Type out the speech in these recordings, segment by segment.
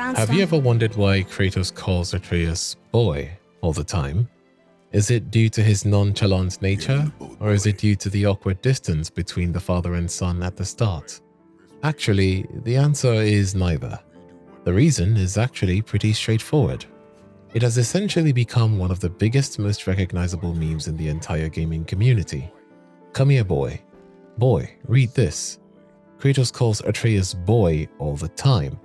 Have you ever wondered why Kratos calls Atreus boy all the time? Is it due to his nonchalant nature, or is it due to the awkward distance between the father and son at the start? Actually, the answer is neither. The reason is actually pretty straightforward. It has essentially become one of the biggest, most recognizable memes in the entire gaming community. Come here, boy. Boy, read this. Kratos calls Atreus boy all the time.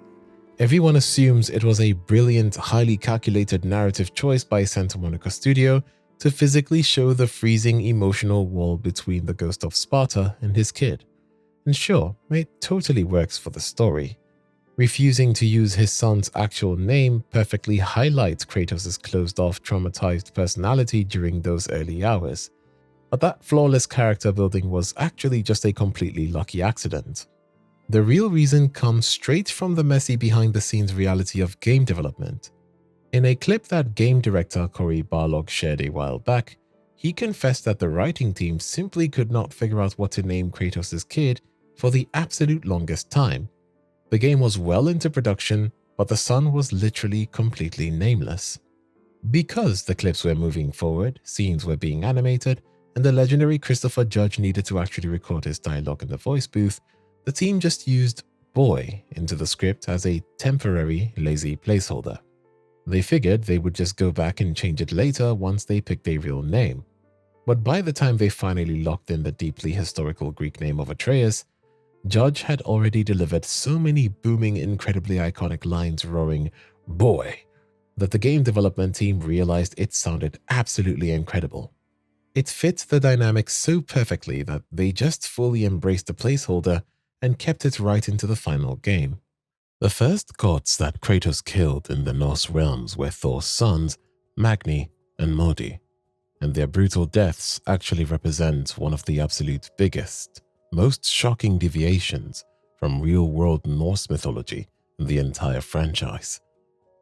Everyone assumes it was a brilliant, highly calculated narrative choice by Santa Monica Studio to physically show the freezing emotional wall between the ghost of Sparta and his kid. And sure, it totally works for the story. Refusing to use his son's actual name perfectly highlights Kratos' closed-off, traumatized personality during those early hours. But that flawless character building was actually just a completely lucky accident. The real reason comes straight from the messy behind-the-scenes reality of game development. In a clip that game director Cory Barlog shared a while back, he confessed that the writing team simply could not figure out what to name Kratos' kid for the absolute longest time. The game was well into production, but the son was literally completely nameless. Because the clips were moving forward, scenes were being animated, and the legendary Christopher Judge needed to actually record his dialogue in the voice booth, the team just used boy into the script as a temporary, lazy placeholder. They figured they would just go back and change it later once they picked a real name. But by the time they finally locked in the deeply historical Greek name of Atreus, Judge had already delivered so many booming, incredibly iconic lines roaring boy that the game development team realized it sounded absolutely incredible. It fit the dynamic so perfectly that they just fully embraced the placeholder and kept it right into the final game. The first gods that Kratos killed in the Norse realms were Thor's sons, Magni and Modi, and their brutal deaths actually represent one of the absolute biggest, most shocking deviations from real-world Norse mythology in the entire franchise.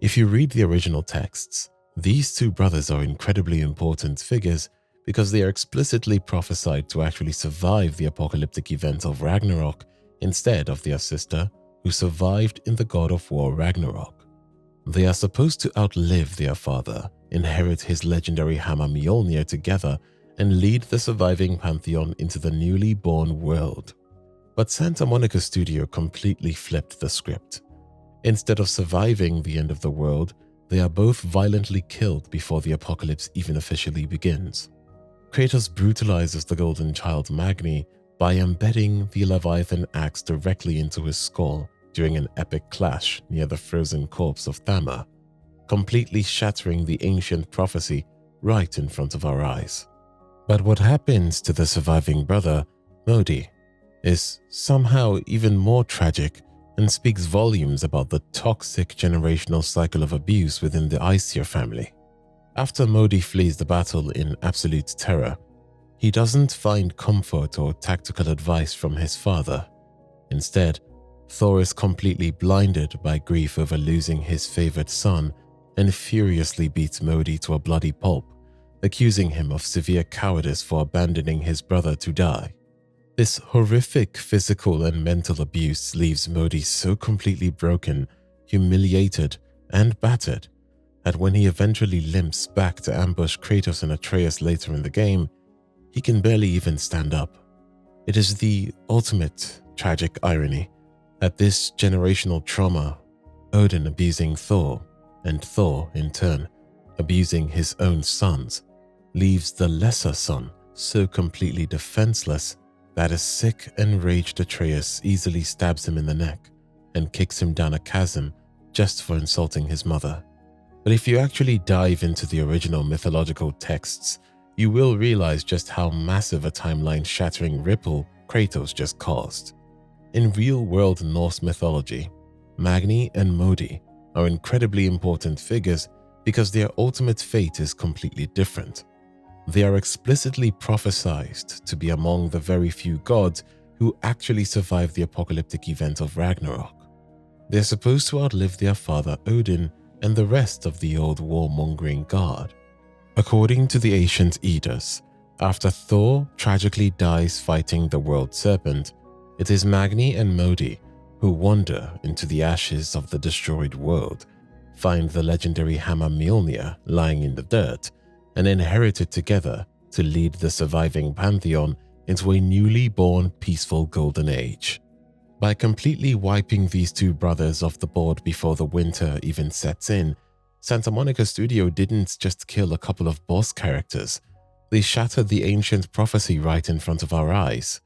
If you read the original texts, these two brothers are incredibly important figures because they are explicitly prophesied to actually survive the apocalyptic event of Ragnarok instead of their sister, who survived in the God of War Ragnarok. They are supposed to outlive their father, inherit his legendary hammer Mjolnir together, and lead the surviving pantheon into the newly born world. But Santa Monica Studio completely flipped the script. Instead of surviving the end of the world, they are both violently killed before the apocalypse even officially begins. Kratos brutalizes the golden child Magni by embedding the Leviathan axe directly into his skull during an epic clash near the frozen corpse of Thamur, completely shattering the ancient prophecy right in front of our eyes. But what happens to the surviving brother, Modi, is somehow even more tragic and speaks volumes about the toxic generational cycle of abuse within the Aesir family. After Modi flees the battle in absolute terror, he doesn't find comfort or tactical advice from his father. Instead, Thor is completely blinded by grief over losing his favorite son and furiously beats Modi to a bloody pulp, accusing him of severe cowardice for abandoning his brother to die. This horrific physical and mental abuse leaves Modi so completely broken, humiliated, and battered that when he eventually limps back to ambush Kratos and Atreus later in the game, he can barely even stand up. It is the ultimate tragic irony that this generational trauma, Odin abusing Thor, and Thor, in turn, abusing his own sons, leaves the lesser son so completely defenseless that a sick, enraged Atreus easily stabs him in the neck and kicks him down a chasm just for insulting his mother. But if you actually dive into the original mythological texts, you will realize just how massive a timeline-shattering ripple Kratos just caused. In real-world Norse mythology, Magni and Modi are incredibly important figures because their ultimate fate is completely different. They are explicitly prophesied to be among the very few gods who actually survive the apocalyptic event of Ragnarok. They're supposed to outlive their father Odin and the rest of the old warmongering god. According to the ancient Eddas, after Thor tragically dies fighting the world serpent, it is Magni and Modi who wander into the ashes of the destroyed world, find the legendary hammer Mjolnir lying in the dirt, and inherit it together to lead the surviving pantheon into a newly born peaceful golden age. By completely wiping these two brothers off the board before the winter even sets in, Santa Monica Studio didn't just kill a couple of boss characters, they shattered the ancient prophecy right in front of our eyes.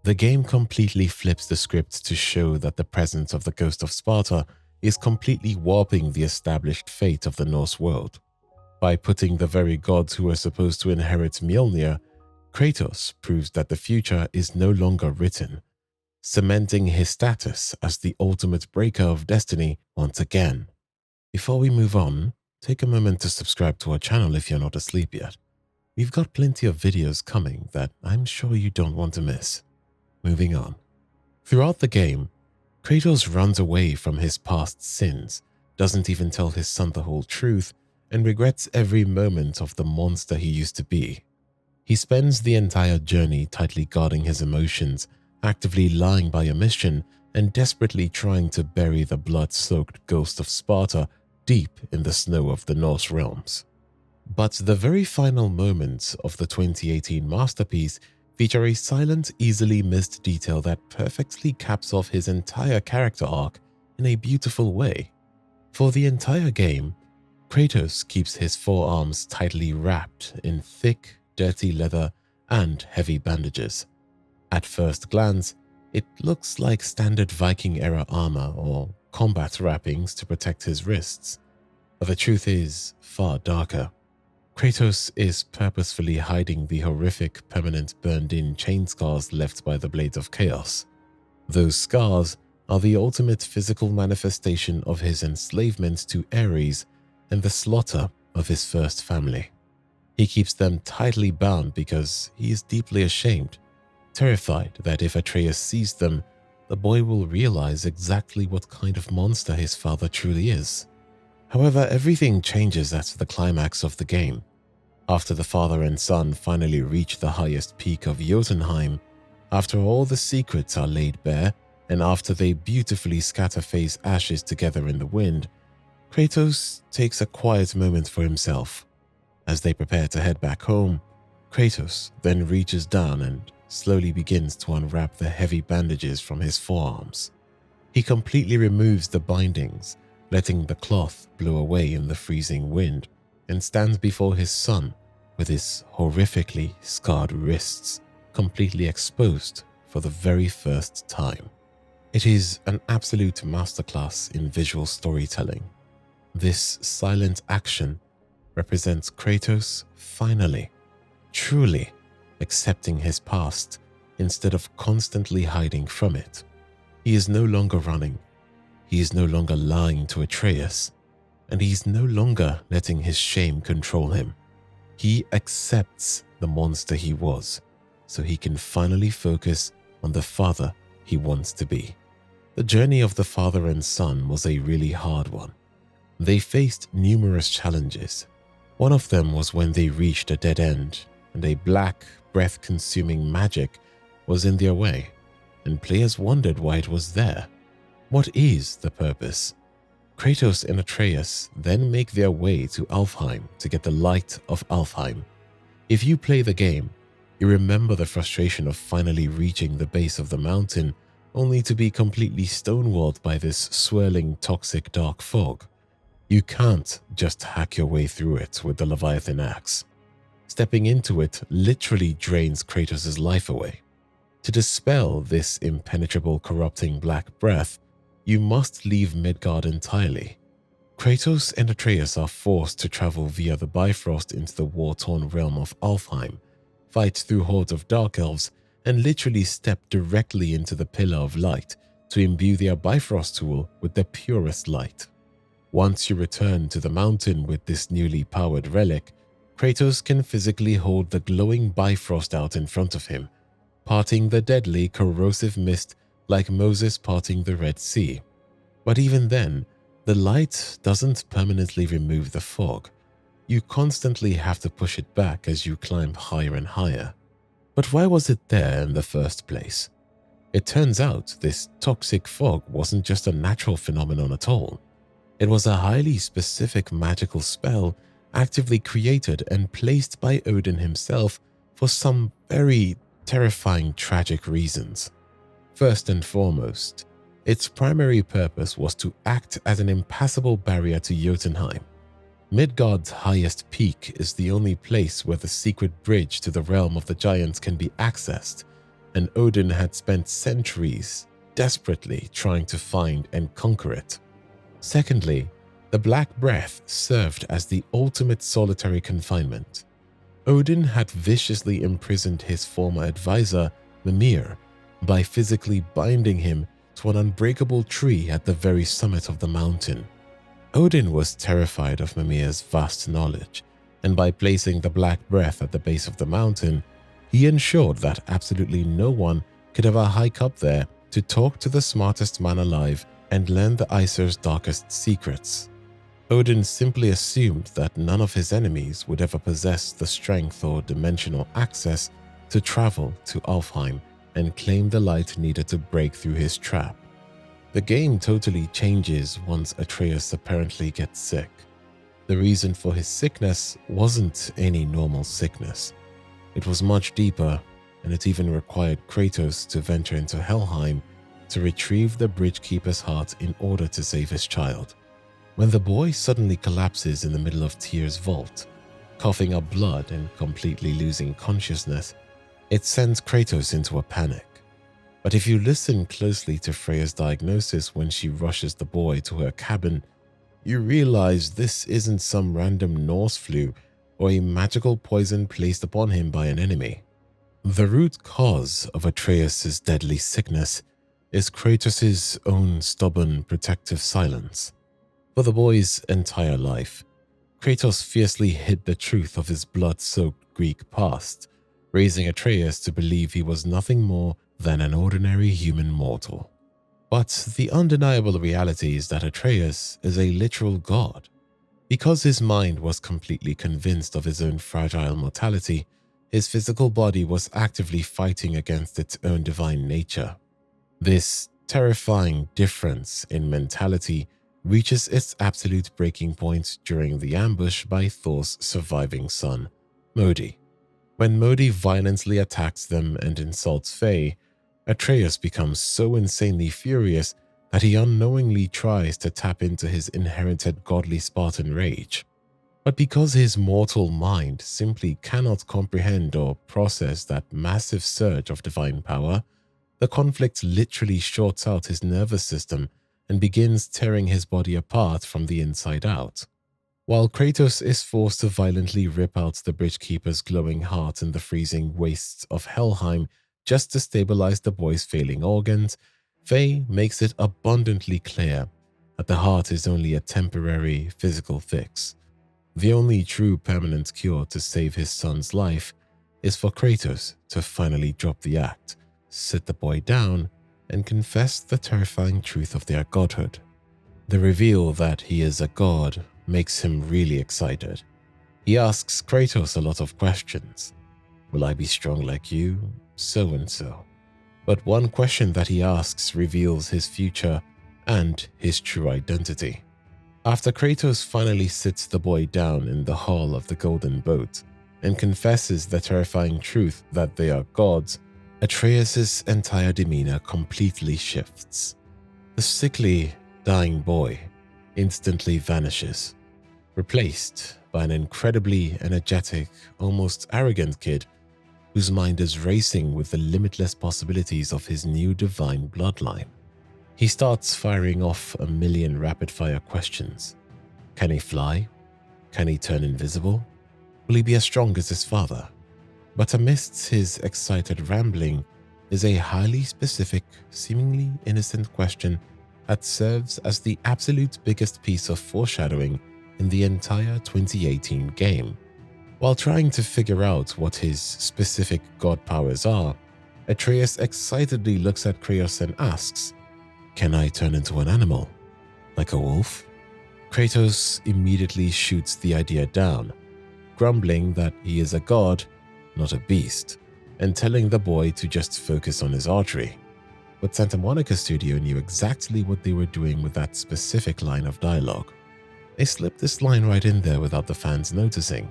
The game completely flips the script to show that the presence of the Ghost of Sparta is completely warping the established fate of the Norse world. By putting the very gods who are supposed to inherit Mjolnir, Kratos proves that the future is no longer written, cementing his status as the ultimate breaker of destiny once again. Before we move on, take a moment to subscribe to our channel if you're not asleep yet. We've got plenty of videos coming that I'm sure you don't want to miss. Moving on. Throughout the game, Kratos runs away from his past sins, doesn't even tell his son the whole truth, and regrets every moment of the monster he used to be. He spends the entire journey tightly guarding his emotions, actively lying by omission, and desperately trying to bury the blood-soaked ghost of Sparta deep in the snow of the Norse realms. But the very final moments of the 2018 masterpiece feature a silent, easily missed detail that perfectly caps off his entire character arc in a beautiful way. For the entire game, Kratos keeps his forearms tightly wrapped in thick, dirty leather and heavy bandages. At first glance, it looks like standard Viking-era armor or combat wrappings to protect his wrists. But the truth is far darker. Kratos is purposefully hiding the horrific, permanent burned-in chain scars left by the Blades of Chaos. Those scars are the ultimate physical manifestation of his enslavement to Ares and the slaughter of his first family. He keeps them tightly bound because he is deeply ashamed, terrified that if Atreus sees them, the boy will realize exactly what kind of monster his father truly is. However, everything changes at the climax of the game. After the father and son finally reach the highest peak of Jotunheim, after all the secrets are laid bare, and after they beautifully scatter Faye's ashes together in the wind, Kratos takes a quiet moment for himself. As they prepare to head back home, Kratos then reaches down and slowly begins to unwrap the heavy bandages from his forearms. He completely removes the bindings, letting the cloth blow away in the freezing wind, and stands before his son with his horrifically scarred wrists completely exposed for the very first time. It is an absolute masterclass in visual storytelling. This silent action represents Kratos finally, truly accepting his past instead of constantly hiding from it. He is no longer running. He is no longer lying to Atreus, and he's no longer letting his shame control him. He accepts the monster he was, so he can finally focus on the father he wants to be. The journey of the father and son was a really hard one. They faced numerous challenges. One of them was when they reached a dead end, and a black, breath-consuming magic was in their way, and players wondered why it was there. What is the purpose? Kratos and Atreus then make their way to Alfheim to get the light of Alfheim. If you play the game, you remember the frustration of finally reaching the base of the mountain only to be completely stonewalled by this swirling toxic dark fog. You can't just hack your way through it with the Leviathan axe. Stepping into it literally drains Kratos' life away. To dispel this impenetrable corrupting black breath, you must leave Midgard entirely. Kratos and Atreus are forced to travel via the Bifrost into the war-torn realm of Alfheim, fight through hordes of dark elves, and literally step directly into the Pillar of Light to imbue their Bifrost tool with the purest light. Once you return to the mountain with this newly powered relic, Kratos can physically hold the glowing Bifrost out in front of him, parting the deadly corrosive mist like Moses parting the Red Sea. But even then, the light doesn't permanently remove the fog. You constantly have to push it back as you climb higher and higher. But why was it there in the first place? It turns out this toxic fog wasn't just a natural phenomenon at all. It was a highly specific magical spell actively created and placed by Odin himself for some very terrifying tragic reasons. First and foremost, its primary purpose was to act as an impassable barrier to Jotunheim. Midgard's highest peak is the only place where the secret bridge to the realm of the giants can be accessed, and Odin had spent centuries desperately trying to find and conquer it. Secondly, the Black Breath served as the ultimate solitary confinement. Odin had viciously imprisoned his former advisor, Mimir, by physically binding him to an unbreakable tree at the very summit of the mountain. Odin was terrified of Mimir's vast knowledge, and by placing the Black Breath at the base of the mountain, he ensured that absolutely no one could ever hike up there to talk to the smartest man alive and learn the Aesir's darkest secrets. Odin simply assumed that none of his enemies would ever possess the strength or dimensional access to travel to Alfheim and claim the light needed to break through his trap. The game totally changes once Atreus apparently gets sick. The reason for his sickness wasn't any normal sickness. It was much deeper, and it even required Kratos to venture into Helheim to retrieve the Bridgekeeper's heart in order to save his child. When the boy suddenly collapses in the middle of Tyr's vault, coughing up blood and completely losing consciousness, it sends Kratos into a panic. But if you listen closely to Freya's diagnosis when she rushes the boy to her cabin, you realize this isn't some random Norse flu or a magical poison placed upon him by an enemy. The root cause of Atreus' deadly sickness is Kratos' own stubborn protective silence. For the boy's entire life, Kratos fiercely hid the truth of his blood-soaked Greek past, raising Atreus to believe he was nothing more than an ordinary human mortal. But the undeniable reality is that Atreus is a literal god. Because his mind was completely convinced of his own fragile mortality, his physical body was actively fighting against its own divine nature. This terrifying difference in mentality reaches its absolute breaking point during the ambush by Thor's surviving son, Modi. When Modi violently attacks them and insults Faye, Atreus becomes so insanely furious that he unknowingly tries to tap into his inherited godly Spartan rage. But because his mortal mind simply cannot comprehend or process that massive surge of divine power, the conflict literally shorts out his nervous system and begins tearing his body apart from the inside out. While Kratos is forced to violently rip out the Bridgekeeper's glowing heart in the freezing wastes of Helheim just to stabilize the boy's failing organs, Faye makes it abundantly clear that the heart is only a temporary physical fix. The only true permanent cure to save his son's life is for Kratos to finally drop the act, sit the boy down, and confess the terrifying truth of their godhood. The reveal that he is a god makes him really excited. He asks Kratos a lot of questions. Will I be strong like you? So and so. But one question that he asks reveals his future and his true identity. After Kratos finally sits the boy down in the hall of the Golden Boat and confesses the terrifying truth that they are gods, Atreus' entire demeanor completely shifts. The sickly, dying boy instantly vanishes, replaced by an incredibly energetic, almost arrogant kid whose mind is racing with the limitless possibilities of his new divine bloodline. He starts firing off a million rapid-fire questions. Can he fly? Can he turn invisible? Will he be as strong as his father? But amidst his excited rambling is a highly specific, seemingly innocent question that serves as the absolute biggest piece of foreshadowing in the entire 2018 game. While trying to figure out what his specific god powers are, Atreus excitedly looks at Kratos and asks, "Can I turn into an animal? Like a wolf?" Kratos immediately shoots the idea down, grumbling that he is a god, not a beast, and telling the boy to just focus on his archery. but Santa Monica Studio knew exactly what they were doing with that specific line of dialogue. They slipped this line right in there without the fans noticing.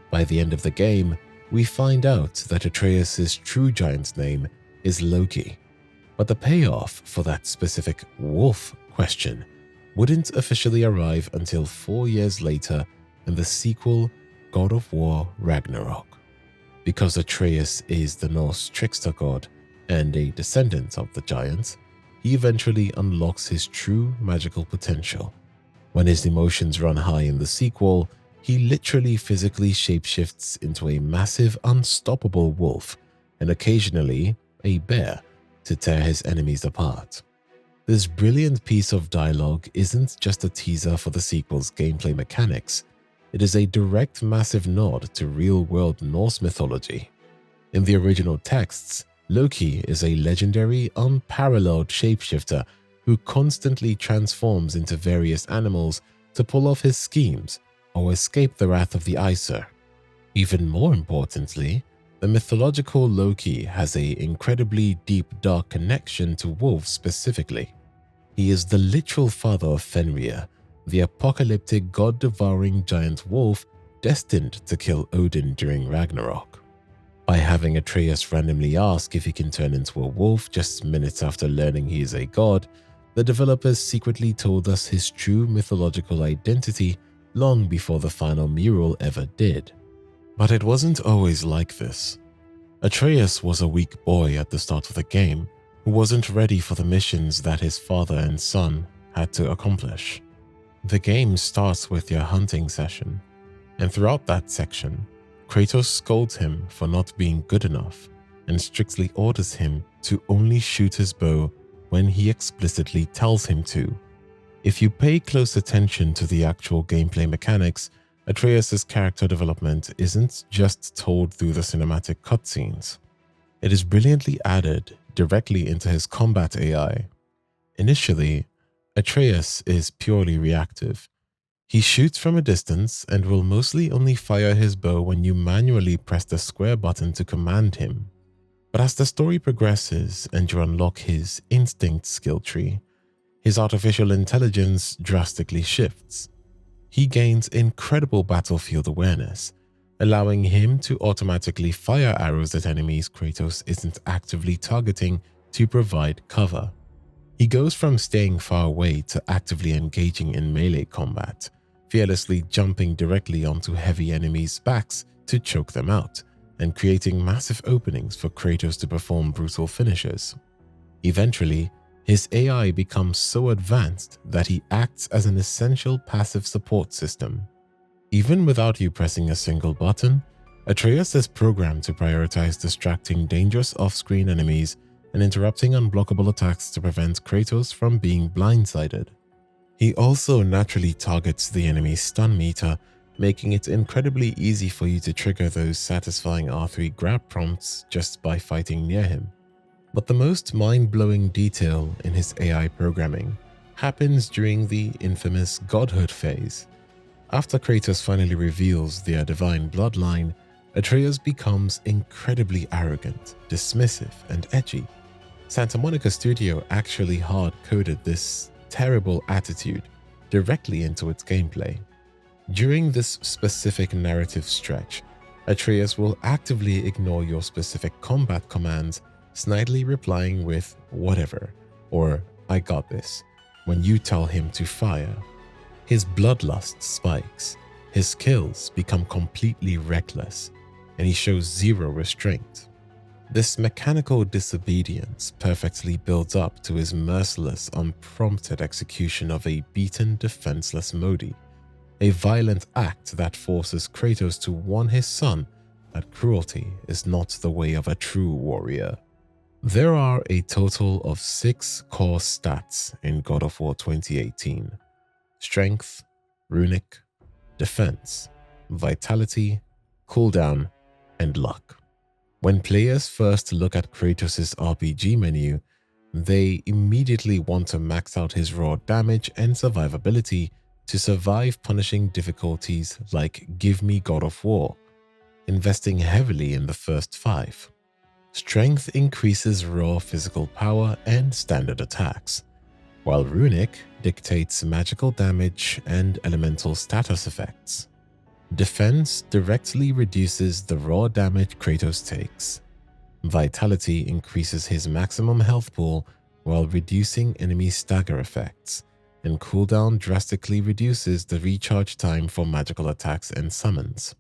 By the end of the game, we find out that Atreus' true giant's name is Loki, but the payoff for that specific wolf question wouldn't officially arrive until 4 years later in the sequel God of War Ragnarok. Because Atreus is the Norse trickster god and a descendant of the giants, he eventually unlocks his true magical potential. When his emotions run high in the sequel, he literally physically shapeshifts into a massive, unstoppable wolf and occasionally a bear to tear his enemies apart. This brilliant piece of dialogue isn't just a teaser for the sequel's gameplay mechanics, it is a direct massive nod to real-world Norse mythology. In the original texts, Loki is a legendary, unparalleled shapeshifter who constantly transforms into various animals to pull off his schemes or escape the wrath of the Aesir. Even more importantly, the mythological Loki has an incredibly deep, dark connection to wolves specifically. He is the literal father of Fenrir, the apocalyptic god-devouring giant wolf destined to kill Odin during Ragnarok. By having Atreus randomly ask if he can turn into a wolf just minutes after learning he is a god, the developers secretly told us his true mythological identity long before the final mural ever did. But it wasn't always like this. Atreus was a weak boy at the start of the game who wasn't ready for the missions that his father and son had to accomplish. The game starts with your hunting session, and throughout that section, Kratos scolds him for not being good enough and strictly orders him to only shoot his bow when he explicitly tells him to. If you pay close attention to the actual gameplay mechanics, Atreus' character development isn't just told through the cinematic cutscenes. It is brilliantly added directly into his combat AI. Initially, Atreus is purely reactive. He shoots from a distance and will mostly only fire his bow when you manually press the square button to command him. But as the story progresses and you unlock his instinct skill tree, his artificial intelligence drastically shifts. He gains incredible battlefield awareness, allowing him to automatically fire arrows at enemies Kratos isn't actively targeting to provide cover. He goes from staying far away to actively engaging in melee combat, fearlessly jumping directly onto heavy enemies' backs to choke them out, and creating massive openings for Kratos to perform brutal finishes. Eventually, his AI becomes so advanced that he acts as an essential passive support system. Even without you pressing a single button, Atreus is programmed to prioritize distracting dangerous off-screen enemies and interrupting unblockable attacks to prevent Kratos from being blindsided. He also naturally targets the enemy's stun meter, making it incredibly easy for you to trigger those satisfying R3 grab prompts just by fighting near him. But the most mind-blowing detail in his AI programming happens during the infamous godhood phase. After Kratos finally reveals their divine bloodline, Atreus becomes incredibly arrogant, dismissive, and edgy. Santa Monica Studio actually hard-coded this terrible attitude directly into its gameplay. During this specific narrative stretch, Atreus will actively ignore your specific combat commands, snidely replying with "whatever" or "I got this" when you tell him to fire. His bloodlust spikes, his kills become completely reckless, and he shows zero restraint. This mechanical disobedience perfectly builds up to his merciless, unprompted execution of a beaten, defenseless Modi, a violent act that forces Kratos to warn his son that cruelty is not the way of a true warrior. There are a total of 6 core stats in God of War 2018: Strength, Runic, Defense, Vitality, Cooldown, and Luck. When players first look at Kratos' RPG menu, they immediately want to max out his raw damage and survivability to survive punishing difficulties like Give Me God of War, investing heavily in the first 5. Strength increases raw physical power and standard attacks, while Runic dictates magical damage and elemental status effects. Defense directly reduces the raw damage Kratos takes. Vitality increases his maximum health pool while reducing enemy stagger effects, and cooldown drastically reduces the recharge time for magical attacks and summons.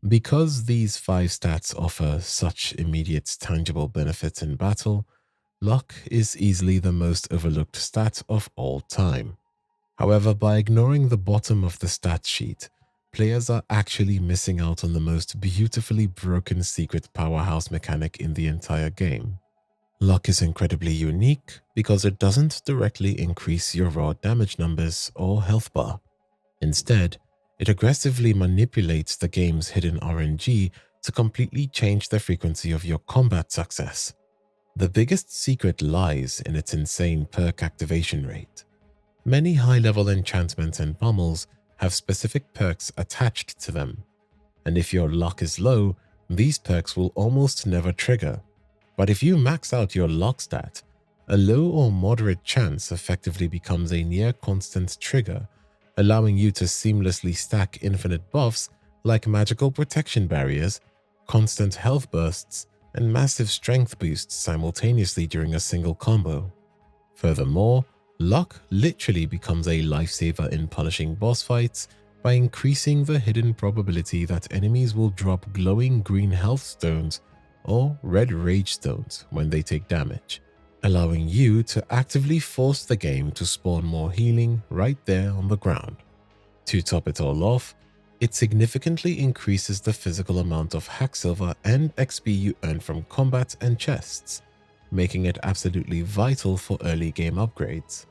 Because these 5 stats offer such immediate tangible benefits in battle, luck is easily the most overlooked stat of all time. However, by ignoring the bottom of the stat sheet, players are actually missing out on the most beautifully broken secret powerhouse mechanic in the entire game. Luck is incredibly unique because it doesn't directly increase your raw damage numbers or health bar. Instead, it aggressively manipulates the game's hidden RNG to completely change the frequency of your combat success. The biggest secret lies in its insane perk activation rate. Many high-level enchantments and pummels have specific perks attached to them, and if your luck is low, these perks will almost never trigger. But if you max out your luck stat, a low or moderate chance effectively becomes a near-constant trigger, allowing you to seamlessly stack infinite buffs like magical protection barriers, constant health bursts, and massive strength boosts simultaneously during a single combo. Furthermore, luck literally becomes a lifesaver in punishing boss fights by increasing the hidden probability that enemies will drop glowing green health stones or red rage stones when they take damage, allowing you to actively force the game to spawn more healing right there on the ground. To top it all off, it significantly increases the physical amount of hack silver and XP you earn from combat and chests, making it absolutely vital for early game upgrades.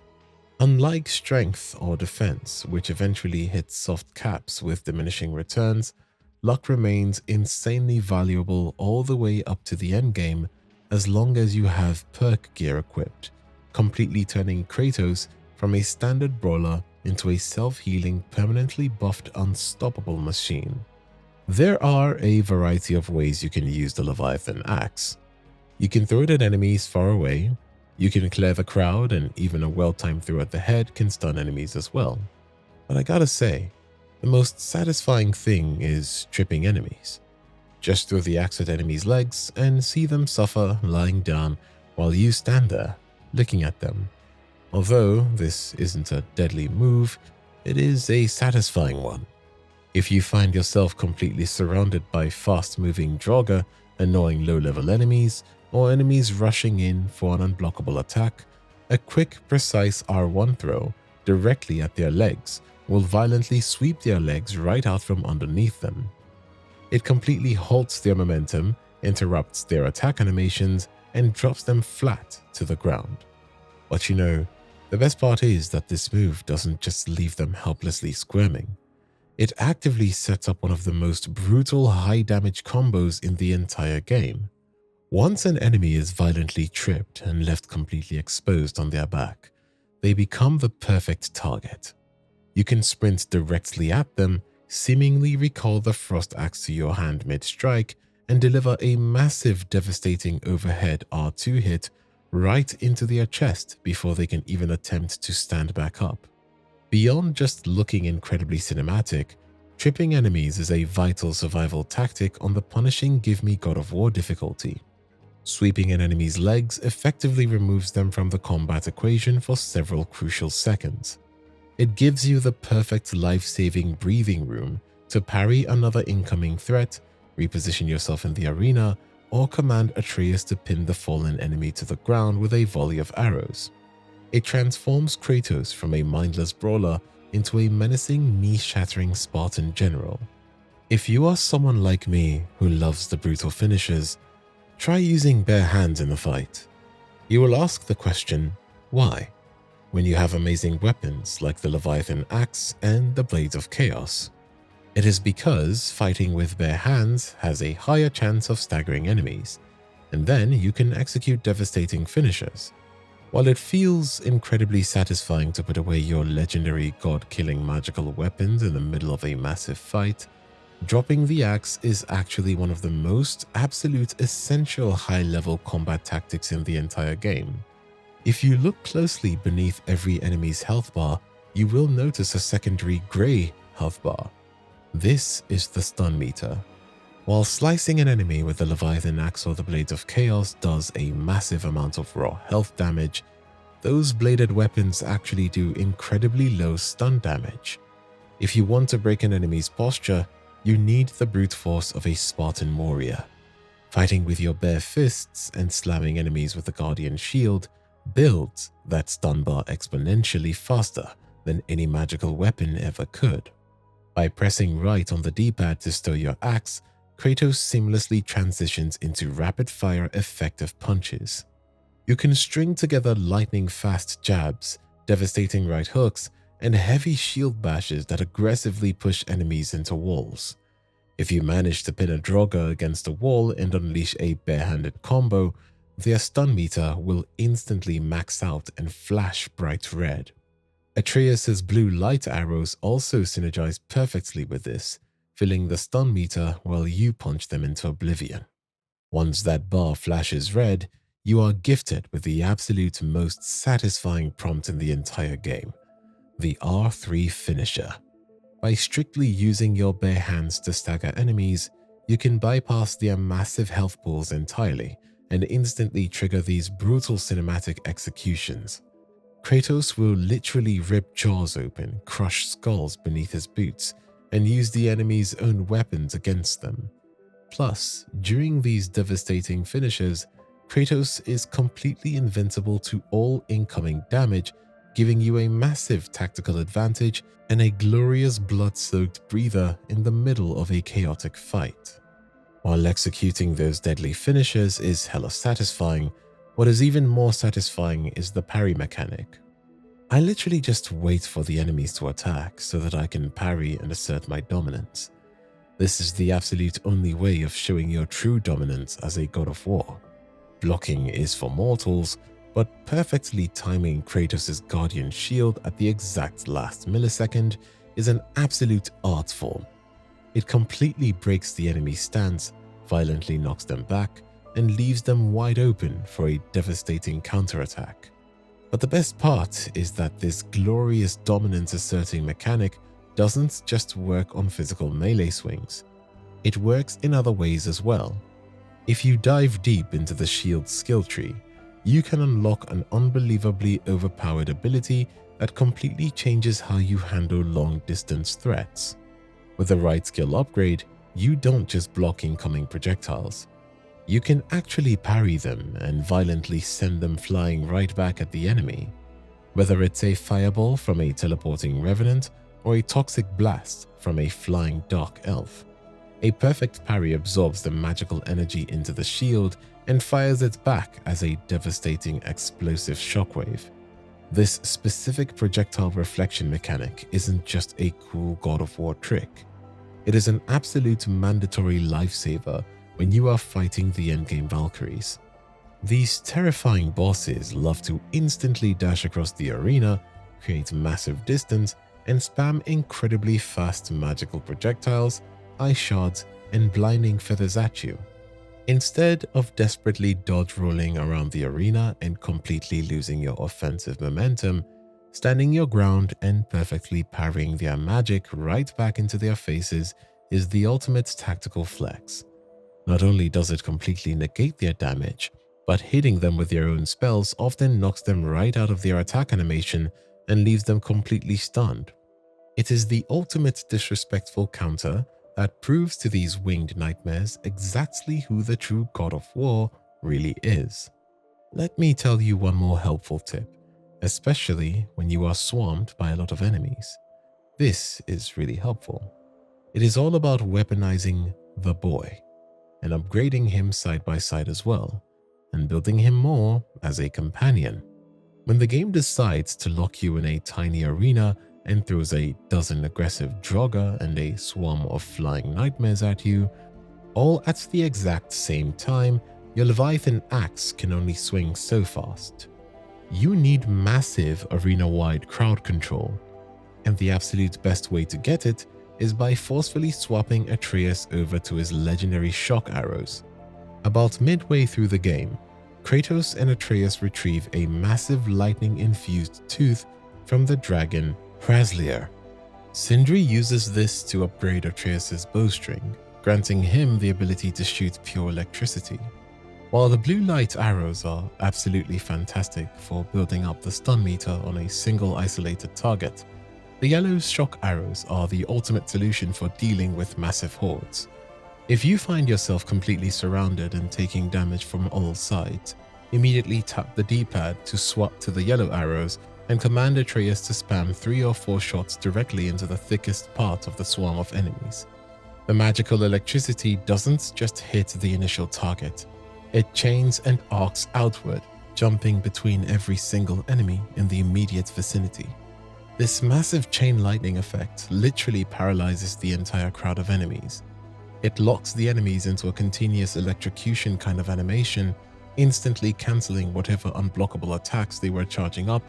Unlike strength or defense, which eventually hits soft caps with diminishing returns, luck remains insanely valuable all the way up to the endgame as long as you have perk gear equipped, completely turning Kratos from a standard brawler into a self-healing, permanently buffed, unstoppable machine. There are a variety of ways you can use the Leviathan axe. You can throw it at enemies far away, you can clear the crowd, and even a well-timed throw at the head can stun enemies as well. But I gotta say, the most satisfying thing is tripping enemies. Just throw the axe at enemies' legs and see them suffer lying down while you stand there, looking at them. Although this isn't a deadly move, it is a satisfying one. If you find yourself completely surrounded by fast-moving Draugr, annoying low-level enemies, or enemies rushing in for an unblockable attack, a quick, precise R1 throw directly at their legs will violently sweep their legs right out from underneath them. It completely halts their momentum, interrupts their attack animations, and drops them flat to the ground. But you know, the best part is that this move doesn't just leave them helplessly squirming. It actively sets up one of the most brutal high-damage combos in the entire game. Once an enemy is violently tripped and left completely exposed on their back, they become the perfect target. You can sprint directly at them, seemingly recall the frost axe to your hand mid-strike, and deliver a massive devastating overhead R2 hit right into their chest before they can even attempt to stand back up. Beyond just looking incredibly cinematic, tripping enemies is a vital survival tactic on the punishing Give Me God of War difficulty. Sweeping an enemy's legs effectively removes them from the combat equation for several crucial seconds. It gives you the perfect life-saving breathing room to parry another incoming threat, reposition yourself in the arena, or command Atreus to pin the fallen enemy to the ground with a volley of arrows. It transforms Kratos from a mindless brawler into a menacing, knee-shattering Spartan general. If you are someone like me who loves the brutal finishes, try using bare hands in the fight. You will ask the question, why? When you have amazing weapons like the Leviathan axe and the Blades of Chaos. It is because fighting with bare hands has a higher chance of staggering enemies, and then you can execute devastating finishers. While it feels incredibly satisfying to put away your legendary god-killing magical weapons in the middle of a massive fight, Dropping the axe is actually one of the most absolute essential high-level combat tactics in the entire game. If you look closely beneath every enemy's health bar, you will notice a secondary grey health bar. This is the stun meter. While slicing an enemy with the Leviathan axe or the Blades of Chaos does a massive amount of raw health damage, those bladed weapons actually do incredibly low stun damage. If you want to break an enemy's posture, you need the brute force of a Spartan warrior. Fighting with your bare fists and slamming enemies with the Guardian Shield builds that stun bar exponentially faster than any magical weapon ever could. By pressing right on the D-pad to stow your axe, Kratos seamlessly transitions into rapid-fire effective punches. You can string together lightning-fast jabs, devastating right hooks, and heavy shield bashes that aggressively push enemies into walls. If you manage to pin a Draugr against a wall and unleash a barehanded combo, their stun meter will instantly max out and flash bright red. Atreus' blue light arrows also synergize perfectly with this, filling the stun meter while you punch them into oblivion. Once that bar flashes red, you are gifted with the absolute most satisfying prompt in the entire game, the R3 finisher. By strictly using your bare hands to stagger enemies, you can bypass their massive health pools entirely and instantly trigger these brutal cinematic executions. Kratos will literally rip jaws open, crush skulls beneath his boots, and use the enemy's own weapons against them. Plus, during these devastating finishes, Kratos is completely invincible to all incoming damage, giving you a massive tactical advantage and a glorious blood-soaked breather in the middle of a chaotic fight. While executing those deadly finishes is hella satisfying, what is even more satisfying is the parry mechanic. I literally just wait for the enemies to attack so that I can parry and assert my dominance. This is the absolute only way of showing your true dominance as a god of war. Blocking is for mortals, but perfectly timing Kratos' Guardian Shield at the exact last millisecond is an absolute art form. It completely breaks the enemy's stance, violently knocks them back, and leaves them wide open for a devastating counterattack. But the best part is that this glorious dominance asserting mechanic doesn't just work on physical melee swings. It works in other ways as well. If you dive deep into the shield skill tree, you can unlock an unbelievably overpowered ability that completely changes how you handle long-distance threats. With the right skill upgrade, you don't just block incoming projectiles. You can actually parry them and violently send them flying right back at the enemy. Whether it's a fireball from a teleporting revenant or a toxic blast from a flying dark elf, a perfect parry absorbs the magical energy into the shield and fires it back as a devastating explosive shockwave. This specific projectile reflection mechanic isn't just a cool God of War trick. It is an absolute mandatory lifesaver when you are fighting the endgame Valkyries. These terrifying bosses love to instantly dash across the arena, create massive distance, and spam incredibly fast magical projectiles, ice shards, and blinding feathers at you. Instead of desperately dodge rolling around the arena and completely losing your offensive momentum, standing your ground and perfectly parrying their magic right back into their faces is the ultimate tactical flex. Not only does it completely negate their damage, but hitting them with their own spells often knocks them right out of their attack animation and leaves them completely stunned. It is the ultimate disrespectful counter that proves to these winged nightmares exactly who the true God of War really is. Let me tell you one more helpful tip, especially when you are swarmed by a lot of enemies. This is really helpful. It is all about weaponizing the boy and upgrading him side by side as well, and building him more as a companion. When the game decides to lock you in a tiny arena and throws a dozen aggressive Draugr and a swarm of flying nightmares at you, all at the exact same time, your Leviathan axe can only swing so fast. You need massive arena-wide crowd control, and the absolute best way to get it is by forcefully swapping Atreus over to his legendary shock arrows. About midway through the game, Kratos and Atreus retrieve a massive lightning-infused tooth from the dragon Hraslir. Sindri uses this to upgrade Atreus' bowstring, granting him the ability to shoot pure electricity. While the blue light arrows are absolutely fantastic for building up the stun meter on a single isolated target, the yellow shock arrows are the ultimate solution for dealing with massive hordes. If you find yourself completely surrounded and taking damage from all sides, immediately tap the D-pad to swap to the yellow arrows and command Atreus to spam 3 or 4 shots directly into the thickest part of the swarm of enemies. The magical electricity doesn't just hit the initial target, it chains and arcs outward, jumping between every single enemy in the immediate vicinity. This massive chain lightning effect literally paralyzes the entire crowd of enemies. It locks the enemies into a continuous electrocution kind of animation, instantly cancelling whatever unblockable attacks they were charging up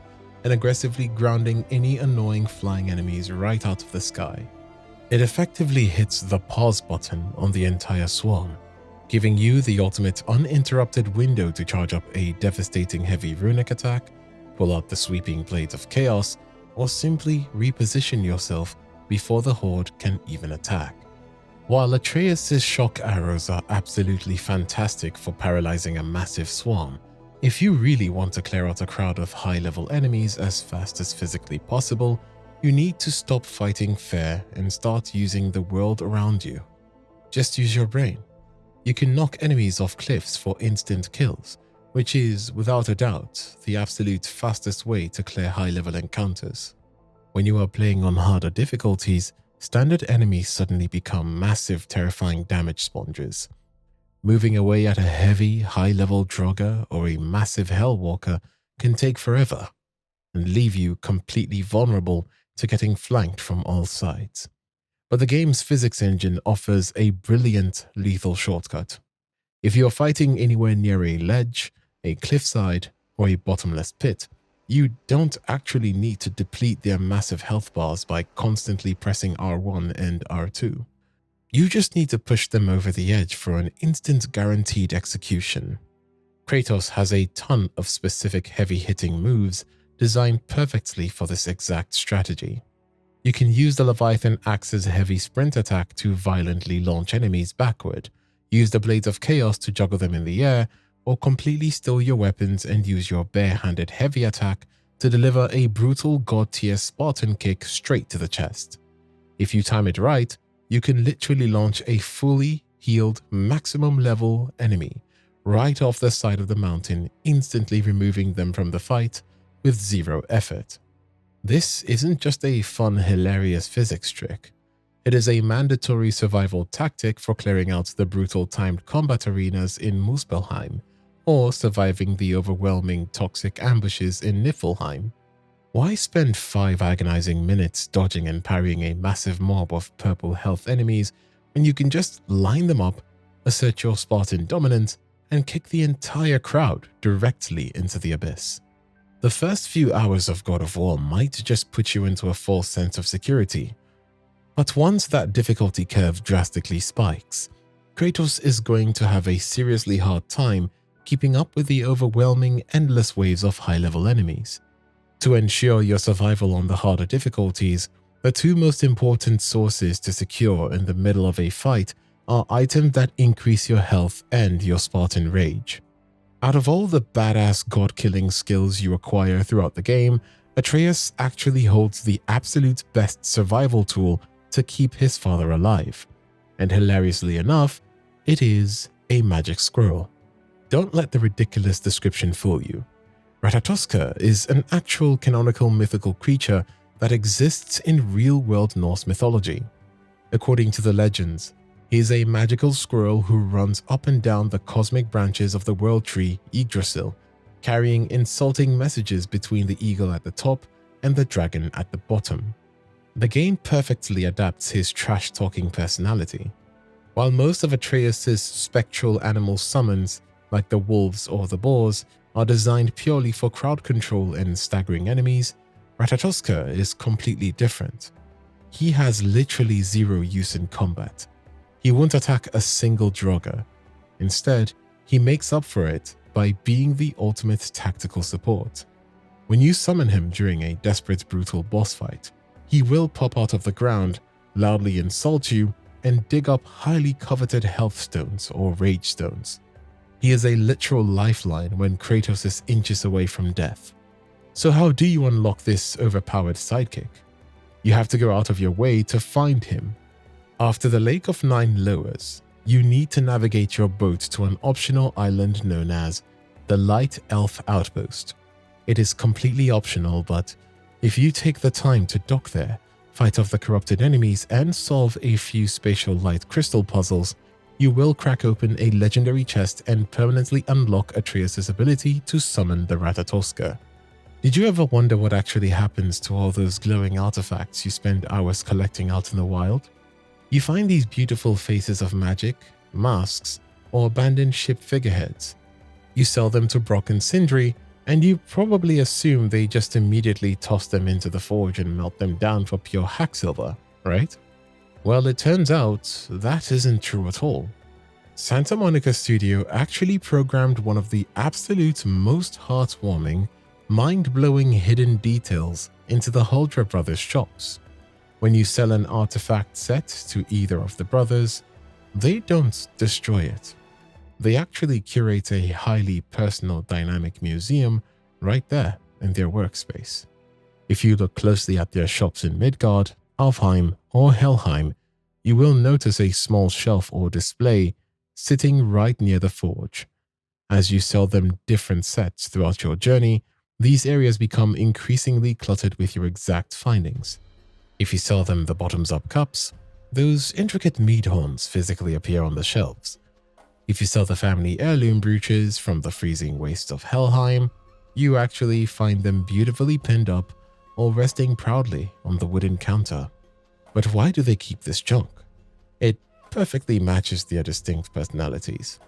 and aggressively grounding any annoying flying enemies right out of the sky. It effectively hits the pause button on the entire swarm, giving you the ultimate uninterrupted window to charge up a devastating heavy runic attack, pull out the sweeping blades of chaos, or simply reposition yourself before the horde can even attack. While Atreus' shock arrows are absolutely fantastic for paralyzing a massive swarm, if you really want to clear out a crowd of high-level enemies as fast as physically possible, you need to stop fighting fair and start using the world around you. Just use your brain. You can knock enemies off cliffs for instant kills, which is, without a doubt, the absolute fastest way to clear high-level encounters. When you are playing on harder difficulties, standard enemies suddenly become massive, terrifying damage sponges. Moving away at a heavy, high-level Draugr or a massive Hellwalker can take forever and leave you completely vulnerable to getting flanked from all sides. But the game's physics engine offers a brilliant lethal shortcut. If you're fighting anywhere near a ledge, a cliffside, or a bottomless pit, you don't actually need to deplete their massive health bars by constantly pressing R1 and R2. You just need to push them over the edge for an instant guaranteed execution. Kratos has a ton of specific heavy-hitting moves designed perfectly for this exact strategy. You can use the Leviathan Axe's heavy sprint attack to violently launch enemies backward, use the Blades of Chaos to juggle them in the air, or completely steal your weapons and use your bare-handed heavy attack to deliver a brutal god-tier Spartan kick straight to the chest. If you time it right, you can literally launch a fully healed maximum level enemy right off the side of the mountain, instantly removing them from the fight with zero effort. This isn't just a fun, hilarious physics trick. It is a mandatory survival tactic for clearing out the brutal timed combat arenas in Muspelheim, or surviving the overwhelming toxic ambushes in Niflheim. Why spend 5 agonizing minutes dodging and parrying a massive mob of purple health enemies when you can just line them up, assert your Spartan dominance, and kick the entire crowd directly into the abyss? The first few hours of God of War might just put you into a false sense of security, but once that difficulty curve drastically spikes, Kratos is going to have a seriously hard time keeping up with the overwhelming, endless waves of high-level enemies. To ensure your survival on the harder difficulties, the 2 most important sources to secure in the middle of a fight are items that increase your health and your Spartan rage. Out of all the badass god-killing skills you acquire throughout the game, Atreus actually holds the absolute best survival tool to keep his father alive. And hilariously enough, it is a magic scroll. Don't let the ridiculous description fool you. Ratatoskr is an actual canonical mythical creature that exists in real-world Norse mythology. According to the legends, he is a magical squirrel who runs up and down the cosmic branches of the world tree Yggdrasil, carrying insulting messages between the eagle at the top and the dragon at the bottom. The game perfectly adapts his trash-talking personality. While most of Atreus' spectral animal summons, like the wolves or the boars, are designed purely for crowd control and staggering enemies, Ratatoskr is completely different. he has literally zero use in combat. He won't attack a single Draugr. Instead, he makes up for it by being the ultimate tactical support. When you summon him during a desperate, brutal boss fight, he will pop out of the ground, loudly insult you, and dig up highly coveted health stones or rage stones. He is a literal lifeline when Kratos is inches away from death. So how do you unlock this overpowered sidekick? You have to go out of your way to find him. After the Lake of Nine lowers, you need to navigate your boat to an optional island known as the Light Elf Outpost. It is completely optional, but if you take the time to dock there, fight off the corrupted enemies, and solve a few spatial light crystal puzzles, you will crack open a legendary chest and permanently unlock Atreus' ability to summon the Ratatoskr. Did you ever wonder what actually happens to all those glowing artifacts you spend hours collecting out in the wild? You find these beautiful faces of magic, masks, or abandoned ship figureheads. You sell them to Brock and Sindri, and you probably assume they just immediately toss them into the forge and melt them down for pure hacksilver, right? Well, it turns out that isn't true at all. Santa Monica Studio actually programmed one of the absolute most heartwarming, mind-blowing hidden details into the Huldra brothers' shops. When you sell an artifact set to either of the brothers, they don't destroy it. They actually curate a highly personal dynamic museum right there in their workspace. If you look closely at their shops in Midgard, Alfheim, or Helheim, you will notice a small shelf or display sitting right near the forge. As you sell them different sets throughout your journey, these areas become increasingly cluttered with your exact findings. If you sell them the bottoms-up cups, those intricate mead horns physically appear on the shelves. If you sell the family heirloom brooches from the freezing wastes of Helheim, you actually find them beautifully pinned up or resting proudly on the wooden counter. But why do they keep this junk? It perfectly matches their distinct personalities.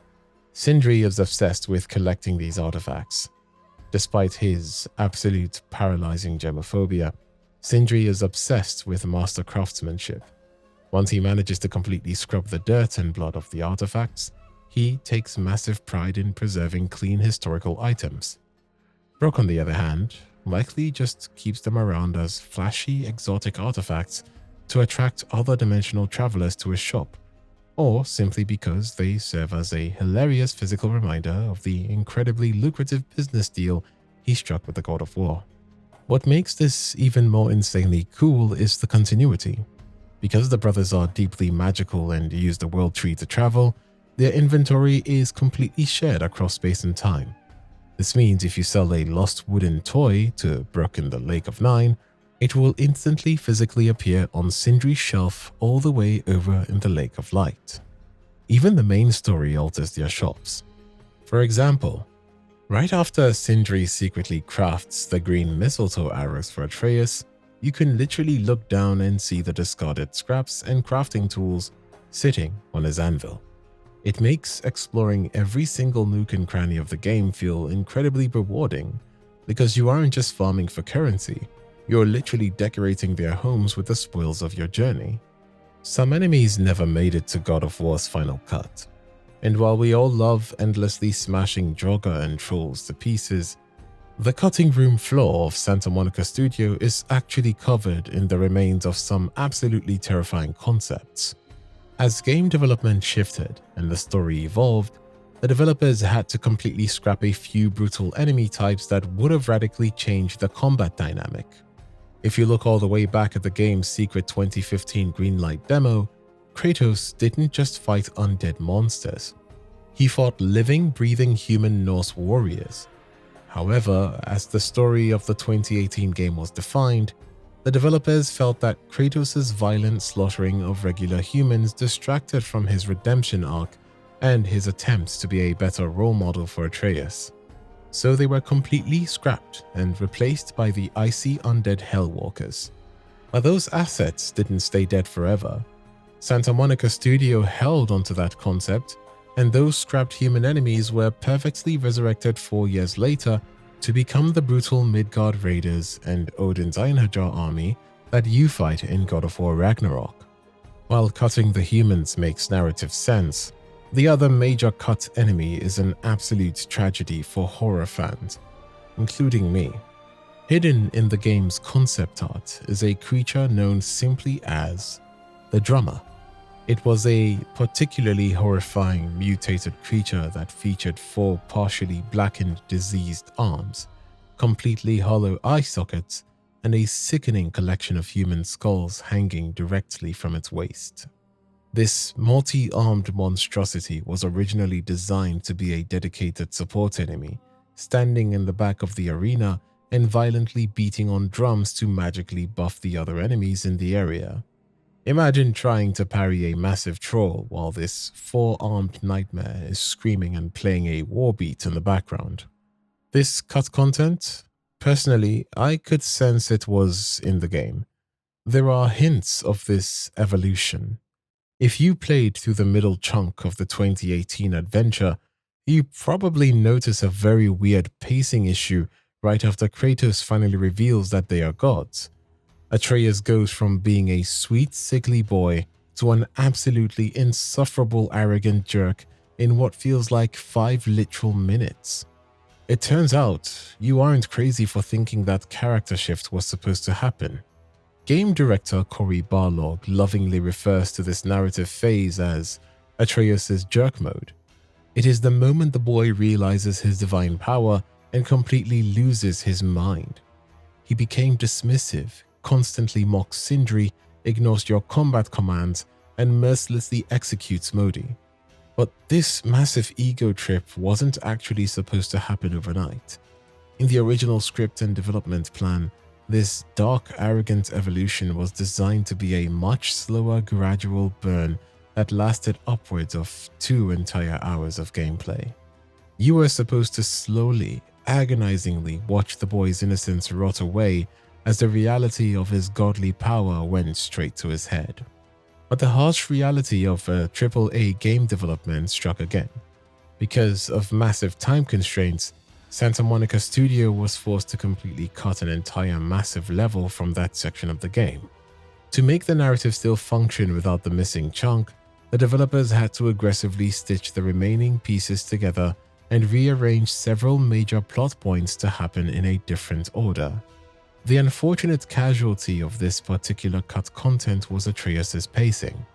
Sindri is obsessed with collecting these artifacts. Despite his absolute paralyzing gemophobia, Sindri is obsessed with master craftsmanship. Once he manages to completely scrub the dirt and blood off the artifacts, he takes massive pride in preserving clean historical items. Brock, on the other hand, likely just keeps them around as flashy, exotic artifacts to attract other dimensional travelers to his shop, or simply because they serve as a hilarious physical reminder of the incredibly lucrative business deal he struck with the God of War. What makes this even more insanely cool is the continuity. Because the brothers are deeply magical and use the world tree to travel, their inventory is completely shared across space and time. This means if you sell a lost wooden toy to Brook in the Lake of Nine, it will instantly physically appear on Sindri's shelf all the way over in the Lake of Light. Even the main story alters their shops. For example, right after Sindri secretly crafts the green mistletoe arrows for Atreus, you can literally look down and see the discarded scraps and crafting tools sitting on his anvil. It makes exploring every single nook and cranny of the game feel incredibly rewarding, because you aren't just farming for currency, you're literally decorating their homes with the spoils of your journey. Some enemies never made it to God of War's final cut, and while we all love endlessly smashing Draugr and trolls to pieces, the cutting room floor of Santa Monica Studio is actually covered in the remains of some absolutely terrifying concepts. As game development shifted and the story evolved, the developers had to completely scrap a few brutal enemy types that would have radically changed the combat dynamic. If you look all the way back at the game's secret 2015 Greenlight demo, Kratos didn't just fight undead monsters. He fought living, breathing human Norse warriors. However, as the story of the 2018 game was defined, the developers felt that Kratos' violent slaughtering of regular humans distracted from his redemption arc and his attempts to be a better role model for Atreus. So they were completely scrapped and replaced by the icy undead Hellwalkers. But those assets didn't stay dead forever. Santa Monica Studio held onto that concept, and those scrapped human enemies were perfectly resurrected 4 years later to become the brutal Midgard Raiders and Odin's Einherjar army that you fight in God of War Ragnarok. While cutting the humans makes narrative sense, the other major cut enemy is an absolute tragedy for horror fans, including me. Hidden in the game's concept art is a creature known simply as the Drummer. It was a particularly horrifying mutated creature that featured 4 partially blackened diseased arms, completely hollow eye sockets, and a sickening collection of human skulls hanging directly from its waist. This multi-armed monstrosity was originally designed to be a dedicated support enemy, standing in the back of the arena and violently beating on drums to magically buff the other enemies in the area. Imagine trying to parry a massive troll while this 4-armed nightmare is screaming and playing a war beat in the background. This cut content? Personally, I could sense it was in the game. There are hints of this evolution. If you played through the middle chunk of the 2018 adventure, you probably notice a very weird pacing issue right after Kratos finally reveals that they are gods. Atreus goes from being a sweet, sickly boy to an absolutely insufferable, arrogant jerk in what feels like 5 literal minutes. It turns out you aren't crazy for thinking that character shift was supposed to happen. Game director Cory Barlog lovingly refers to this narrative phase as Atreus' jerk mode. It is the moment the boy realizes his divine power and completely loses his mind. He became dismissive, constantly mocks Sindri, ignores your combat commands, and mercilessly executes Modi. But this massive ego trip wasn't actually supposed to happen overnight. In the original script and development plan, this dark, arrogant evolution was designed to be a much slower, gradual burn that lasted upwards of 2 entire hours of gameplay. You were supposed to slowly, agonizingly watch the boy's innocence rot away as the reality of his godly power went straight to his head. But the harsh reality of AAA game development struck again. Because of massive time constraints, Santa Monica Studio was forced to completely cut an entire massive level from that section of the game. To make the narrative still function without the missing chunk, the developers had to aggressively stitch the remaining pieces together and rearrange several major plot points to happen in a different order. The unfortunate casualty of this particular cut content was Atreus' pacing.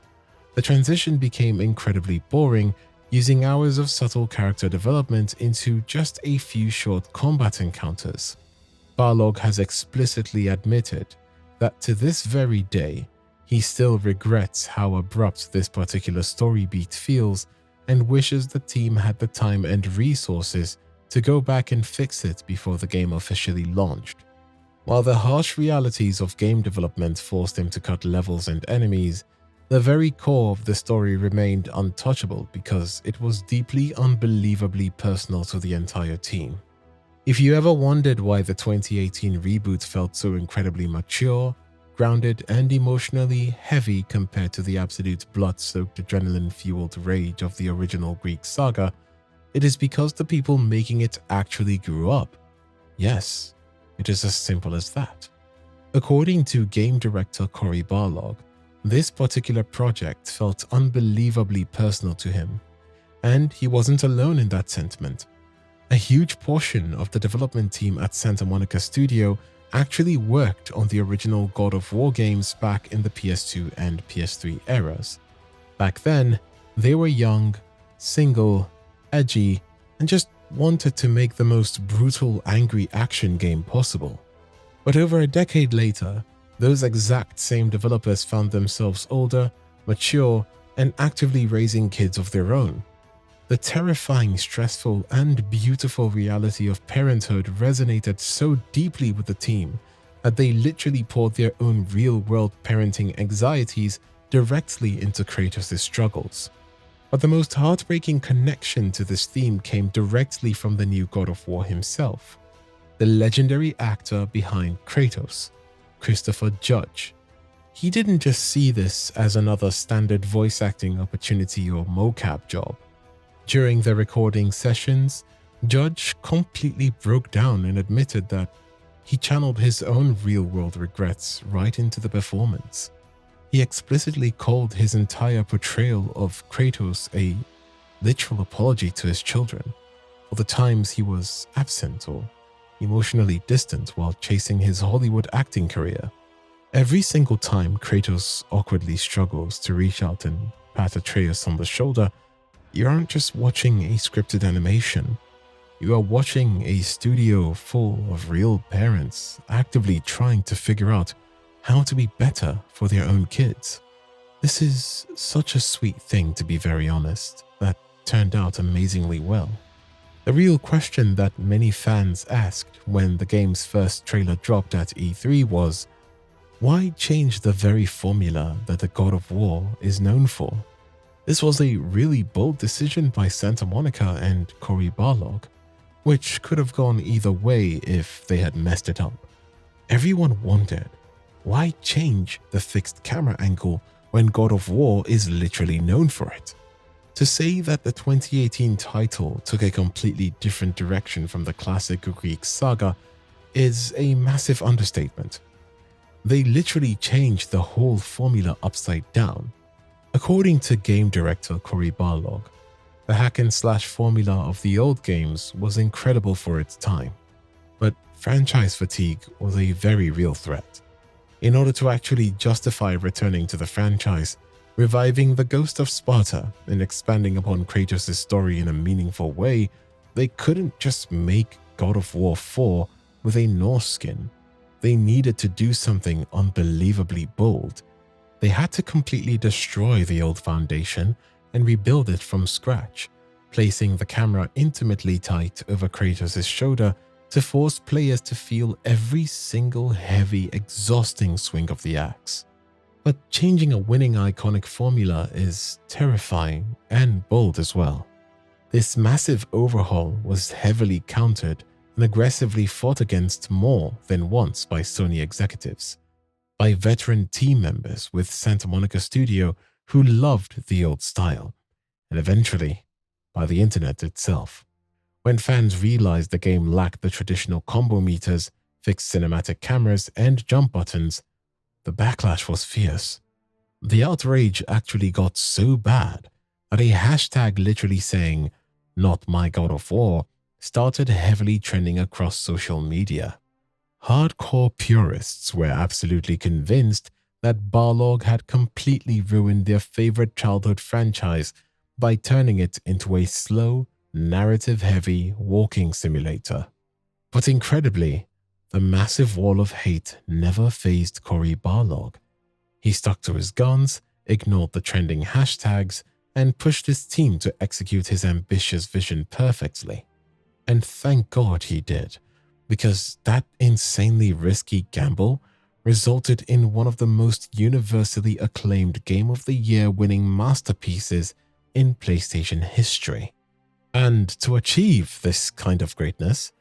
The transition became incredibly boring, using hours of subtle character development into just a few short combat encounters. Barlog has explicitly admitted that to this very day, he still regrets how abrupt this particular story beat feels and wishes the team had the time and resources to go back and fix it before the game officially launched. While the harsh realities of game development forced him to cut levels and enemies, the very core of the story remained untouchable because it was deeply, unbelievably personal to the entire team. If you ever wondered why the 2018 reboot felt so incredibly mature, grounded, and emotionally heavy compared to the absolute blood-soaked, adrenaline-fueled rage of the original Greek saga, it is because the people making it actually grew up. Yes, it is as simple as that. According to game director Cory Barlog, this particular project felt unbelievably personal to him, and he wasn't alone in that sentiment. A huge portion of the development team at Santa Monica Studio actually worked on the original God of War games back in the PS2 and PS3 eras. Back then, they were young, single, edgy, and just wanted to make the most brutal, angry action game possible. But over a decade later, those exact same developers found themselves older, mature, and actively raising kids of their own. The terrifying, stressful, and beautiful reality of parenthood resonated so deeply with the team that they literally poured their own real-world parenting anxieties directly into Kratos' struggles. But the most heartbreaking connection to this theme came directly from the new God of War himself, the legendary actor behind Kratos, Christopher Judge. He didn't just see this as another standard voice acting opportunity or mocap job. During the recording sessions, Judge completely broke down and admitted that he channeled his own real-world regrets right into the performance. He explicitly called his entire portrayal of Kratos a literal apology to his children for the times he was absent or emotionally distant while chasing his Hollywood acting career. Every single time Kratos awkwardly struggles to reach out and pat Atreus on the shoulder, you aren't just watching a scripted animation. You are watching a studio full of real parents actively trying to figure out how to be better for their own kids. This is such a sweet thing, to be very honest, that turned out amazingly well. The real question that many fans asked when the game's first trailer dropped at E3 was, why change the very formula that the God of War is known for? This was a really bold decision by Santa Monica and Cory Barlog, which could have gone either way if they had messed it up. Everyone wondered, why change the fixed camera angle when God of War is literally known for it? To say that the 2018 title took a completely different direction from the classic Greek saga is a massive understatement. They literally changed the whole formula upside down. According to game director Cory Barlog, the hack-and-slash formula of the old games was incredible for its time, but franchise fatigue was a very real threat. In order to actually justify returning to the franchise, reviving the Ghost of Sparta and expanding upon Kratos' story in a meaningful way, they couldn't just make God of War 4 with a Norse skin. They needed to do something unbelievably bold. They had to completely destroy the old foundation and rebuild it from scratch, placing the camera intimately tight over Kratos' shoulder to force players to feel every single heavy, exhausting swing of the axe. But changing a winning iconic formula is terrifying and bold as well. This massive overhaul was heavily countered and aggressively fought against more than once by Sony executives, by veteran team members with Santa Monica Studio who loved the old style, and eventually by the internet itself. When fans realized the game lacked the traditional combo meters, fixed cinematic cameras, and jump buttons, the backlash was fierce. The outrage actually got so bad that a hashtag literally saying, "Not my God of War," started heavily trending across social media. Hardcore purists were absolutely convinced that Barlog had completely ruined their favorite childhood franchise by turning it into a slow, narrative-heavy walking simulator. But incredibly, the massive wall of hate never fazed Cory Barlog. He stuck to his guns, ignored the trending hashtags, and pushed his team to execute his ambitious vision perfectly. And thank God he did, because that insanely risky gamble resulted in one of the most universally acclaimed Game of the Year winning masterpieces in PlayStation history. And to achieve this kind of greatness,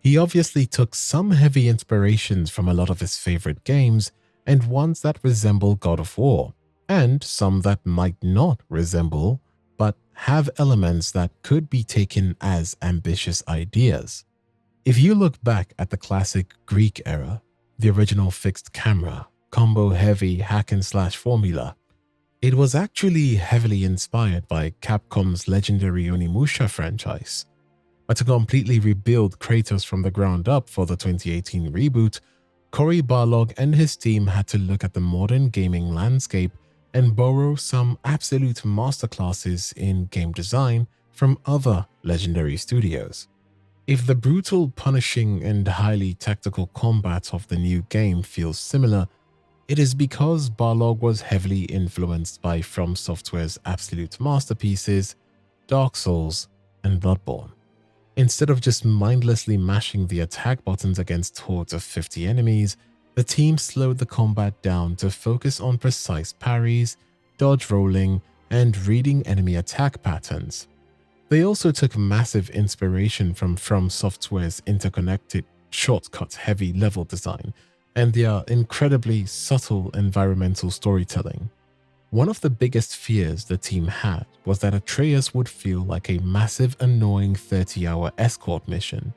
he obviously took some heavy inspirations from a lot of his favorite games and ones that resemble God of War, and some that might not resemble but have elements that could be taken as ambitious ideas. If you look back at the classic Greek era, the original fixed camera, combo-heavy hack-and-slash formula, it was actually heavily inspired by Capcom's legendary Onimusha franchise. But to completely rebuild Kratos from the ground up for the 2018 reboot, Cory Barlog and his team had to look at the modern gaming landscape and borrow some absolute masterclasses in game design from other legendary studios. If the brutal, punishing, and highly tactical combat of the new game feels similar, it is because Barlog was heavily influenced by From Software's absolute masterpieces, Dark Souls, and Bloodborne. Instead of just mindlessly mashing the attack buttons against hordes of 50 enemies, the team slowed the combat down to focus on precise parries, dodge rolling, and reading enemy attack patterns. They also took massive inspiration from Software's interconnected, shortcut-heavy level design and their incredibly subtle environmental storytelling. One of the biggest fears the team had was that Atreus would feel like a massive, annoying 30-hour escort mission.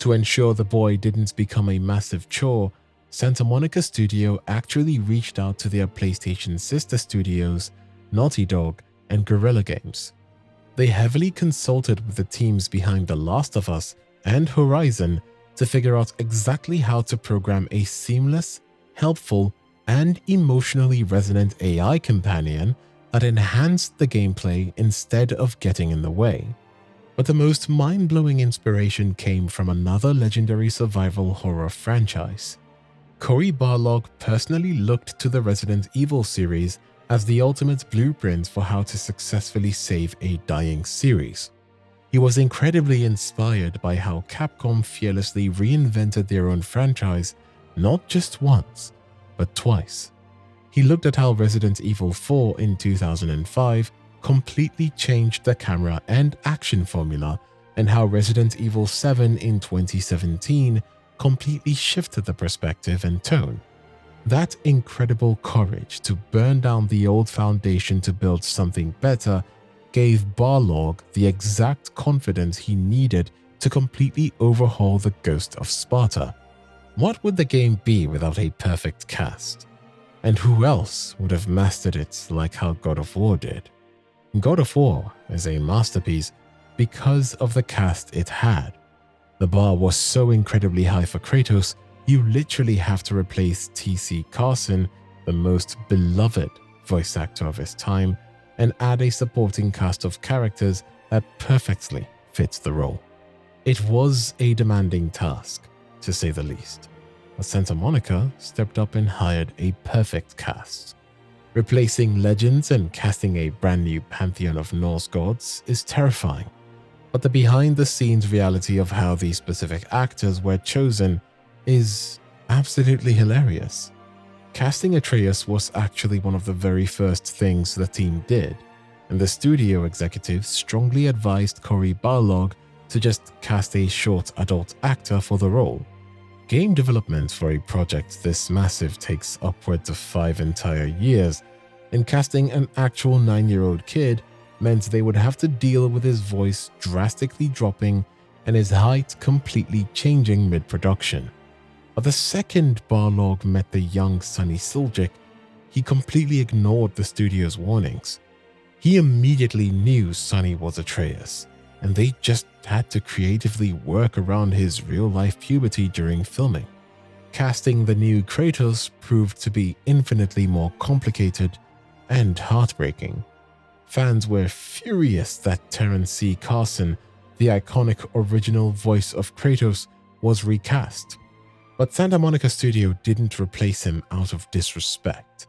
To ensure the boy didn't become a massive chore, Santa Monica Studio actually reached out to their PlayStation sister studios, Naughty Dog and Guerrilla Games. They heavily consulted with the teams behind The Last of Us and Horizon to figure out exactly how to program a seamless, helpful, and emotionally resonant AI companion that enhanced the gameplay instead of getting in the way. But the most mind-blowing inspiration came from another legendary survival horror franchise. Cory Barlog personally looked to the Resident Evil series as the ultimate blueprint for how to successfully save a dying series. He was incredibly inspired by how Capcom fearlessly reinvented their own franchise not just once, but twice. He looked at how Resident Evil 4 in 2005 completely changed the camera and action formula, and how Resident Evil 7 in 2017 completely shifted the perspective and tone. That incredible courage to burn down the old foundation to build something better gave Barlog the exact confidence he needed to completely overhaul the Ghost of Sparta. What would the game be without a perfect cast? And who else would have mastered it like how God of War did? God of War is a masterpiece because of the cast it had. The bar was so incredibly high for Kratos, you literally have to replace T.C. Carson, the most beloved voice actor of his time, and add a supporting cast of characters that perfectly fits the role. It was a demanding task, to say the least, but Santa Monica stepped up and hired a perfect cast. Replacing legends and casting a brand new pantheon of Norse gods is terrifying, but the behind-the-scenes reality of how these specific actors were chosen is absolutely hilarious. Casting Atreus was actually one of the very first things the team did, and the studio executives strongly advised Cory Barlog to just cast a short adult actor for the role. Game development for a project this massive takes upwards of 5 entire years, and casting an actual 9-year-old kid meant they would have to deal with his voice drastically dropping and his height completely changing mid-production. But the second Barlog met the young Sonny Suljic, he completely ignored the studio's warnings. He immediately knew Sonny was Atreus, and they just had to creatively work around his real-life puberty during filming. Casting the new Kratos proved to be infinitely more complicated and heartbreaking. Fans were furious that Terrence C. Carson, the iconic original voice of Kratos, was recast. But Santa Monica Studio didn't replace him out of disrespect.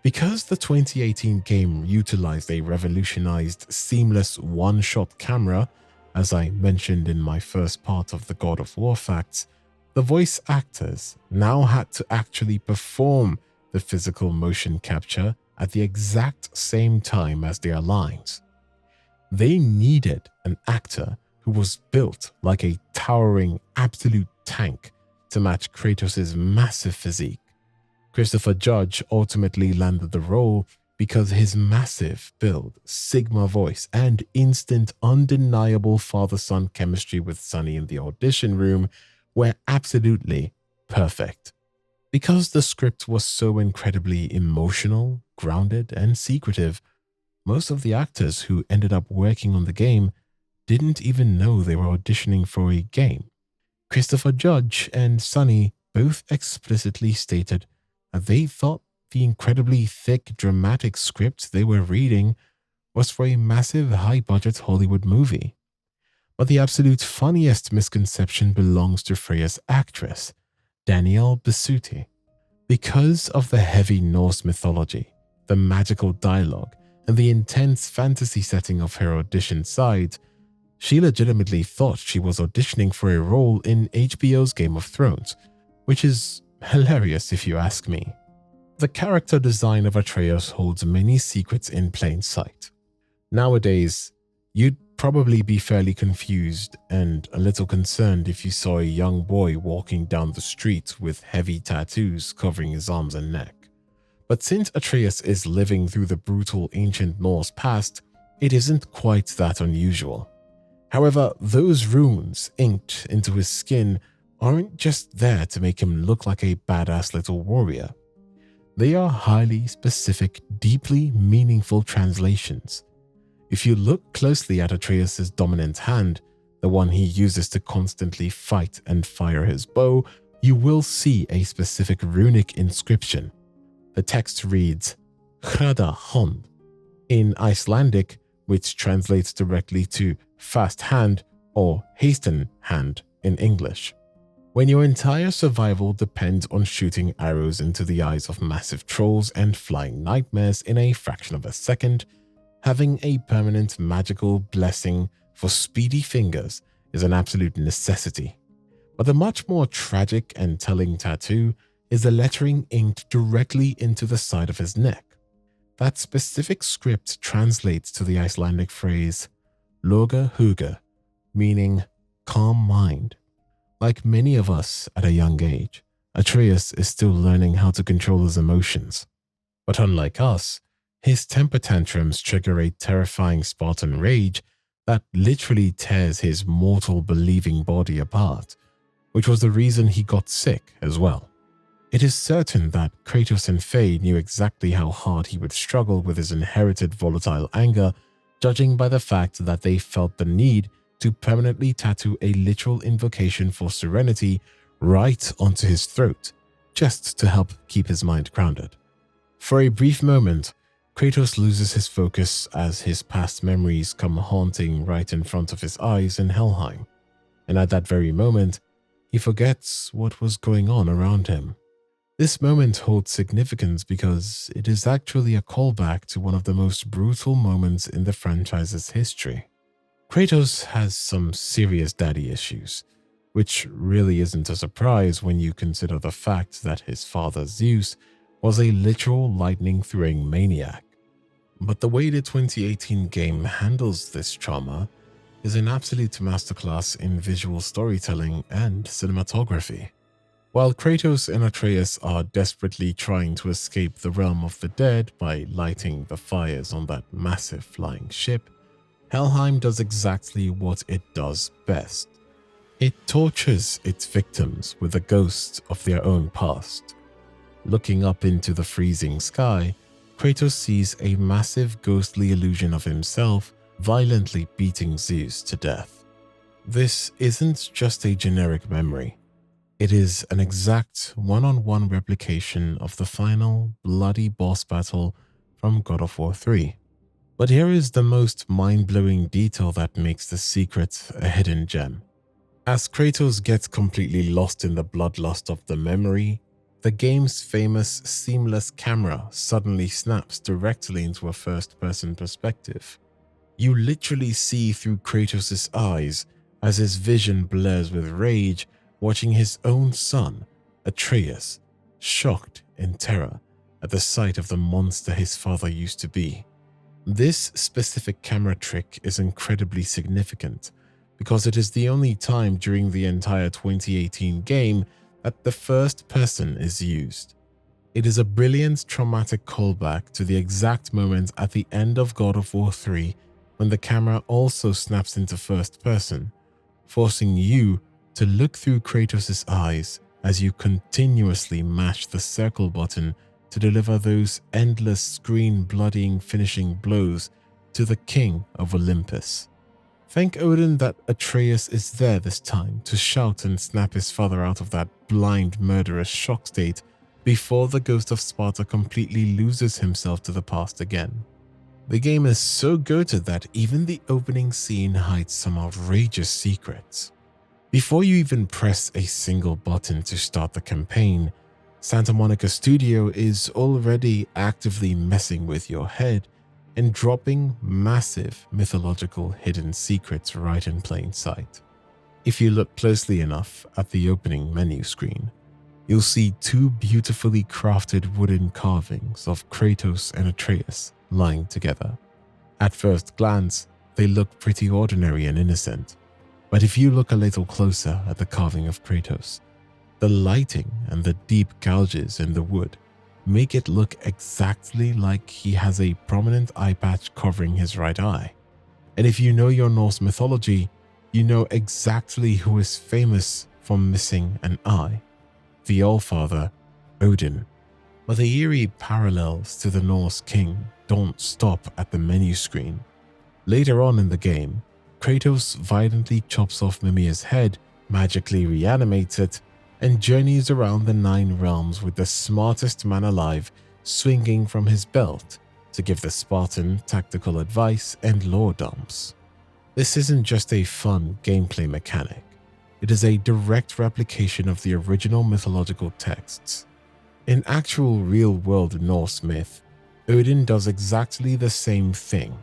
Because the 2018 game utilized a revolutionized, seamless one-shot camera, as I mentioned in my first part of the God of War facts, the voice actors now had to actually perform the physical motion capture at the exact same time as their lines. They needed an actor who was built like a towering absolute tank to match Kratos' massive physique. Christopher Judge ultimately landed the role because his massive build, Sigma voice, and instant undeniable father-son chemistry with Sonny in the audition room were absolutely perfect. Because the script was so incredibly emotional, grounded, and secretive, most of the actors who ended up working on the game didn't even know they were auditioning for a game. Christopher Judge and Sonny both explicitly stated that they thought the incredibly thick, dramatic script they were reading was for a massive, high-budget Hollywood movie. But the absolute funniest misconception belongs to Freya's actress, Danielle Bisutti. Because of the heavy Norse mythology, the magical dialogue, and the intense fantasy setting of her audition side, she legitimately thought she was auditioning for a role in HBO's Game of Thrones, which is hilarious if you ask me. The character design of Atreus holds many secrets in plain sight. Nowadays, you'd probably be fairly confused and a little concerned if you saw a young boy walking down the street with heavy tattoos covering his arms and neck. But since Atreus is living through the brutal ancient Norse past, it isn't quite that unusual. However, those runes inked into his skin aren't just there to make him look like a badass little warrior. They are highly specific, deeply meaningful translations. If you look closely at Atreus' dominant hand, the one he uses to constantly fight and fire his bow, you will see a specific runic inscription. The text reads Hrada Hond in Icelandic, which translates directly to fast hand or hasten hand in English. When your entire survival depends on shooting arrows into the eyes of massive trolls and flying nightmares in a fraction of a second, having a permanent magical blessing for speedy fingers is an absolute necessity. But the much more tragic and telling tattoo is the lettering inked directly into the side of his neck. That specific script translates to the Icelandic phrase Loga Huga, meaning calm mind. Like many of us at a young age, Atreus is still learning how to control his emotions. But unlike us, his temper tantrums trigger a terrifying Spartan rage that literally tears his mortal believing body apart, which was the reason he got sick as well. It is certain that Kratos and Faye knew exactly how hard he would struggle with his inherited volatile anger, judging by the fact that they felt the need to permanently tattoo a literal invocation for serenity right onto his throat, just to help keep his mind grounded. For a brief moment, Kratos loses his focus as his past memories come haunting right in front of his eyes in Helheim, and at that very moment, he forgets what was going on around him. This moment holds significance because it is actually a callback to one of the most brutal moments in the franchise's history. Kratos has some serious daddy issues, which really isn't a surprise when you consider the fact that his father Zeus was a literal lightning-throwing maniac. But the way the 2018 game handles this trauma is an absolute masterclass in visual storytelling and cinematography. While Kratos and Atreus are desperately trying to escape the realm of the dead by lighting the fires on that massive flying ship, Helheim does exactly what it does best. It tortures its victims with the ghosts of their own past. Looking up into the freezing sky, Kratos sees a massive ghostly illusion of himself violently beating Zeus to death. This isn't just a generic memory. It is an exact one-on-one replication of the final bloody boss battle from God of War 3. But here is the most mind-blowing detail that makes the secret a hidden gem. As Kratos gets completely lost in the bloodlust of the memory, the game's famous seamless camera suddenly snaps directly into a first-person perspective. You literally see through Kratos' eyes as his vision blurs with rage, watching his own son, Atreus, shocked in terror at the sight of the monster his father used to be. This specific camera trick is incredibly significant because it is the only time during the entire 2018 game that the first person is used. It is a brilliant traumatic callback to the exact moment at the end of God of War 3 when the camera also snaps into first person, forcing you to look through Kratos' eyes as you continuously mash the circle button to deliver those endless screen-bloodying finishing blows to the king of Olympus. Thank Odin that Atreus is there this time to shout and snap his father out of that blind murderous shock state before the ghost of Sparta completely loses himself to the past again. The game is so goated that even the opening scene hides some outrageous secrets. Before you even press a single button to start the campaign, Santa Monica Studio is already actively messing with your head and dropping massive mythological hidden secrets right in plain sight. If you look closely enough at the opening menu screen, you'll see two beautifully crafted wooden carvings of Kratos and Atreus lying together. At first glance, they look pretty ordinary and innocent, but if you look a little closer at the carving of Kratos, the lighting and the deep gouges in the wood make it look exactly like he has a prominent eye patch covering his right eye. And if you know your Norse mythology, you know exactly who is famous for missing an eye: the Allfather, Odin. But the eerie parallels to the Norse king don't stop at the menu screen. Later on in the game, Kratos violently chops off Mimir's head, magically reanimates it, and journeys around the 9 realms with the smartest man alive swinging from his belt to give the Spartan tactical advice and lore dumps. This isn't just a fun gameplay mechanic, it is a direct replication of the original mythological texts. In actual real-world Norse myth, Odin does exactly the same thing.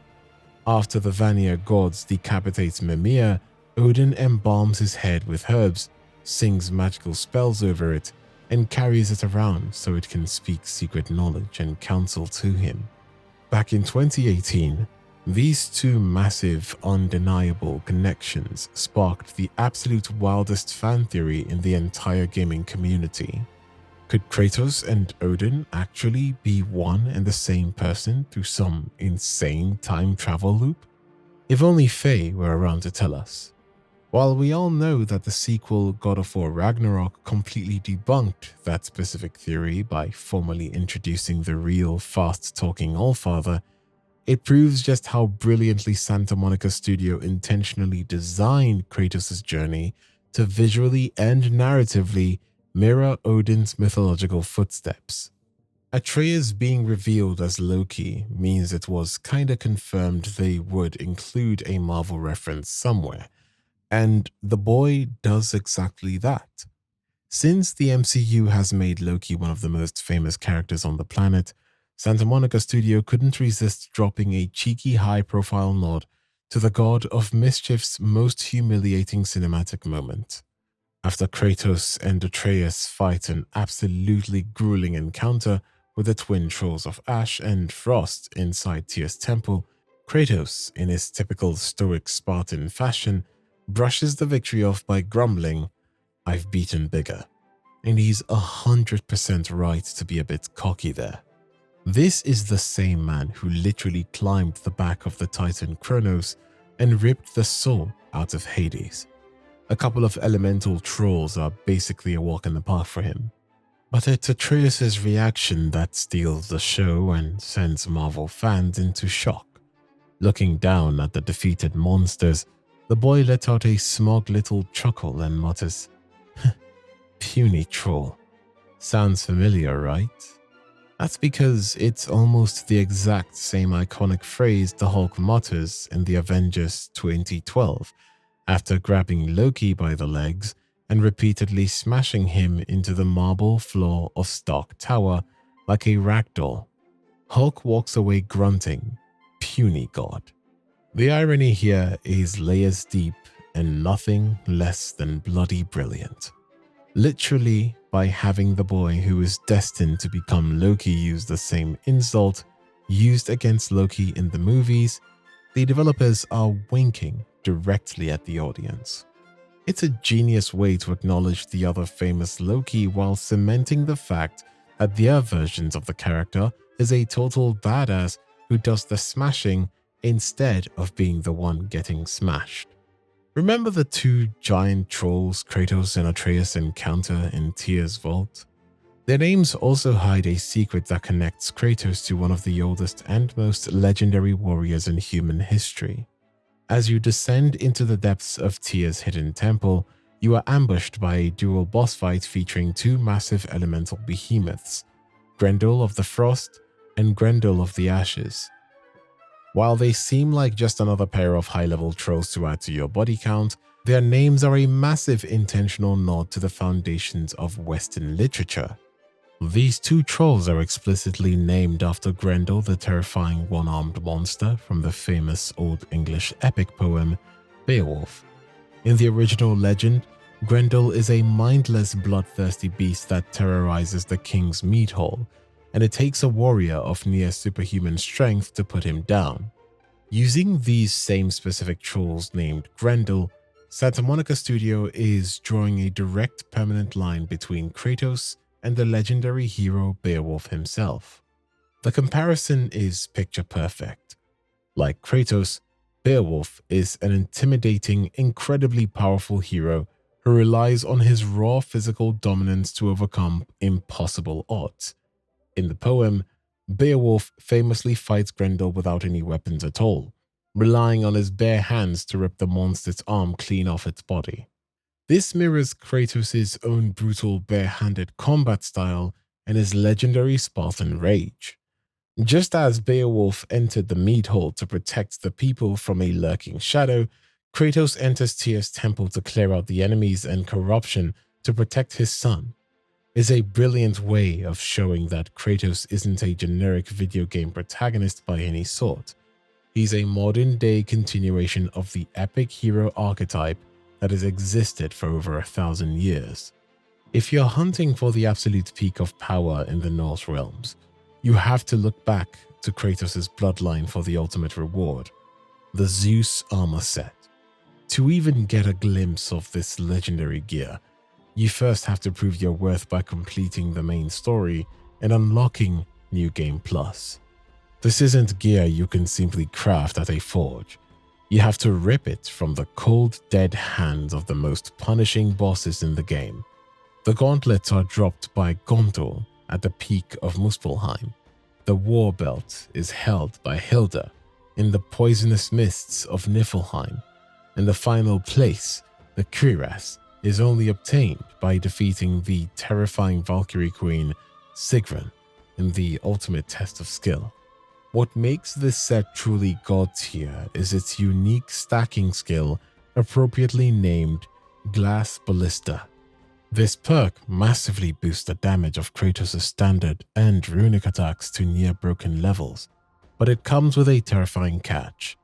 After the Vanir gods decapitate Mimir, Odin embalms his head with herbs, sings magical spells over it, and carries it around so it can speak secret knowledge and counsel to him. Back in 2018, these two massive, undeniable connections sparked the absolute wildest fan theory in the entire gaming community. Could Kratos and Odin actually be one and the same person through some insane time travel loop? If only Faye were around to tell us. While we all know that the sequel God of War Ragnarok completely debunked that specific theory by formally introducing the real fast-talking Allfather, it proves just how brilliantly Santa Monica Studio intentionally designed Kratos' journey to visually and narratively mirror Odin's mythological footsteps. Atreus being revealed as Loki means it was kinda confirmed they would include a Marvel reference somewhere, and the boy does exactly that. Since the MCU has made Loki one of the most famous characters on the planet, Santa Monica Studio couldn't resist dropping a cheeky high-profile nod to the god of mischief's most humiliating cinematic moment. After Kratos and Atreus fight an absolutely grueling encounter with the twin trolls of Ash and Frost inside Tyr's temple, Kratos, in his typical stoic Spartan fashion, brushes the victory off by grumbling, "I've beaten bigger." And he's 100% right to be a bit cocky there. This is the same man who literally climbed the back of the Titan Kronos and ripped the soul out of Hades. A couple of elemental trolls are basically a walk in the park for him. But it's Atreus' reaction that steals the show and sends Marvel fans into shock. Looking down at the defeated monsters, the boy let out a smug little chuckle and mutters, "Puny troll. Sounds familiar, right?" That's because it's almost the exact same iconic phrase the Hulk mutters in the Avengers 2012 after grabbing Loki by the legs and repeatedly smashing him into the marble floor of Stark Tower like a ragdoll. Hulk walks away grunting, "Puny god." The irony here is layers deep and nothing less than bloody brilliant. Literally, by having the boy who is destined to become Loki use the same insult used against Loki in the movies, the developers are winking directly at the audience. It's a genius way to acknowledge the other famous Loki while cementing the fact that their versions of the character is a total badass who does the smashing instead of being the one getting smashed. Remember the two giant trolls Kratos and Atreus encounter in Tyr's vault? Their names also hide a secret that connects Kratos to one of the oldest and most legendary warriors in human history. As you descend into the depths of Tyr's hidden temple, you are ambushed by a dual boss fight featuring two massive elemental behemoths, Grendel of the Frost and Grendel of the Ashes. While they seem like just another pair of high-level trolls to add to your body count, their names are a massive intentional nod to the foundations of Western literature. These two trolls are explicitly named after Grendel, the terrifying one-armed monster from the famous Old English epic poem Beowulf. In the original legend, Grendel is a mindless, bloodthirsty beast that terrorizes the king's meat hall, and it takes a warrior of near superhuman strength to put him down. Using these same specific trolls named Grendel, Santa Monica Studio is drawing a direct permanent line between Kratos and the legendary hero Beowulf himself. The comparison is picture perfect. Like Kratos, Beowulf is an intimidating, incredibly powerful hero who relies on his raw physical dominance to overcome impossible odds. In the poem, Beowulf famously fights Grendel without any weapons at all, relying on his bare hands to rip the monster's arm clean off its body. This mirrors Kratos' own brutal bare-handed combat style and his legendary Spartan rage. Just as Beowulf entered the mead hall to protect the people from a lurking shadow, Kratos enters Tyr's temple to clear out the enemies and corruption to protect his son. Is a brilliant way of showing that Kratos isn't a generic video game protagonist by any sort. He's a modern-day continuation of the epic hero archetype that has existed for over 1,000 years. If you're hunting for the absolute peak of power in the Norse realms, you have to look back to Kratos' bloodline for the ultimate reward, the Zeus armor set. To even get a glimpse of this legendary gear, you first have to prove your worth by completing the main story and unlocking New Game Plus. This isn't gear you can simply craft at a forge. You have to rip it from the cold, dead hands of the most punishing bosses in the game. The gauntlets are dropped by Gondor at the peak of Muspelheim. The war belt is held by Hilda in the poisonous mists of Niflheim. And the final place, the cuirass, is only obtained by defeating the terrifying Valkyrie queen Sigrun in the ultimate test of skill. What makes this set truly god tier is its unique stacking skill, appropriately named Glass Ballista. This perk massively boosts the damage of Kratos' standard and runic attacks to near broken levels, but it comes with a terrifying catch.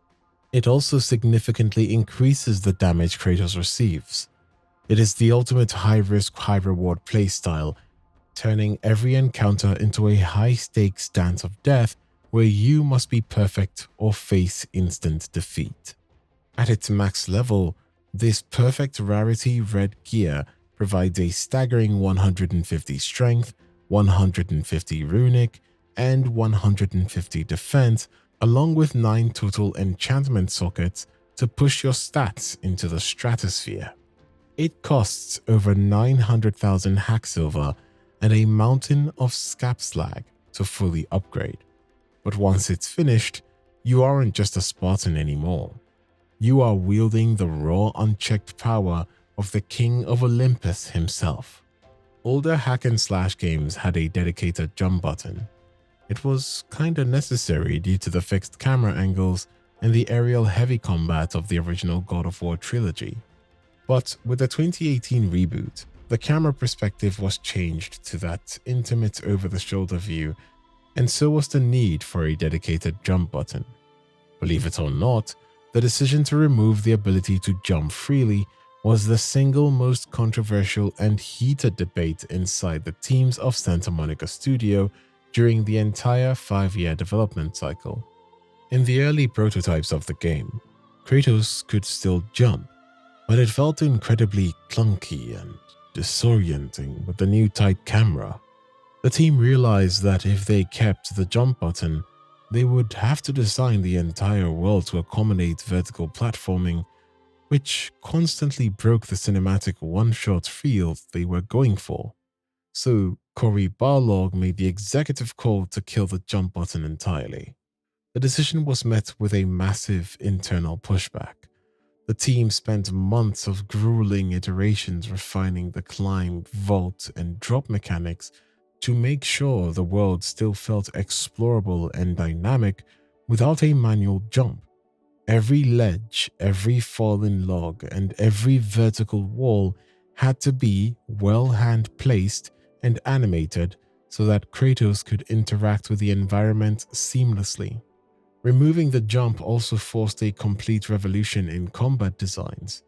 It also significantly increases the damage Kratos receives. It is the ultimate high-risk, high-reward playstyle, turning every encounter into a high-stakes dance of death where you must be perfect or face instant defeat. At its max level, this perfect rarity red gear provides a staggering 150 strength, 150 runic, and 150 defense, along with 9 total enchantment sockets to push your stats into the stratosphere. It costs over 900,000 hack silver and a mountain of scap slag to fully upgrade. But once it's finished, you aren't just a Spartan anymore. You are wielding the raw, unchecked power of the King of Olympus himself. Older hack-and-slash games had a dedicated jump button. It was kinda necessary due to the fixed camera angles and the aerial heavy combat of the original God of War trilogy. But with the 2018 reboot, the camera perspective was changed to that intimate over-the-shoulder view, and so was the need for a dedicated jump button. Believe it or not, the decision to remove the ability to jump freely was the single most controversial and heated debate inside the teams of Santa Monica Studio during the entire 5-year development cycle. In the early prototypes of the game, Kratos could still jump, but it felt incredibly clunky and disorienting with the new tight camera. The team realized that if they kept the jump button, they would have to design the entire world to accommodate vertical platforming, which constantly broke the cinematic one-shot feel they were going for. So Cory Barlog made the executive call to kill the jump button entirely. The decision was met with a massive internal pushback. The team spent months of grueling iterations refining the climb, vault, and drop mechanics to make sure the world still felt explorable and dynamic without a manual jump. Every ledge, every fallen log, and every vertical wall had to be well hand-placed and animated so that Kratos could interact with the environment seamlessly. Removing the jump also forced a complete revolution in combat designs.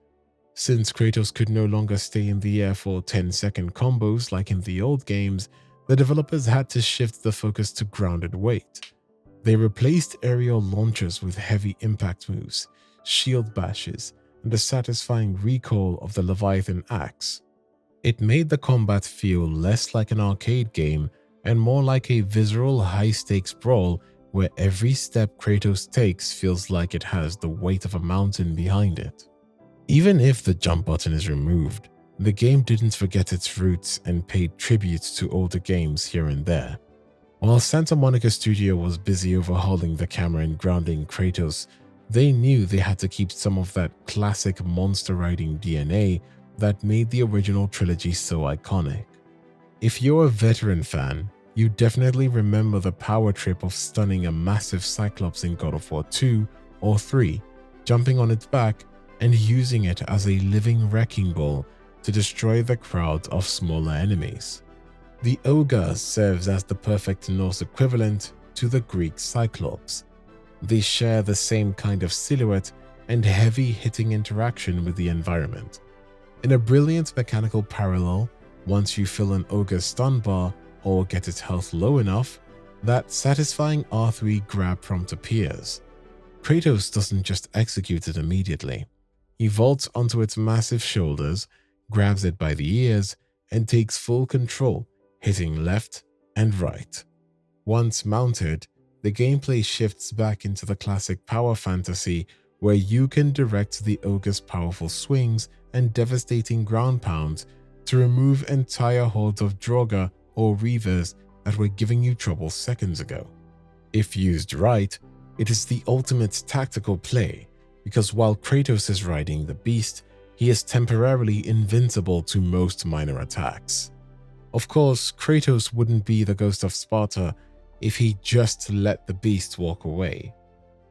Since Kratos could no longer stay in the air for 10-second combos like in the old games, the developers had to shift the focus to grounded weight. They replaced aerial launchers with heavy impact moves, shield bashes, and the satisfying recoil of the Leviathan axe. It made the combat feel less like an arcade game and more like a visceral high-stakes brawl where every step Kratos takes feels like it has the weight of a mountain behind it. Even if the jump button is removed, the game didn't forget its roots and paid tribute to older games here and there. While Santa Monica Studio was busy overhauling the camera and grounding Kratos, they knew they had to keep some of that classic monster riding DNA that made the original trilogy so iconic. If you're a veteran fan, you definitely remember the power trip of stunning a massive Cyclops in God of War 2 or 3, jumping on its back and using it as a living wrecking ball to destroy the crowd of smaller enemies. The ogre serves as the perfect Norse equivalent to the Greek Cyclops. They share the same kind of silhouette and heavy-hitting interaction with the environment. In a brilliant mechanical parallel, once you fill an ogre's stun bar or get its health low enough, that satisfying R3 grab prompt appears. Kratos doesn't just execute it immediately. He vaults onto its massive shoulders, grabs it by the ears, and takes full control, hitting left and right. Once mounted, the gameplay shifts back into the classic power fantasy where you can direct the ogre's powerful swings and devastating ground pounds to remove entire hordes of Draugr or Reavers that were giving you trouble seconds ago. If used right, it is the ultimate tactical play, because while Kratos is riding the beast, he is temporarily invincible to most minor attacks. Of course, Kratos wouldn't be the Ghost of Sparta if he just let the beast walk away.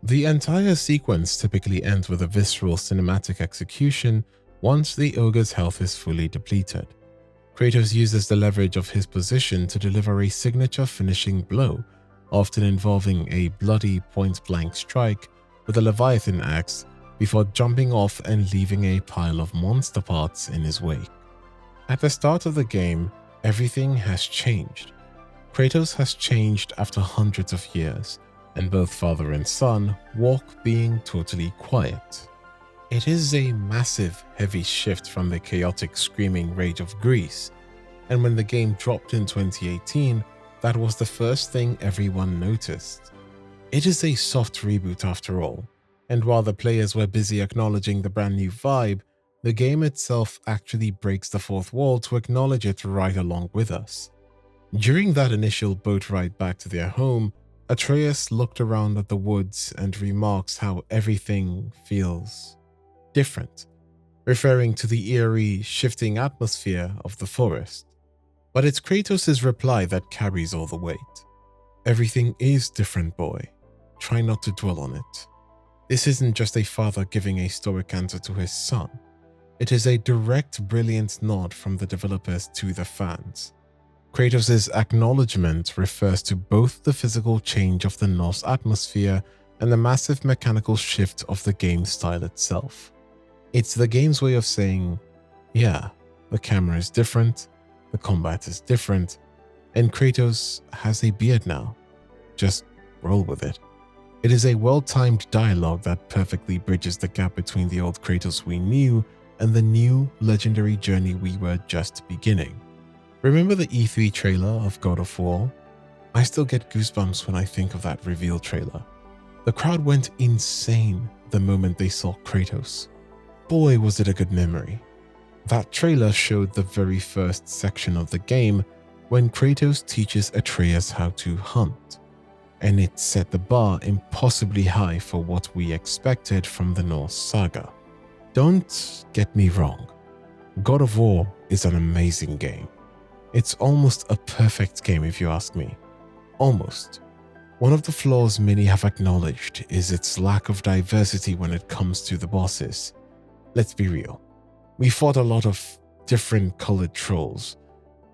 The entire sequence typically ends with a visceral cinematic execution once the ogre's health is fully depleted. Kratos uses the leverage of his position to deliver a signature finishing blow, often involving a bloody point-blank strike with a Leviathan axe before jumping off and leaving a pile of monster parts in his wake. At the start of the game, everything has changed. Kratos has changed after hundreds of years, and both father and son walk being totally quiet. It is a massive, heavy shift from the chaotic screaming rage of Greece, and when the game dropped in 2018, that was the first thing everyone noticed. It is a soft reboot after all, and while the players were busy acknowledging the brand new vibe, the game itself actually breaks the fourth wall to acknowledge it right along with us. During that initial boat ride back to their home, Atreus looked around at the woods and remarks how everything feels different, referring to the eerie, shifting atmosphere of the forest. But it's Kratos' reply that carries all the weight. Everything is different, boy. Try not to dwell on it. This isn't just a father giving a stoic answer to his son. It is a direct, brilliant nod from the developers to the fans. Kratos' acknowledgement refers to both the physical change of the Norse atmosphere and the massive mechanical shift of the game style itself. It's the game's way of saying, yeah, the camera is different, the combat is different, and Kratos has a beard now. Just roll with it. It is a well-timed dialogue that perfectly bridges the gap between the old Kratos we knew and the new legendary journey we were just beginning. Remember the E3 trailer of God of War? I still get goosebumps when I think of that reveal trailer. The crowd went insane the moment they saw Kratos. Boy, was it a good memory. That trailer showed the very first section of the game when Kratos teaches Atreus how to hunt, and it set the bar impossibly high for what we expected from the Norse saga. Don't get me wrong, God of War is an amazing game. It's almost a perfect game if you ask me. Almost. One of the flaws many have acknowledged is its lack of diversity when it comes to the bosses. Let's be real. We fought a lot of different colored trolls.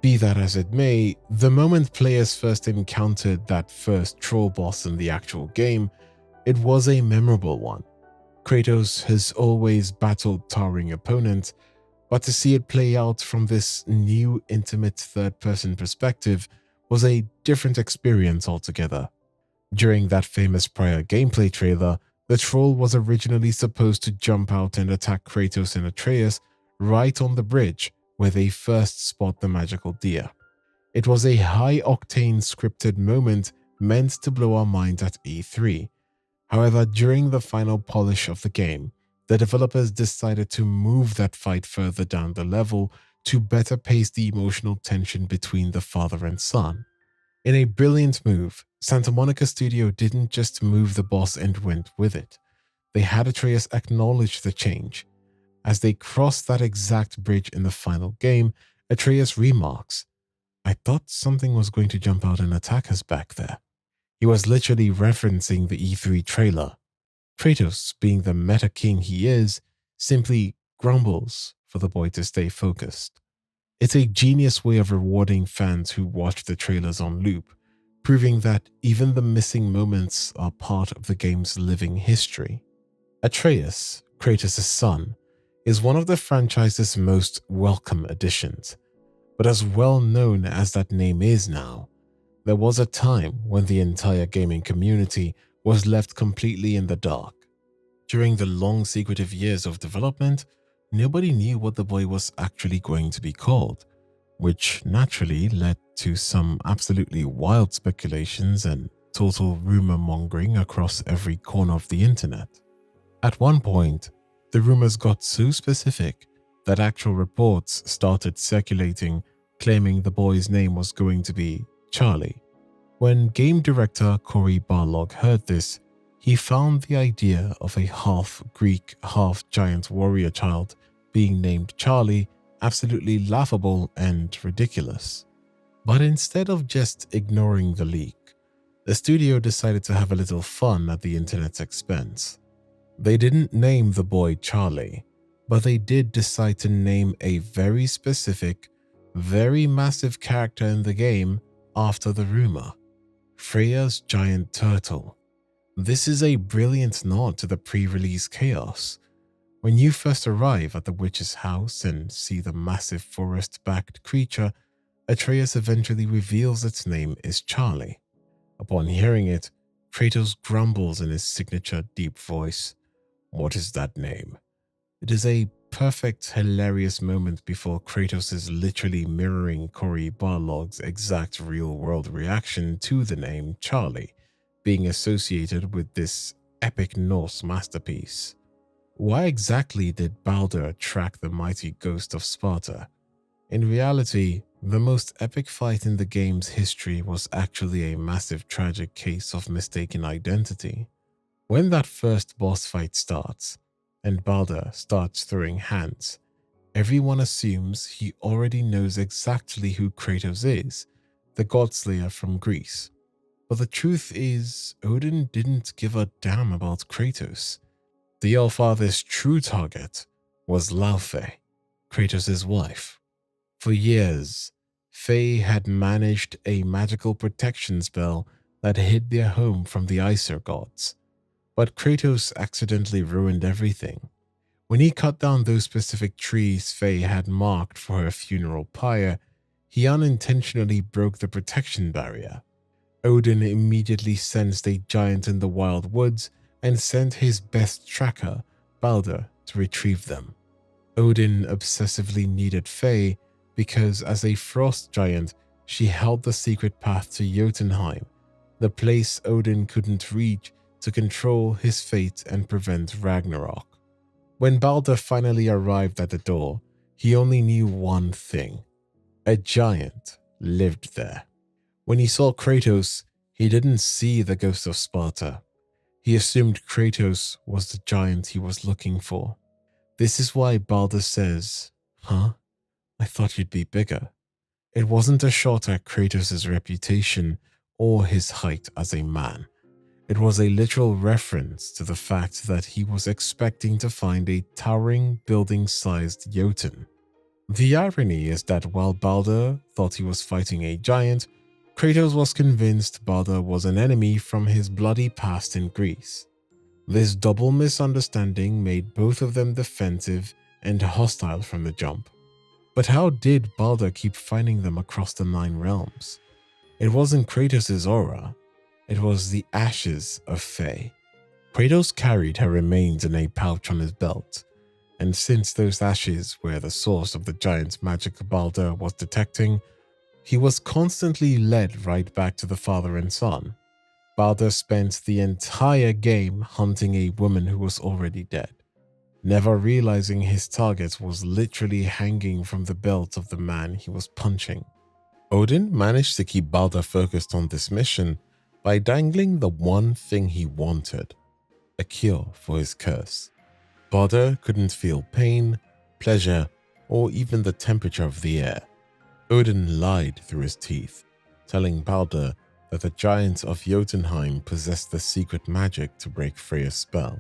Be that as it may, the moment players first encountered that first troll boss in the actual game, it was a memorable one. Kratos has always battled towering opponents, but to see it play out from this new intimate third-person perspective was a different experience altogether. During that famous prior gameplay trailer, the troll was originally supposed to jump out and attack Kratos and Atreus right on the bridge where they first spot the magical deer. It was a high-octane scripted moment meant to blow our minds at E3. However, during the final polish of the game, the developers decided to move that fight further down the level to better pace the emotional tension between the father and son. In a brilliant move, Santa Monica Studio didn't just move the boss and went with it. They had Atreus acknowledge the change. As they crossed that exact bridge in the final game, Atreus remarks, "I thought something was going to jump out and attack us back there." He was literally referencing the E3 trailer. Kratos, being the meta king he is, simply grumbles for the boy to stay focused. It's a genius way of rewarding fans who watch the trailers on loop, proving that even the missing moments are part of the game's living history. Atreus, Kratos' son, is one of the franchise's most welcome additions, but as well known as that name is now, there was a time when the entire gaming community was left completely in the dark. During the long secretive years of development, nobody knew what the boy was actually going to be called, which naturally led to some absolutely wild speculations and total rumor mongering across every corner of the internet. At one point, the rumors got so specific that actual reports started circulating claiming the boy's name was going to be Charlie. When game director Cory Barlog heard this, he found the idea of a half-Greek, half-giant warrior child being named Charlie absolutely laughable and ridiculous. But instead of just ignoring the leak, the studio decided to have a little fun at the internet's expense. They didn't name the boy Charlie, but they did decide to name a very specific, very massive character in the game after the rumor: Freya's giant turtle. This is a brilliant nod to the pre-release chaos. When you first arrive at the witch's house and see the massive forest-backed creature, Atreus eventually reveals its name is Charlie. Upon hearing it, Kratos grumbles in his signature deep voice, "What is that name?" It is a perfect, hilarious moment before Kratos is literally mirroring Cory Barlog's exact real-world reaction to the name Charlie, being associated with this epic Norse masterpiece. Why exactly did Balder track the mighty ghost of Sparta? In reality, the most epic fight in the game's history was actually a massive tragic case of mistaken identity. When that first boss fight starts, and Balder starts throwing hands, everyone assumes he already knows exactly who Kratos is, the godslayer from Greece. But the truth is, Odin didn't give a damn about Kratos. The Allfather's true target was Laufey, Kratos' wife. For years, Faye had managed a magical protection spell that hid their home from the Aesir gods. But Kratos accidentally ruined everything. When he cut down those specific trees Faye had marked for her funeral pyre, he unintentionally broke the protection barrier. Odin immediately sensed a giant in the wild woods and sent his best tracker, Balder, to retrieve them. Odin obsessively needed Faye because as a frost giant, she held the secret path to Jotunheim, the place Odin couldn't reach, to control his fate and prevent Ragnarok. When Balder finally arrived at the door, he only knew one thing: a giant lived there. When he saw Kratos, he didn't see the ghost of Sparta. He assumed Kratos was the giant he was looking for. This is why Balder says, "Huh? I thought you'd be bigger." It wasn't a shot at Kratos' reputation or his height as a man. It was a literal reference to the fact that he was expecting to find a towering, building-sized Jotun. The irony is that while Balder thought he was fighting a giant, Kratos was convinced Balder was an enemy from his bloody past in Greece. This double misunderstanding made both of them defensive and hostile from the jump. But how did Balder keep finding them across the 9 realms? It wasn't Kratos' aura. It was the ashes of Faye. Kratos carried her remains in a pouch on his belt, and since those ashes were the source of the giant's magic Balder was detecting, he was constantly led right back to the father and son. Balder spent the entire game hunting a woman who was already dead, never realizing his target was literally hanging from the belt of the man he was punching. Odin managed to keep Balder focused on this mission by dangling the one thing he wanted, a cure for his curse. Balder couldn't feel pain, pleasure, or even the temperature of the air. Odin lied through his teeth, telling Balder that the giants of Jotunheim possessed the secret magic to break Freya's spell.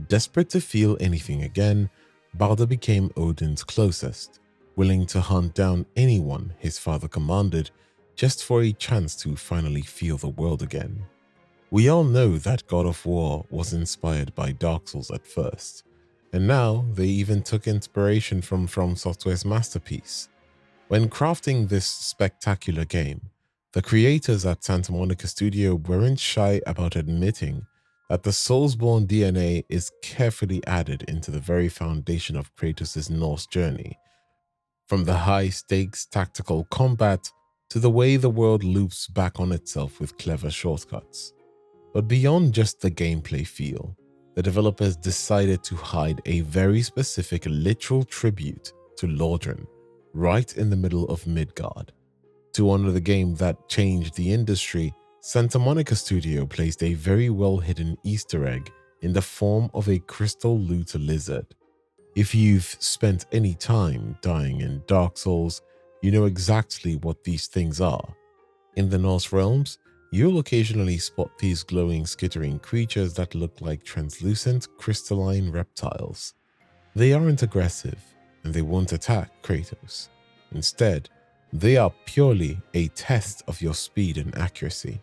Desperate to feel anything again, Balder became Odin's closest, willing to hunt down anyone his father commanded just for a chance to finally feel the world again. We all know that God of War was inspired by Dark Souls at first, and now they even took inspiration from Software's masterpiece. When crafting this spectacular game, the creators at Santa Monica Studio weren't shy about admitting that the Soulsborne DNA is carefully added into the very foundation of Kratos' Norse journey, from the high-stakes tactical combat to the way the world loops back on itself with clever shortcuts. But beyond just the gameplay feel, the developers decided to hide a very specific literal tribute to Lordran right in the middle of Midgard. To honor the game that changed the industry, Santa Monica Studio placed a very well-hidden Easter egg in the form of a crystal looter lizard. If you've spent any time dying in Dark Souls, you know exactly what these things are. In the Norse realms, you'll occasionally spot these glowing, skittering creatures that look like translucent, crystalline reptiles. They aren't aggressive, and they won't attack Kratos. Instead, they are purely a test of your speed and accuracy.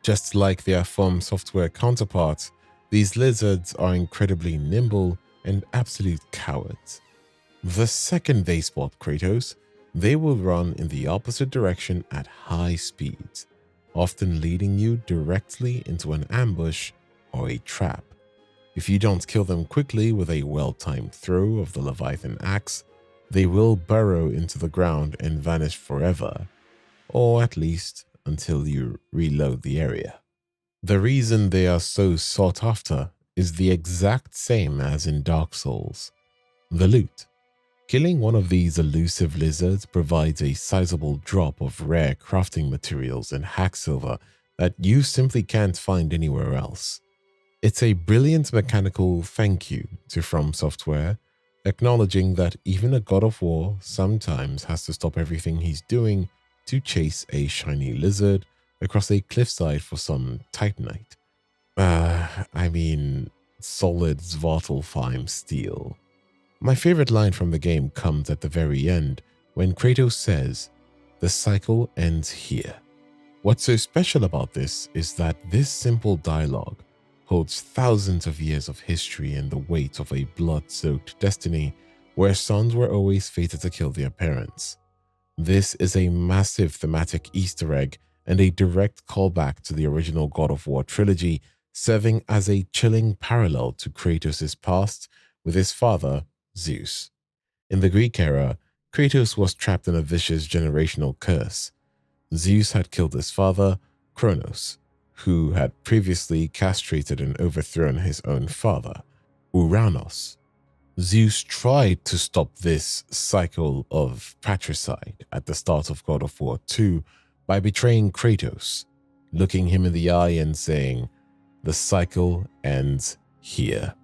Just like their From Software counterparts, these lizards are incredibly nimble and absolute cowards. The second they spot Kratos, they will run in the opposite direction at high speeds, often leading you directly into an ambush or a trap. If you don't kill them quickly with a well-timed throw of the Leviathan axe, they will burrow into the ground and vanish forever, or at least until you reload the area. The reason they are so sought after is the exact same as in Dark Souls: the loot. Killing one of these elusive lizards provides a sizable drop of rare crafting materials and hack silver that you simply can't find anywhere else. It's a brilliant mechanical thank you to From Software, acknowledging that even a God of War sometimes has to stop everything he's doing to chase a shiny lizard across a cliffside for some titanite. Solid Svartalfheim steel. My favorite line from the game comes at the very end when Kratos says, "The cycle ends here." What's so special about this is that this simple dialogue holds thousands of years of history and the weight of a blood-soaked destiny where sons were always fated to kill their parents. This is a massive thematic Easter egg and a direct callback to the original God of War trilogy, serving as a chilling parallel to Kratos' past with his father, Zeus. In the Greek era, Kratos was trapped in a vicious generational curse. Zeus had killed his father, Kronos, who had previously castrated and overthrown his own father, Uranos. Zeus tried to stop this cycle of patricide at the start of God of War 2 by betraying Kratos, looking him in the eye and saying, "The cycle ends here,"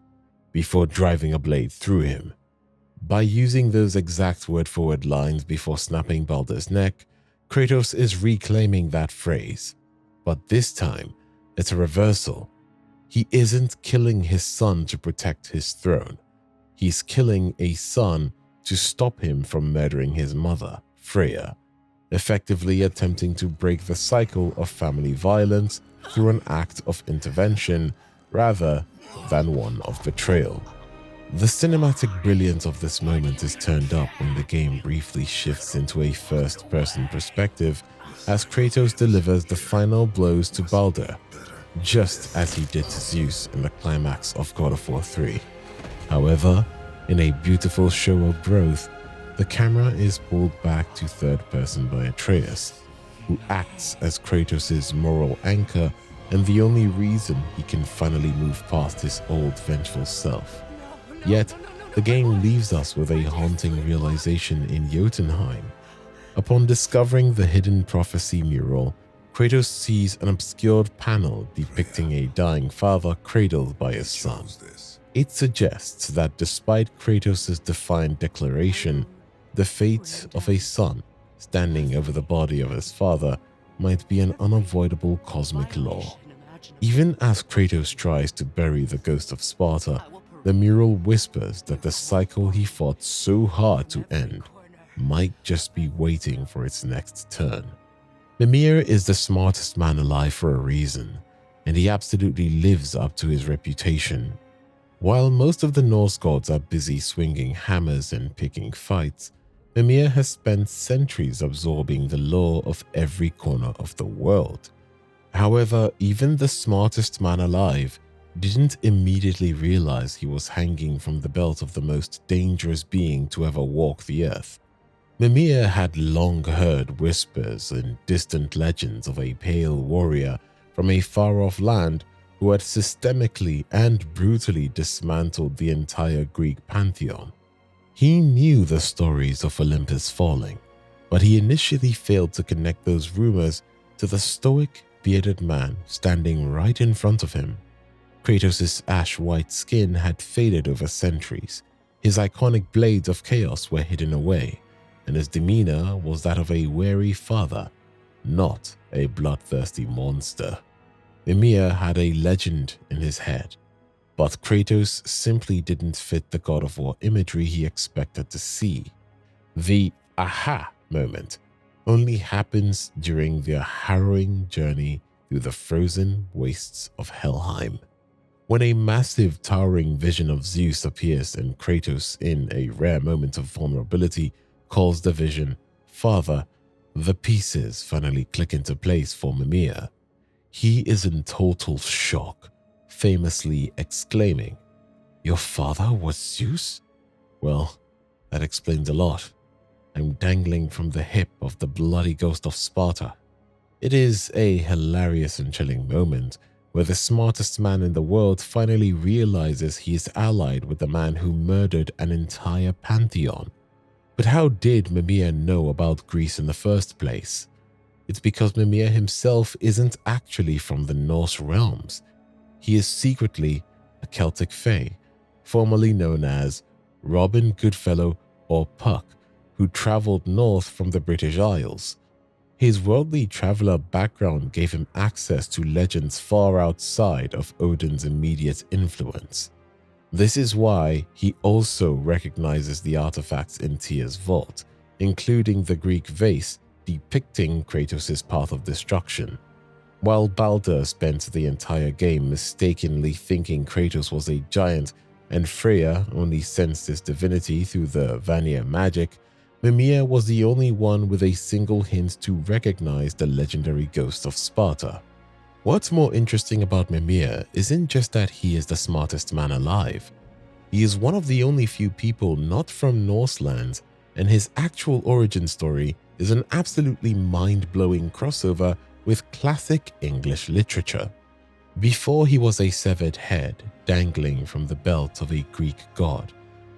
before driving a blade through him. By using those exact word-for-word lines before snapping Balder's neck, Kratos is reclaiming that phrase. But this time, it's a reversal. He isn't killing his son to protect his throne. He's killing a son to stop him from murdering his mother, Freya, effectively attempting to break the cycle of family violence through an act of intervention rather than one of betrayal. The cinematic brilliance of this moment is turned up when the game briefly shifts into a first-person perspective as Kratos delivers the final blows to Balder, just as he did to Zeus in the climax of God of War 3. However, in a beautiful show of growth, the camera is pulled back to third person by Atreus, who acts as Kratos' moral anchor and the only reason he can finally move past his old vengeful self. Yet, the game leaves us with a haunting realization in Jotunheim. Upon discovering the hidden prophecy mural, Kratos sees an obscured panel depicting a dying father cradled by his son. It suggests that despite Kratos' defiant declaration, the fate of a son standing over the body of his father might be an unavoidable cosmic law. Even as Kratos tries to bury the ghost of Sparta, the mural whispers that the cycle he fought so hard to end might just be waiting for its next turn. Mimir is the smartest man alive for a reason, and he absolutely lives up to his reputation. While most of the Norse gods are busy swinging hammers and picking fights, Mimir has spent centuries absorbing the lore of every corner of the world. However, even the smartest man alive didn't immediately realize he was hanging from the belt of the most dangerous being to ever walk the earth. Mimir had long heard whispers and distant legends of a pale warrior from a far-off land who had systemically and brutally dismantled the entire Greek pantheon. He knew the stories of Olympus falling, but he initially failed to connect those rumors to the stoic, bearded man standing right in front of him. Kratos' ash-white skin had faded over centuries, his iconic blades of chaos were hidden away, and his demeanor was that of a wary father, not a bloodthirsty monster. Mimir had a legend in his head, but Kratos simply didn't fit the God of War imagery he expected to see. The aha moment only happens during their harrowing journey through the frozen wastes of Helheim. When a massive towering vision of Zeus appears and Kratos, in a rare moment of vulnerability, calls the vision Father, the pieces finally click into place for Mimir. He is in total shock, famously exclaiming, "Your father was Zeus? Well, that explains a lot. I'm dangling from the hip of the bloody ghost of Sparta." It is a hilarious and chilling moment where the smartest man in the world finally realizes he is allied with the man who murdered an entire pantheon. But how did Mimir know about Greece in the first place? It's because Mimir himself isn't actually from the Norse realms. He is secretly a Celtic fae, formerly known as Robin Goodfellow or Puck, who traveled north from the British Isles. His worldly traveler background gave him access to legends far outside of Odin's immediate influence. This is why he also recognizes the artifacts in Tyr's vault, including the Greek vase depicting Kratos' path of destruction. While Balder spent the entire game mistakenly thinking Kratos was a giant and Freya only sensed his divinity through the Vanir magic, Mimir was the only one with a single hint to recognize the legendary ghost of Sparta. What's more interesting about Mimir isn't just that he is the smartest man alive. He is one of the only few people not from Norse lands, and his actual origin story is an absolutely mind-blowing crossover with classic English literature. Before he was a severed head dangling from the belt of a Greek god,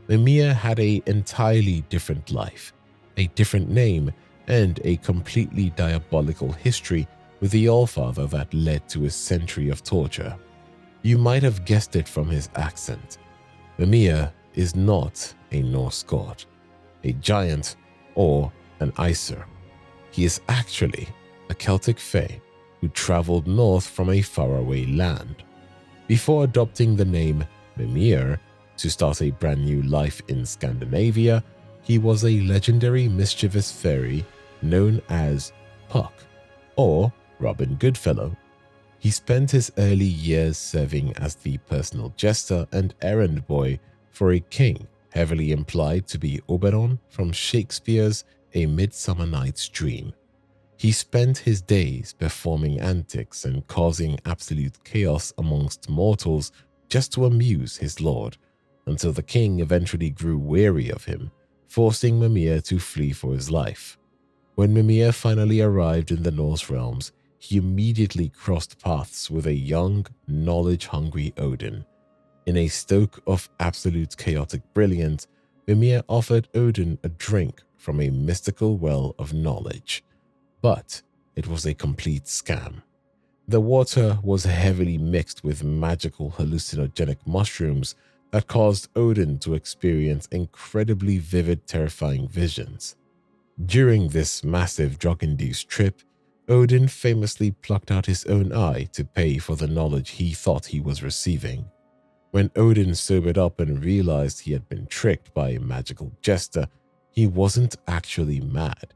Mimir had an entirely different life, a different name, and a completely diabolical history with the Allfather that led to a century of torture. You might have guessed it from his accent. Mimir is not a Norse god, a giant, or an Aesir. He is actually a Celtic fae who traveled north from a faraway land. Before adopting the name Mimir to start a brand new life in Scandinavia, he was a legendary mischievous fairy known as Puck, or Robin Goodfellow. He spent his early years serving as the personal jester and errand boy for a king, heavily implied to be Oberon from Shakespeare's A Midsummer Night's Dream. He spent his days performing antics and causing absolute chaos amongst mortals just to amuse his lord, until the king eventually grew weary of him, forcing Mimir to flee for his life. When Mimir finally arrived in the Norse realms, he immediately crossed paths with a young, knowledge-hungry Odin. In a stoke of absolute chaotic brilliance, Mimir offered Odin a drink from a mystical well of knowledge. But it was a complete scam. The water was heavily mixed with magical hallucinogenic mushrooms that caused Odin to experience incredibly vivid, terrifying visions. During this massive drug-induced trip, Odin famously plucked out his own eye to pay for the knowledge he thought he was receiving. When Odin sobered up and realized he had been tricked by a magical jester, he wasn't actually mad.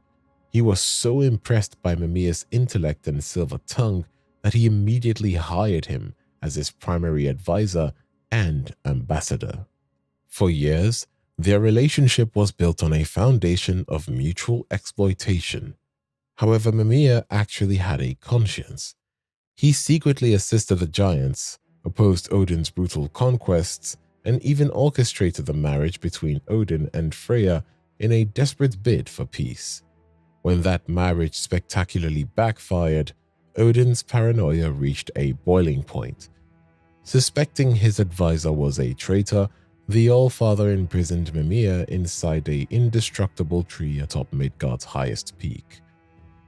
He was so impressed by Mimir's intellect and silver tongue that he immediately hired him as his primary advisor and ambassador. For years, their relationship was built on a foundation of mutual exploitation. However, Mimir actually had a conscience. He secretly assisted the giants, opposed Odin's brutal conquests, and even orchestrated the marriage between Odin and Freya in a desperate bid for peace. When that marriage spectacularly backfired, Odin's paranoia reached a boiling point. Suspecting his advisor was a traitor, the All-Father imprisoned Mimir inside an indestructible tree atop Midgard's highest peak.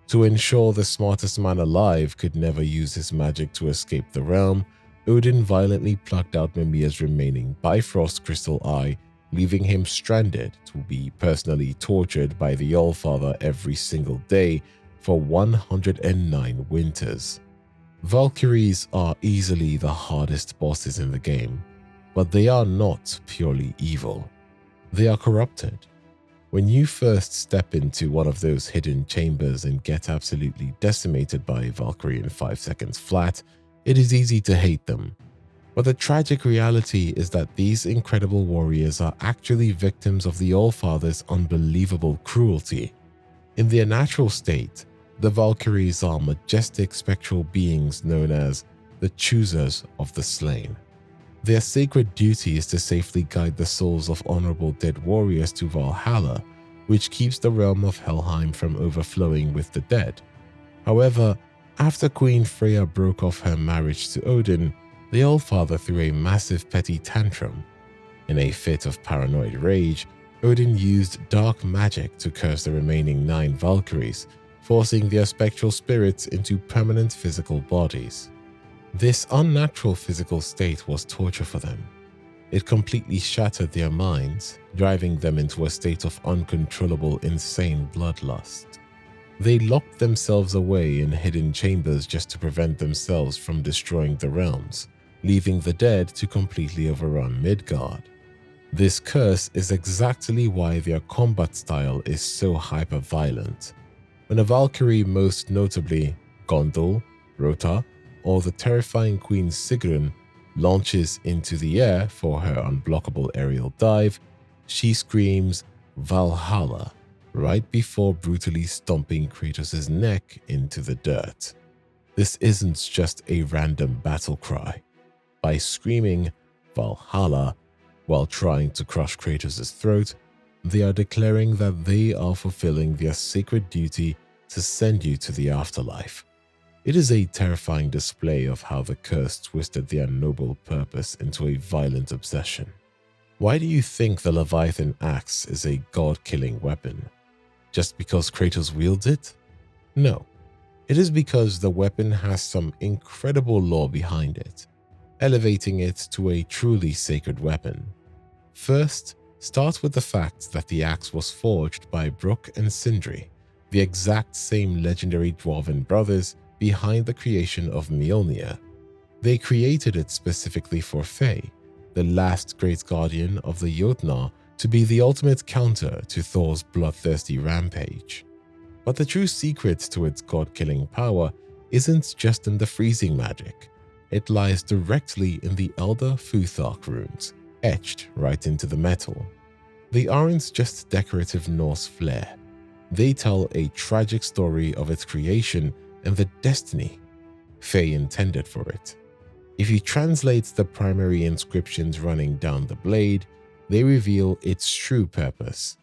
To ensure the smartest man alive could never use his magic to escape the realm, Odin violently plucked out Mimir's remaining Bifrost crystal eye, leaving him stranded to be personally tortured by the All-Father every single day for 109 winters. Valkyries are easily the hardest bosses in the game, but they are not purely evil. They are corrupted. When you first step into one of those hidden chambers and get absolutely decimated by a Valkyrie in 5 seconds flat, it is easy to hate them. But the tragic reality is that these incredible warriors are actually victims of the All-Father's unbelievable cruelty. In their natural state, the Valkyries are majestic spectral beings known as the Choosers of the Slain. Their sacred duty is to safely guide the souls of honorable dead warriors to Valhalla, which keeps the realm of Helheim from overflowing with the dead. However, after Queen Freya broke off her marriage to Odin, the All-Father threw a massive petty tantrum. In a fit of paranoid rage, Odin used dark magic to curse the remaining 9 Valkyries, forcing their spectral spirits into permanent physical bodies. This unnatural physical state was torture for them. It completely shattered their minds, driving them into a state of uncontrollable, insane bloodlust. They locked themselves away in hidden chambers just to prevent themselves from destroying the realms, leaving the dead to completely overrun Midgard. This curse is exactly why their combat style is so hyper-violent. When a Valkyrie, most notably Grendel, Rota, or the terrifying Queen Sigrun, launches into the air for her unblockable aerial dive, she screams Valhalla right before brutally stomping Kratos' neck into the dirt. This isn't just a random battle cry. By screaming Valhalla while trying to crush Kratos' throat, they are declaring that they are fulfilling their sacred duty to send you to the afterlife. It is a terrifying display of how the curse twisted their noble purpose into a violent obsession. Why do you think the Leviathan axe is a god-killing weapon? Just because Kratos wields it? No. It is because the weapon has some incredible lore behind it, elevating it to a truly sacred weapon. First, start with the fact that the axe was forged by Brok and Sindri, the exact same legendary dwarven brothers behind the creation of Mjolnir. They created it specifically for Frey, the last great guardian of the Jotnar, to be the ultimate counter to Thor's bloodthirsty rampage. But the true secret to its god-killing power isn't just in the freezing magic. It lies directly in the Elder Futhark runes, etched right into the metal. They aren't just decorative Norse flair. They tell a tragic story of its creation and the destiny Fae intended for it. If you translate the primary inscriptions running down the blade, they reveal its true purpose.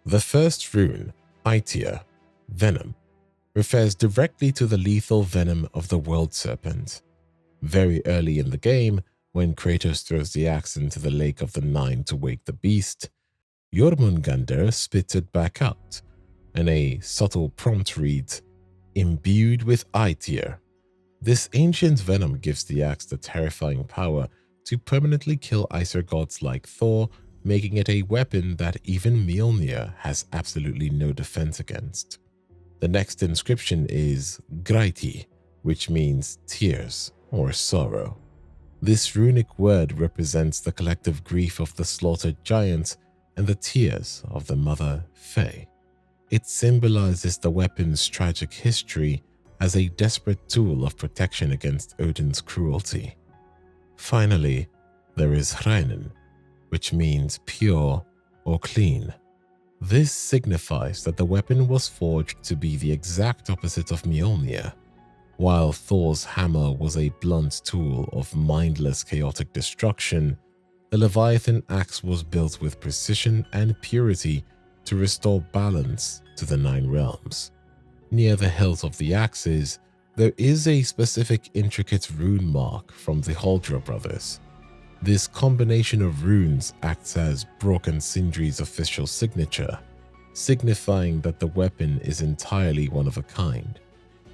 The first rune, Aitia, Venom, refers directly to the lethal venom of the world serpent. Very early in the game, when Kratos throws the axe into the lake of the Nine to wake the beast, Jormungandr spits it back out, and a subtle prompt reads, "Imbued with Aether." This ancient venom gives the axe the terrifying power to permanently kill Aesir gods like Thor, making it a weapon that even Mjolnir has absolutely no defense against. The next inscription is Greiti, which means tears or sorrow. This runic word represents the collective grief of the slaughtered giants and the tears of the mother Faye. It symbolizes the weapon's tragic history as a desperate tool of protection against Odin's cruelty. Finally, there is Hreinen, which means pure or clean. This signifies that the weapon was forged to be the exact opposite of Mjolnir. While Thor's hammer was a blunt tool of mindless chaotic destruction, the Leviathan axe was built with precision and purity to restore balance to the Nine Realms. Near the hilt of the axes, there is a specific intricate rune mark from the Haldra brothers. This combination of runes acts as Brock and Sindri's official signature, signifying that the weapon is entirely one of a kind.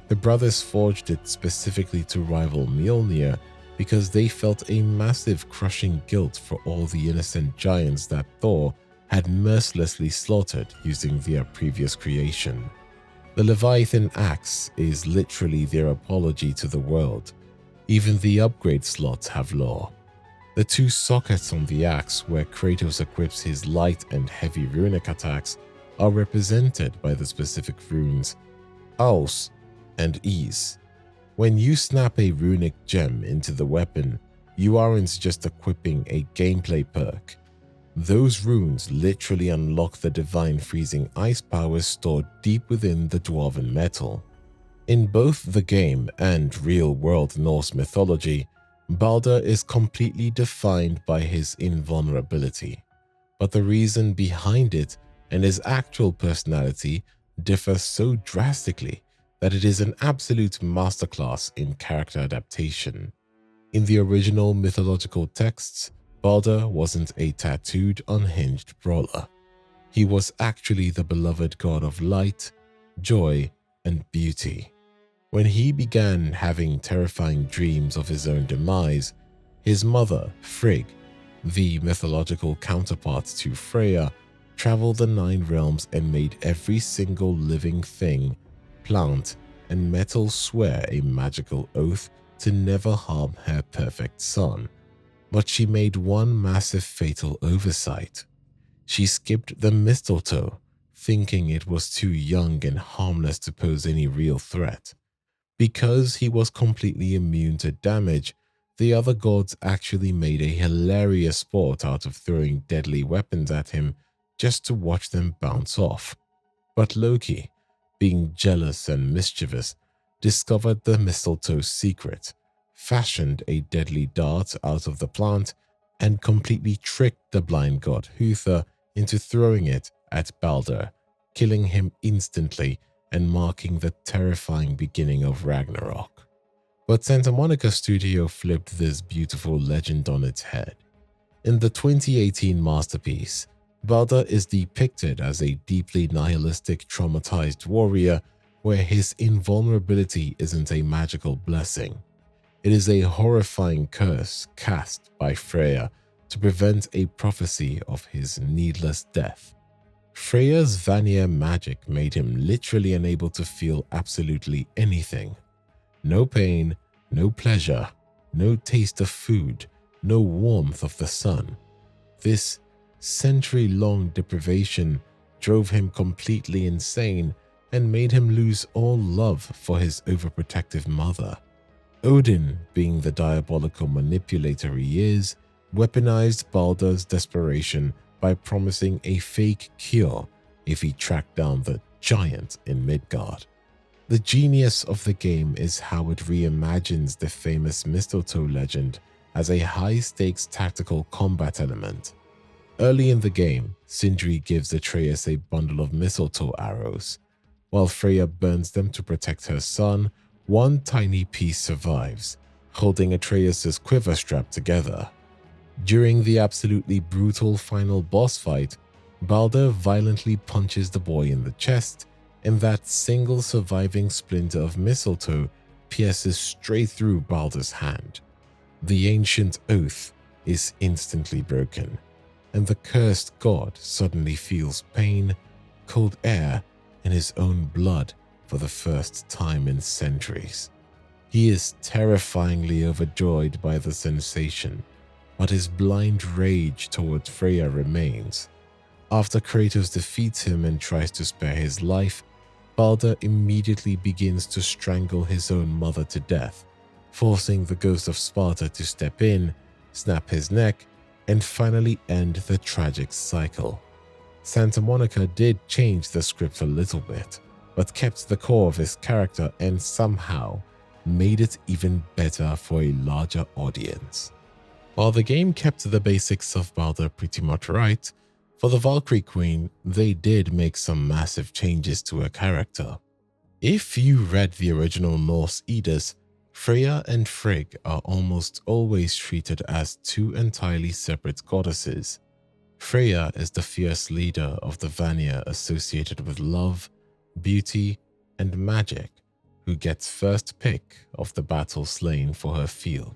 The brothers forged it specifically to rival Mjolnir because they felt a massive crushing guilt for all the innocent giants that Thor had mercilessly slaughtered using their previous creation. The Leviathan axe is literally their apology to the world. Even the upgrade slots have lore. The two sockets on the axe where Kratos equips his light and heavy runic attacks are represented by the specific runes Aus and Is. When you snap a runic gem into the weapon, you aren't just equipping a gameplay perk. Those runes literally unlock the divine freezing ice powers stored deep within the dwarven metal. In both the game and real-world Norse mythology, Balder is completely defined by his invulnerability, but the reason behind it and his actual personality differ so drastically that it is an absolute masterclass in character adaptation. In the original mythological texts, Balder wasn't a tattooed, unhinged brawler. He was actually the beloved god of light, joy, and beauty. When he began having terrifying dreams of his own demise, his mother, Frigg, the mythological counterpart to Freya, traveled the Nine Realms and made every single living thing, plant, and metal swear a magical oath to never harm her perfect son. But she made one massive fatal oversight. She skipped the mistletoe, thinking it was too young and harmless to pose any real threat. Because he was completely immune to damage, the other gods actually made a hilarious sport out of throwing deadly weapons at him just to watch them bounce off. But Loki, being jealous and mischievous, discovered the mistletoe's secret, fashioned a deadly dart out of the plant, and completely tricked the blind god Huther into throwing it at Balder, killing him instantly and marking the terrifying beginning of Ragnarok. But Santa Monica Studio flipped this beautiful legend on its head. In the 2018 masterpiece, Balder is depicted as a deeply nihilistic, traumatized warrior where his invulnerability isn't a magical blessing. It is a horrifying curse cast by Freya to prevent a prophecy of his needless death. Freya's Vanir magic made him literally unable to feel absolutely anything. No pain, no pleasure, no taste of food, no warmth of the sun. This century-long deprivation drove him completely insane and made him lose all love for his overprotective mother. Odin, being the diabolical manipulator he is, weaponized Balder's desperation by promising a fake cure if he tracked down the giant in Midgard. The genius of the game is how it reimagines the famous mistletoe legend as a high-stakes tactical combat element. Early in the game, Sindri gives Atreus a bundle of mistletoe arrows. While Freya burns them to protect her son, one tiny piece survives, holding Atreus' quiver strapped together. During the absolutely brutal final boss fight, Balder violently punches the boy in the chest, and that single surviving splinter of mistletoe pierces straight through Balder's hand. The ancient oath is instantly broken, and the cursed god suddenly feels pain, cold air, and his own blood for the first time in centuries. He is terrifyingly overjoyed by the sensation, but his blind rage towards Freya remains. After Kratos defeats him and tries to spare his life, Balder immediately begins to strangle his own mother to death, forcing the ghost of Sparta to step in, snap his neck, and finally end the tragic cycle. Santa Monica did change the script a little bit, but kept the core of his character and somehow made it even better for a larger audience. While the game kept the basics of Balder pretty much right, for the Valkyrie Queen, they did make some massive changes to her character. If you read the original Norse Eddas, Freya and Frigg are almost always treated as two entirely separate goddesses. Freya is the fierce leader of the Vanir associated with love, beauty, and magic, who gets first pick of the battle slain for her field.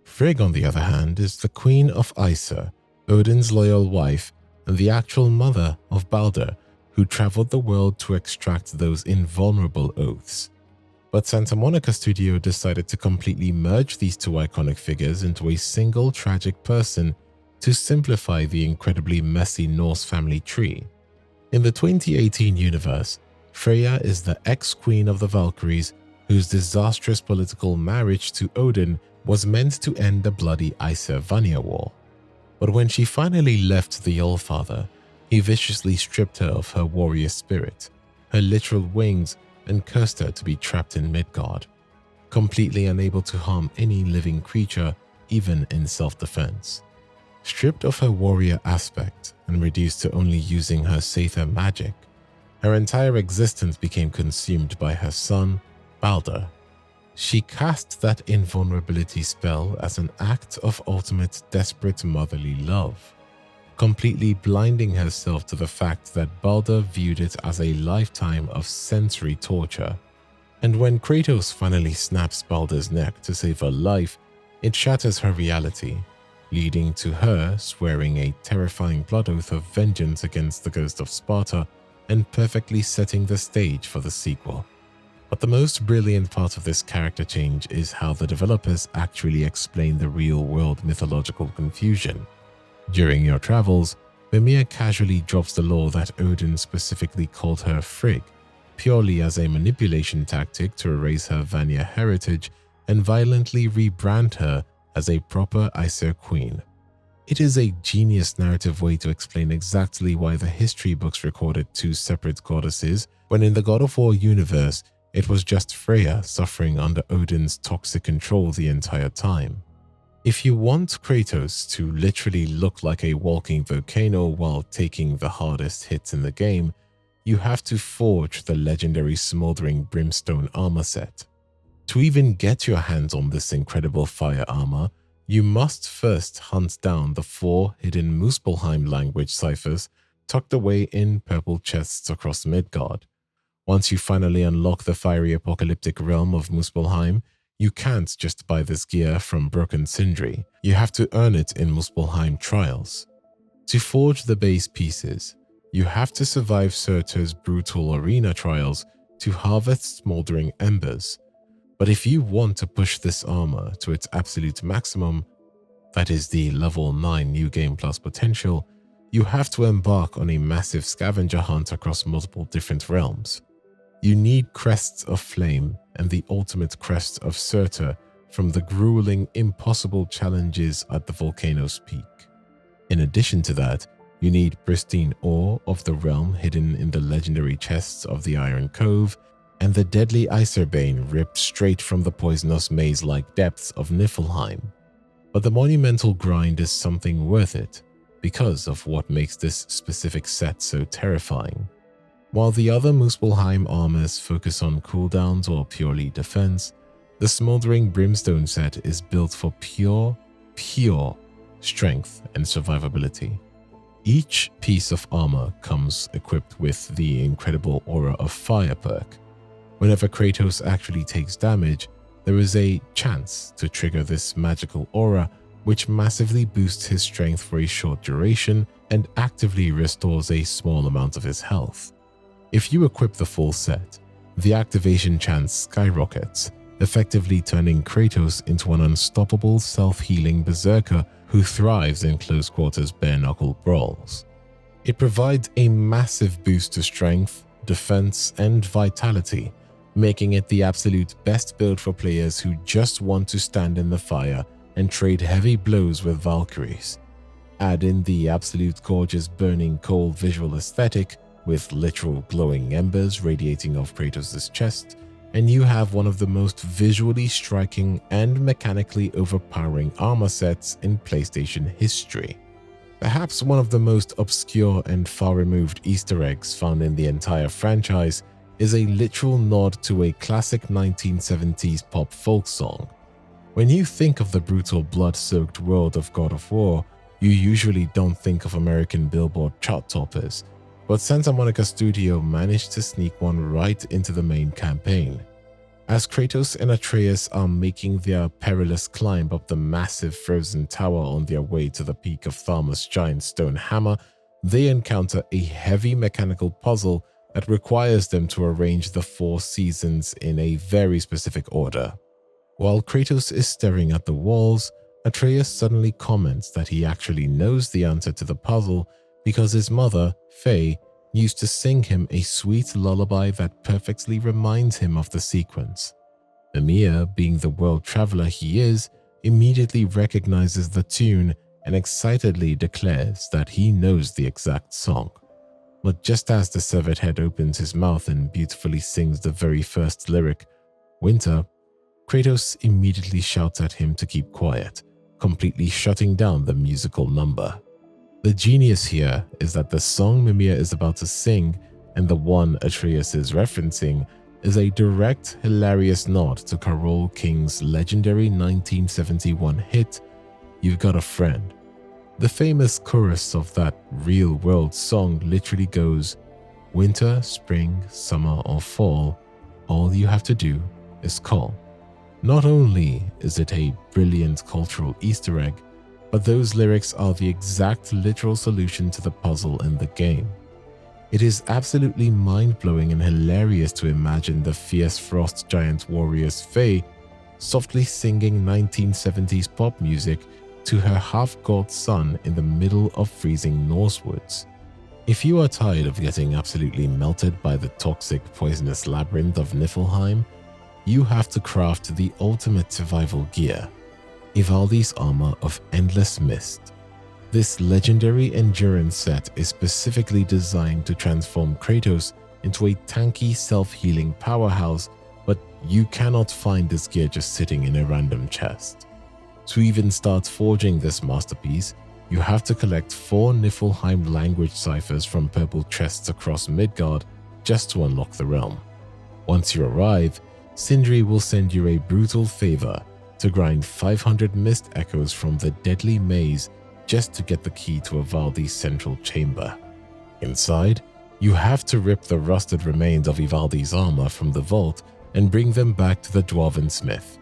Frigg, on the other hand, is the queen of Aesir, Odin's loyal wife, and the actual mother of Balder, who traveled the world to extract those invulnerable oaths. But Santa Monica Studio decided to completely merge these two iconic figures into a single tragic person to simplify the incredibly messy Norse family tree. In the 2018 universe, Freya is the ex-queen of the Valkyries whose disastrous political marriage to Odin was meant to end the bloody Aesir-Vanir war. But when she finally left the Allfather, he viciously stripped her of her warrior spirit, her literal wings, and cursed her to be trapped in Midgard, completely unable to harm any living creature, even in self-defense. Stripped of her warrior aspect and reduced to only using her Sather magic, her entire existence became consumed by her son, Balder. She cast that invulnerability spell as an act of ultimate desperate motherly love, completely blinding herself to the fact that Balder viewed it as a lifetime of sensory torture. And when Kratos finally snaps Balder's neck to save her life, it shatters her reality, leading to her swearing a terrifying blood oath of vengeance against the ghost of Sparta and perfectly setting the stage for the sequel. But the most brilliant part of this character change is how the developers actually explain the real-world mythological confusion. During your travels, Mimir casually drops the lore that Odin specifically called her Frigg, purely as a manipulation tactic to erase her Vanir heritage and violently rebrand her as a proper Aesir queen. It is a genius narrative way to explain exactly why the history books recorded two separate goddesses, when in the God of War universe, it was just Freya suffering under Odin's toxic control the entire time. If you want Kratos to literally look like a walking volcano while taking the hardest hits in the game, you have to forge the legendary Smoldering Brimstone armor set. To even get your hands on this incredible fire armor, you must first hunt down the 4 hidden Muspelheim language ciphers tucked away in purple chests across Midgard. Once you finally unlock the fiery apocalyptic realm of Muspelheim, you can't just buy this gear from Broken Sindri. You have to earn it in Muspelheim trials. To forge the base pieces, you have to survive Surtur's brutal arena trials to harvest smoldering embers. But if you want to push this armor to its absolute maximum, that is the level 9 New Game Plus potential, you have to embark on a massive scavenger hunt across multiple different realms. You need crests of flame and the ultimate crest of Surtur from the grueling, impossible challenges at the volcano's peak. In addition to that, you need pristine ore of the realm hidden in the legendary chests of the Iron Cove and the deadly Aeserbane ripped straight from the poisonous maze-like depths of Niflheim. But the monumental grind is something worth it because of what makes this specific set so terrifying. While the other Muspelheim armors focus on cooldowns or purely defense, the Smoldering Brimstone set is built for pure strength and survivability. Each piece of armor comes equipped with the incredible Aura of Fire perk. Whenever Kratos actually takes damage, there is a chance to trigger this magical aura, which massively boosts his strength for a short duration and actively restores a small amount of his health. If you equip the full set, the activation chance skyrockets, effectively turning Kratos into an unstoppable self-healing berserker who thrives in close-quarters bare-knuckle brawls. It provides a massive boost to strength, defense, and vitality, making it the absolute best build for players who just want to stand in the fire and trade heavy blows with Valkyries. Add in the absolute gorgeous burning coal visual aesthetic with literal glowing embers radiating off Kratos' chest, and you have one of the most visually striking and mechanically overpowering armor sets in PlayStation history. Perhaps one of the most obscure and far-removed Easter eggs found in the entire franchise is a literal nod to a classic 1970s pop folk song. When you think of the brutal blood-soaked world of God of War, you usually don't think of American Billboard chart toppers, but Santa Monica Studio managed to sneak one right into the main campaign. As Kratos and Atreus are making their perilous climb up the massive frozen tower on their way to the peak of Tharmas' giant stone hammer, they encounter a heavy mechanical puzzle that requires them to arrange the 4 seasons in a very specific order. While Kratos is staring at the walls, Atreus suddenly comments that he actually knows the answer to the puzzle because his mother, Faye, used to sing him a sweet lullaby that perfectly reminds him of the sequence. Mimir, being the world traveler he is, immediately recognizes the tune and excitedly declares that he knows the exact song. But just as the severed head opens his mouth and beautifully sings the very first lyric, Winter, Kratos immediately shouts at him to keep quiet, completely shutting down the musical number. The genius here is that the song Mimir is about to sing and the one Atreus is referencing is a direct, hilarious nod to Carole King's legendary 1971 hit, You've Got a Friend. The famous chorus of that real-world song literally goes, Winter, spring, summer, or fall, all you have to do is call. Not only is it a brilliant cultural Easter egg, but those lyrics are the exact literal solution to the puzzle in the game. It is absolutely mind-blowing and hilarious to imagine the fierce frost giant warrior's Faye softly singing 1970s pop music to her half-god son in the middle of freezing Norse woods. If you are tired of getting absolutely melted by the toxic, poisonous labyrinth of Niflheim, you have to craft the ultimate survival gear, Ivaldi's Armor of Endless Mist. This legendary endurance set is specifically designed to transform Kratos into a tanky, self-healing powerhouse, but you cannot find this gear just sitting in a random chest. To even start forging this masterpiece, you have to collect 4 Niflheim language ciphers from purple chests across Midgard just to unlock the realm. Once you arrive, Sindri will send you a brutal favor to grind 500 mist echoes from the deadly maze just to get the key to Ivaldi's central chamber. Inside, you have to rip the rusted remains of Ivaldi's armor from the vault and bring them back to the Dwarven Smith.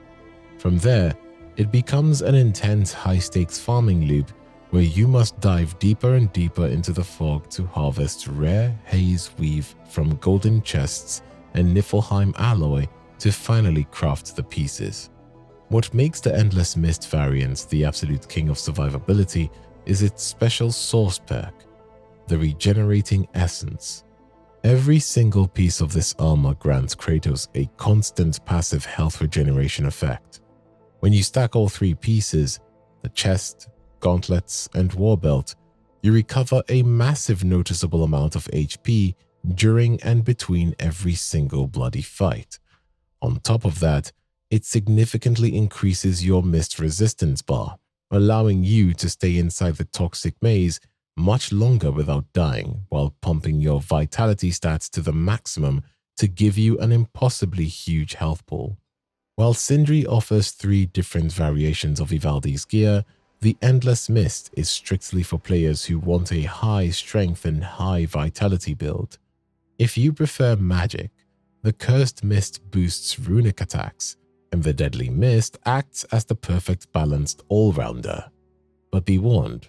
From there, it becomes an intense high-stakes farming loop where you must dive deeper and deeper into the fog to harvest rare haze weave from golden chests and Niflheim alloy to finally craft the pieces. What makes the Endless Mist variant the absolute king of survivability is its special source perk, the Regenerating Essence. Every single piece of this armor grants Kratos a constant passive health regeneration effect. When you stack all 3 pieces, the chest, gauntlets, and warbelt, you recover a massive noticeable amount of HP during and between every single bloody fight. On top of that, it significantly increases your mist resistance bar, allowing you to stay inside the toxic maze much longer without dying while pumping your vitality stats to the maximum to give you an impossibly huge health pool. While Sindri offers 3 different variations of Ivaldi's gear, the Endless Mist is strictly for players who want a high strength and high vitality build. If you prefer magic, the Cursed Mist boosts runic attacks, and the Deadly Mist acts as the perfect balanced all-rounder. But be warned,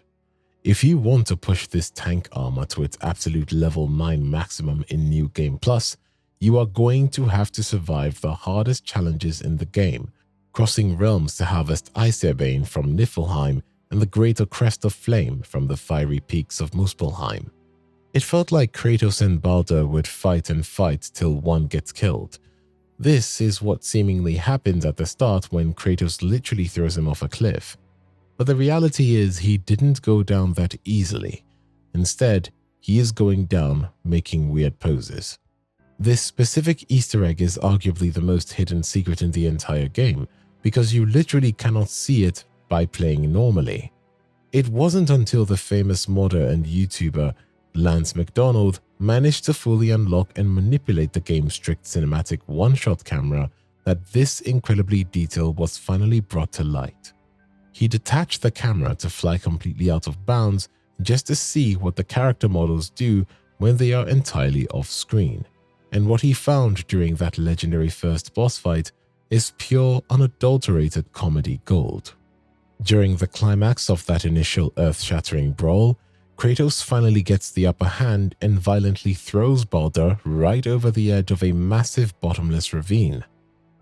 if you want to push this tank armor to its absolute level 9 maximum in New Game Plus, you are going to have to survive the hardest challenges in the game, crossing realms to harvest Icebane from Niflheim and the Greater Crest of Flame from the fiery peaks of Muspelheim. It felt like Kratos and Balder would fight and fight till one gets killed. This is what seemingly happens at the start when Kratos literally throws him off a cliff. But the reality is he didn't go down that easily. Instead, he is going down making weird poses. This specific Easter egg is arguably the most hidden secret in the entire game, because you literally cannot see it by playing normally. It wasn't until the famous modder and YouTuber Lance McDonald managed to fully unlock and manipulate the game's strict cinematic one-shot camera that this incredibly detail was finally brought to light. He detached the camera to fly completely out of bounds just to see what the character models do when they are entirely off-screen. And what he found during that legendary first boss fight is pure, unadulterated comedy gold. During the climax of that initial earth-shattering brawl, Kratos finally gets the upper hand and violently throws Balder right over the edge of a massive bottomless ravine.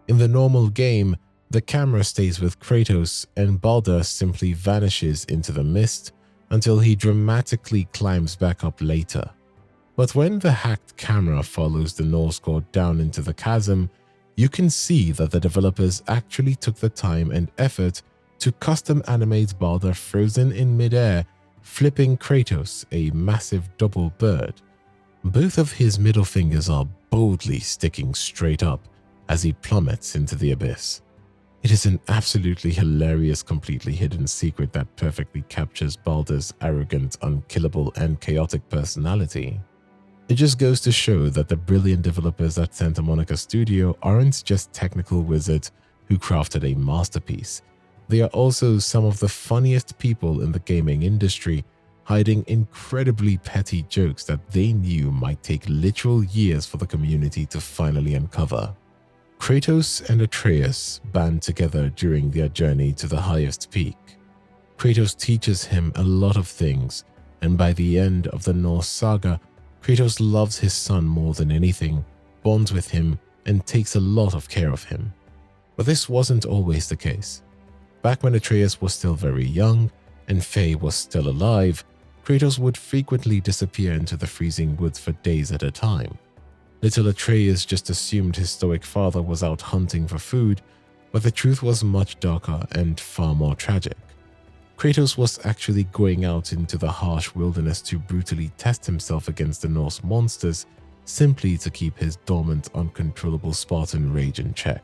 In the normal game, the camera stays with Kratos and Balder simply vanishes into the mist until he dramatically climbs back up later. But when the hacked camera follows the Norse god down into the chasm, you can see that the developers actually took the time and effort to custom animate Balder frozen in midair, flipping Kratos a massive double bird. Both of his middle fingers are boldly sticking straight up as he plummets into the abyss. It is an absolutely hilarious, completely hidden secret that perfectly captures Balder's arrogant, unkillable, and chaotic personality. It just goes to show that the brilliant developers at Santa Monica Studio aren't just technical wizards who crafted a masterpiece. They are also some of the funniest people in the gaming industry, hiding incredibly petty jokes that they knew might take literal years for the community to finally uncover. Kratos and Atreus band together during their journey to the highest peak. Kratos teaches him a lot of things, and by the end of the Norse saga, Kratos loves his son more than anything, bonds with him, and takes a lot of care of him. But this wasn't always the case. Back when Atreus was still very young and Faye was still alive, Kratos would frequently disappear into the freezing woods for days at a time. Little Atreus just assumed his stoic father was out hunting for food, but the truth was much darker and far more tragic. Kratos was actually going out into the harsh wilderness to brutally test himself against the Norse monsters, simply to keep his dormant, uncontrollable Spartan rage in check.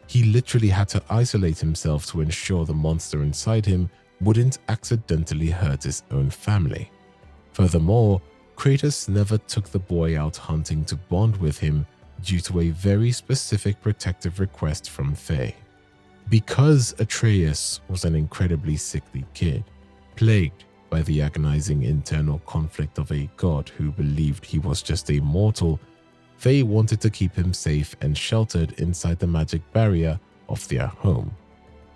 He literally had to isolate himself to ensure the monster inside him wouldn't accidentally hurt his own family. Furthermore, Kratos never took the boy out hunting to bond with him due to a very specific protective request from Faye. Because Atreus was an incredibly sickly kid, plagued by the agonizing internal conflict of a god who believed he was just a mortal, Faye wanted to keep him safe and sheltered inside the magic barrier of their home.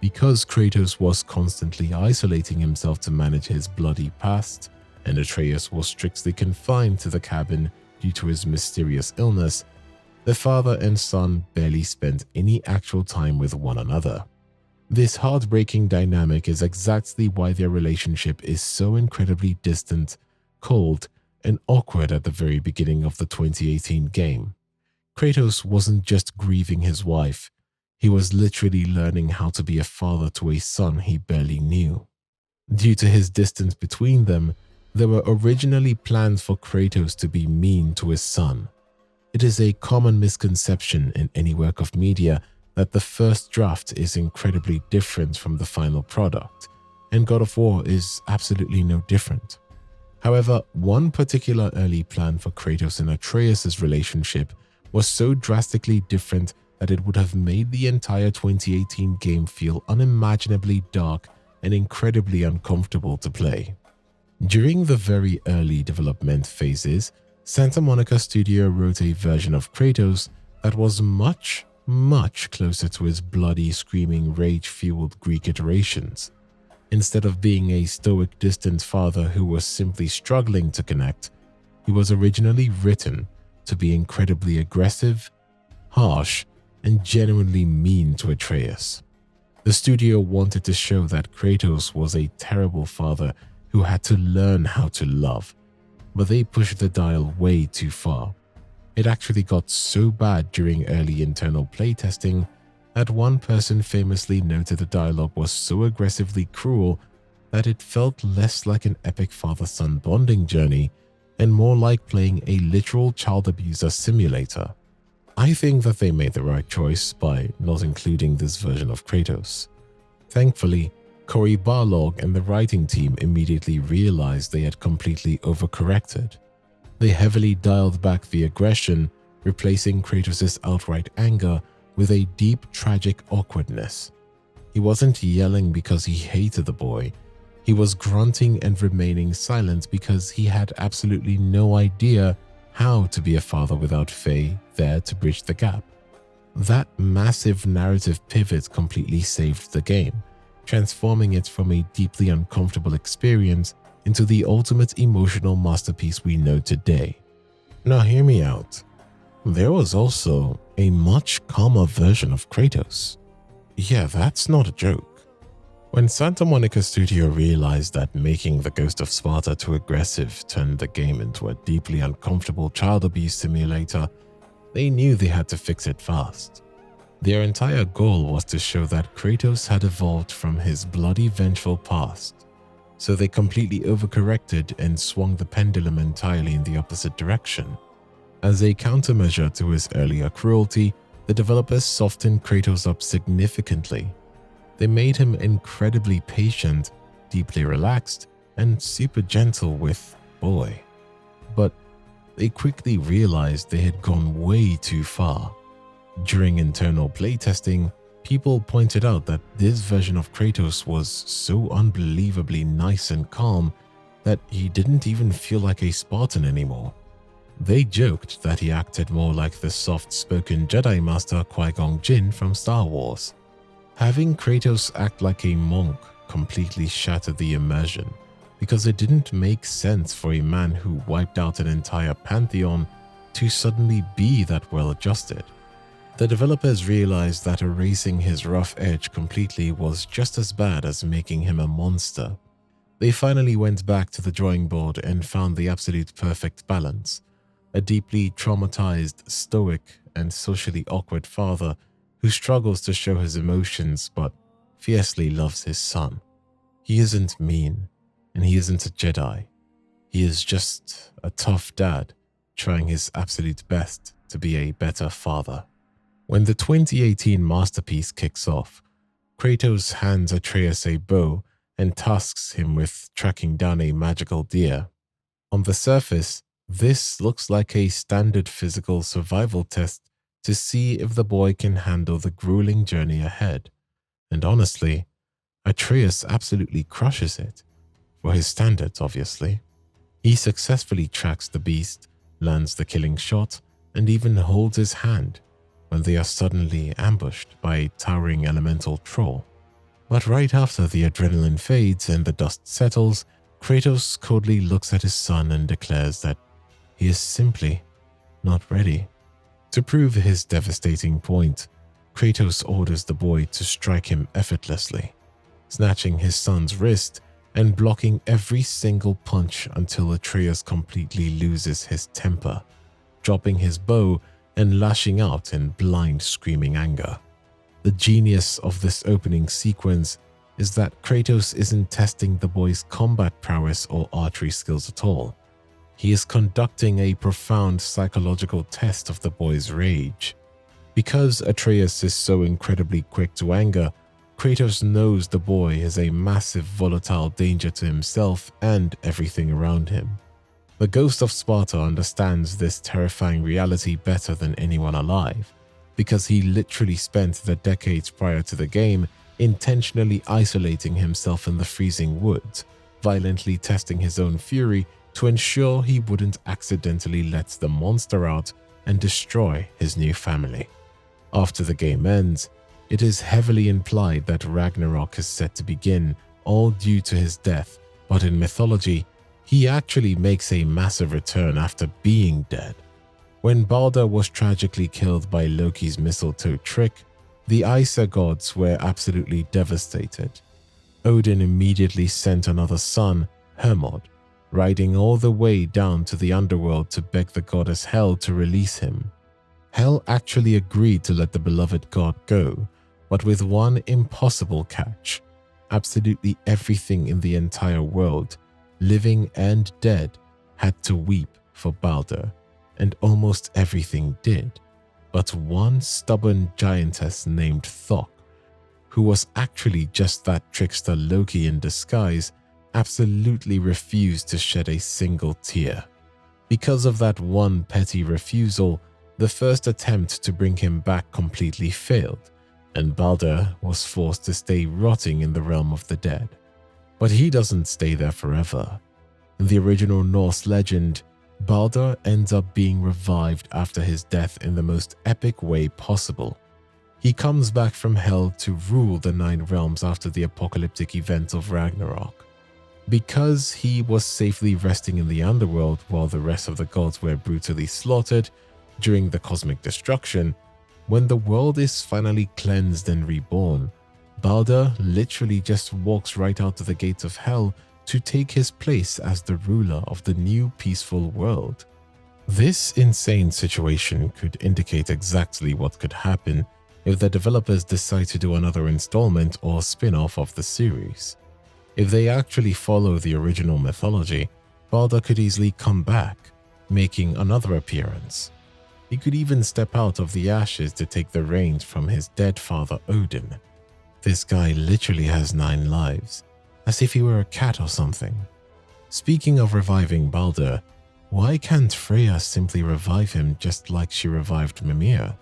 Because Kratos was constantly isolating himself to manage his bloody past, and Atreus was strictly confined to the cabin due to his mysterious illness, the father and son barely spent any actual time with one another. This heartbreaking dynamic is exactly why their relationship is so incredibly distant, cold, and awkward at the very beginning of the 2018 game. Kratos wasn't just grieving his wife, he was literally learning how to be a father to a son he barely knew. Due to his distance between them, there were originally plans for Kratos to be mean to his son. It is a common misconception in any work of media that the first draft is incredibly different from the final product, and God of War is absolutely no different. However, one particular early plan for Kratos and Atreus' relationship was so drastically different that it would have made the entire 2018 game feel unimaginably dark and incredibly uncomfortable to play. During the very early development phases, Santa Monica Studio wrote a version of Kratos that was much closer to his bloody, screaming, rage-fueled Greek iterations. Instead of being a stoic, distant father who was simply struggling to connect, he was originally written to be incredibly aggressive, harsh, and genuinely mean to Atreus. The studio wanted to show that Kratos was a terrible father who had to learn how to love, but they pushed the dial way too far. It actually got so bad during early internal playtesting that one person famously noted the dialogue was so aggressively cruel that it felt less like an epic father-son bonding journey and more like playing a literal child abuser simulator. I think that they made the right choice by not including this version of Kratos. Thankfully, Cory Barlog and the writing team immediately realized they had completely overcorrected. They heavily dialed back the aggression, replacing Kratos' outright anger with a deep, tragic awkwardness. He wasn't yelling because he hated the boy. He was grunting and remaining silent because he had absolutely no idea how to be a father without Faye there to bridge the gap. That massive narrative pivot completely saved the game, transforming it from a deeply uncomfortable experience into the ultimate emotional masterpiece we know today. Now hear me out. There was also a much calmer version of Kratos. Yeah, that's not a joke. When Santa Monica Studio realized that making the Ghost of Sparta too aggressive turned the game into a deeply uncomfortable child abuse simulator, they knew they had to fix it fast. Their entire goal was to show that Kratos had evolved from his bloody vengeful past, so they completely overcorrected and swung the pendulum entirely in the opposite direction. As a countermeasure to his earlier cruelty, the developers softened Kratos up significantly. They made him incredibly patient, deeply relaxed, and super gentle with Boy. But they quickly realized they had gone way too far. During internal playtesting, people pointed out that this version of Kratos was so unbelievably nice and calm that he didn't even feel like a Spartan anymore. They joked that he acted more like the soft-spoken Jedi Master Qui-Gon Jinn from Star Wars. Having Kratos act like a monk completely shattered the immersion, because it didn't make sense for a man who wiped out an entire pantheon to suddenly be that well-adjusted. The developers realized that erasing his rough edge completely was just as bad as making him a monster. They finally went back to the drawing board and found the absolute perfect balance. A deeply traumatized, stoic, and socially awkward father who struggles to show his emotions but fiercely loves his son. He isn't mean, and he isn't a Jedi. He is just a tough dad trying his absolute best to be a better father. When the 2018 masterpiece kicks off, Kratos hands Atreus a bow and tasks him with tracking down a magical deer. On the surface, this looks like a standard physical survival test to see if the boy can handle the grueling journey ahead. And honestly, Atreus absolutely crushes it. For his standards, obviously. He successfully tracks the beast, lands the killing shot, and even holds his hand when they are suddenly ambushed by a towering elemental troll. But right after the adrenaline fades and the dust settles, Kratos coldly looks at his son and declares that he is simply not ready. To prove his devastating point, Kratos orders the boy to strike him effortlessly, snatching his son's wrist and blocking every single punch until Atreus completely loses his temper, dropping his bow and lashing out in blind screaming anger. The genius of this opening sequence is that Kratos isn't testing the boy's combat prowess or archery skills at all. He is conducting a profound psychological test of the boy's rage. Because Atreus is so incredibly quick to anger, Kratos knows the boy is a massive volatile danger to himself and everything around him. The ghost of Sparta understands this terrifying reality better than anyone alive, because he literally spent the decades prior to the game intentionally isolating himself in the freezing woods, violently testing his own fury to ensure he wouldn't accidentally let the monster out and destroy his new family. After the game ends, it is heavily implied that Ragnarok is set to begin, all due to his death, but in mythology, he actually makes a massive return after being dead. When Balder was tragically killed by Loki's mistletoe trick, the Aesir gods were absolutely devastated. Odin immediately sent another son, Hermod, riding all the way down to the underworld to beg the goddess Hel to release him. Hel actually agreed to let the beloved god go, but with one impossible catch. Absolutely everything in the entire world, living and dead, had to weep for Balder, and almost everything did. But one stubborn giantess named Thok, who was actually just that trickster Loki in disguise, absolutely refused to shed a single tear. Because of that one petty refusal, the first attempt to bring him back completely failed, and Balder was forced to stay rotting in the realm of the dead. But he doesn't stay there forever. In the original Norse legend, Balder ends up being revived after his death in the most epic way possible. He comes back from hell to rule the 9 realms after the apocalyptic event of Ragnarok. Because he was safely resting in the underworld while the rest of the gods were brutally slaughtered during the cosmic destruction, when the world is finally cleansed and reborn, Balder literally just walks right out of the gates of hell to take his place as the ruler of the new peaceful world. This insane situation could indicate exactly what could happen if the developers decide to do another installment or spin-off of the series. If they actually follow the original mythology, Balder could easily come back, making another appearance. He could even step out of the ashes to take the reins from his dead father Odin. This guy literally has 9 lives, as if he were a cat or something. Speaking of reviving Balder, why can't Freya simply revive him just like she revived Mimir?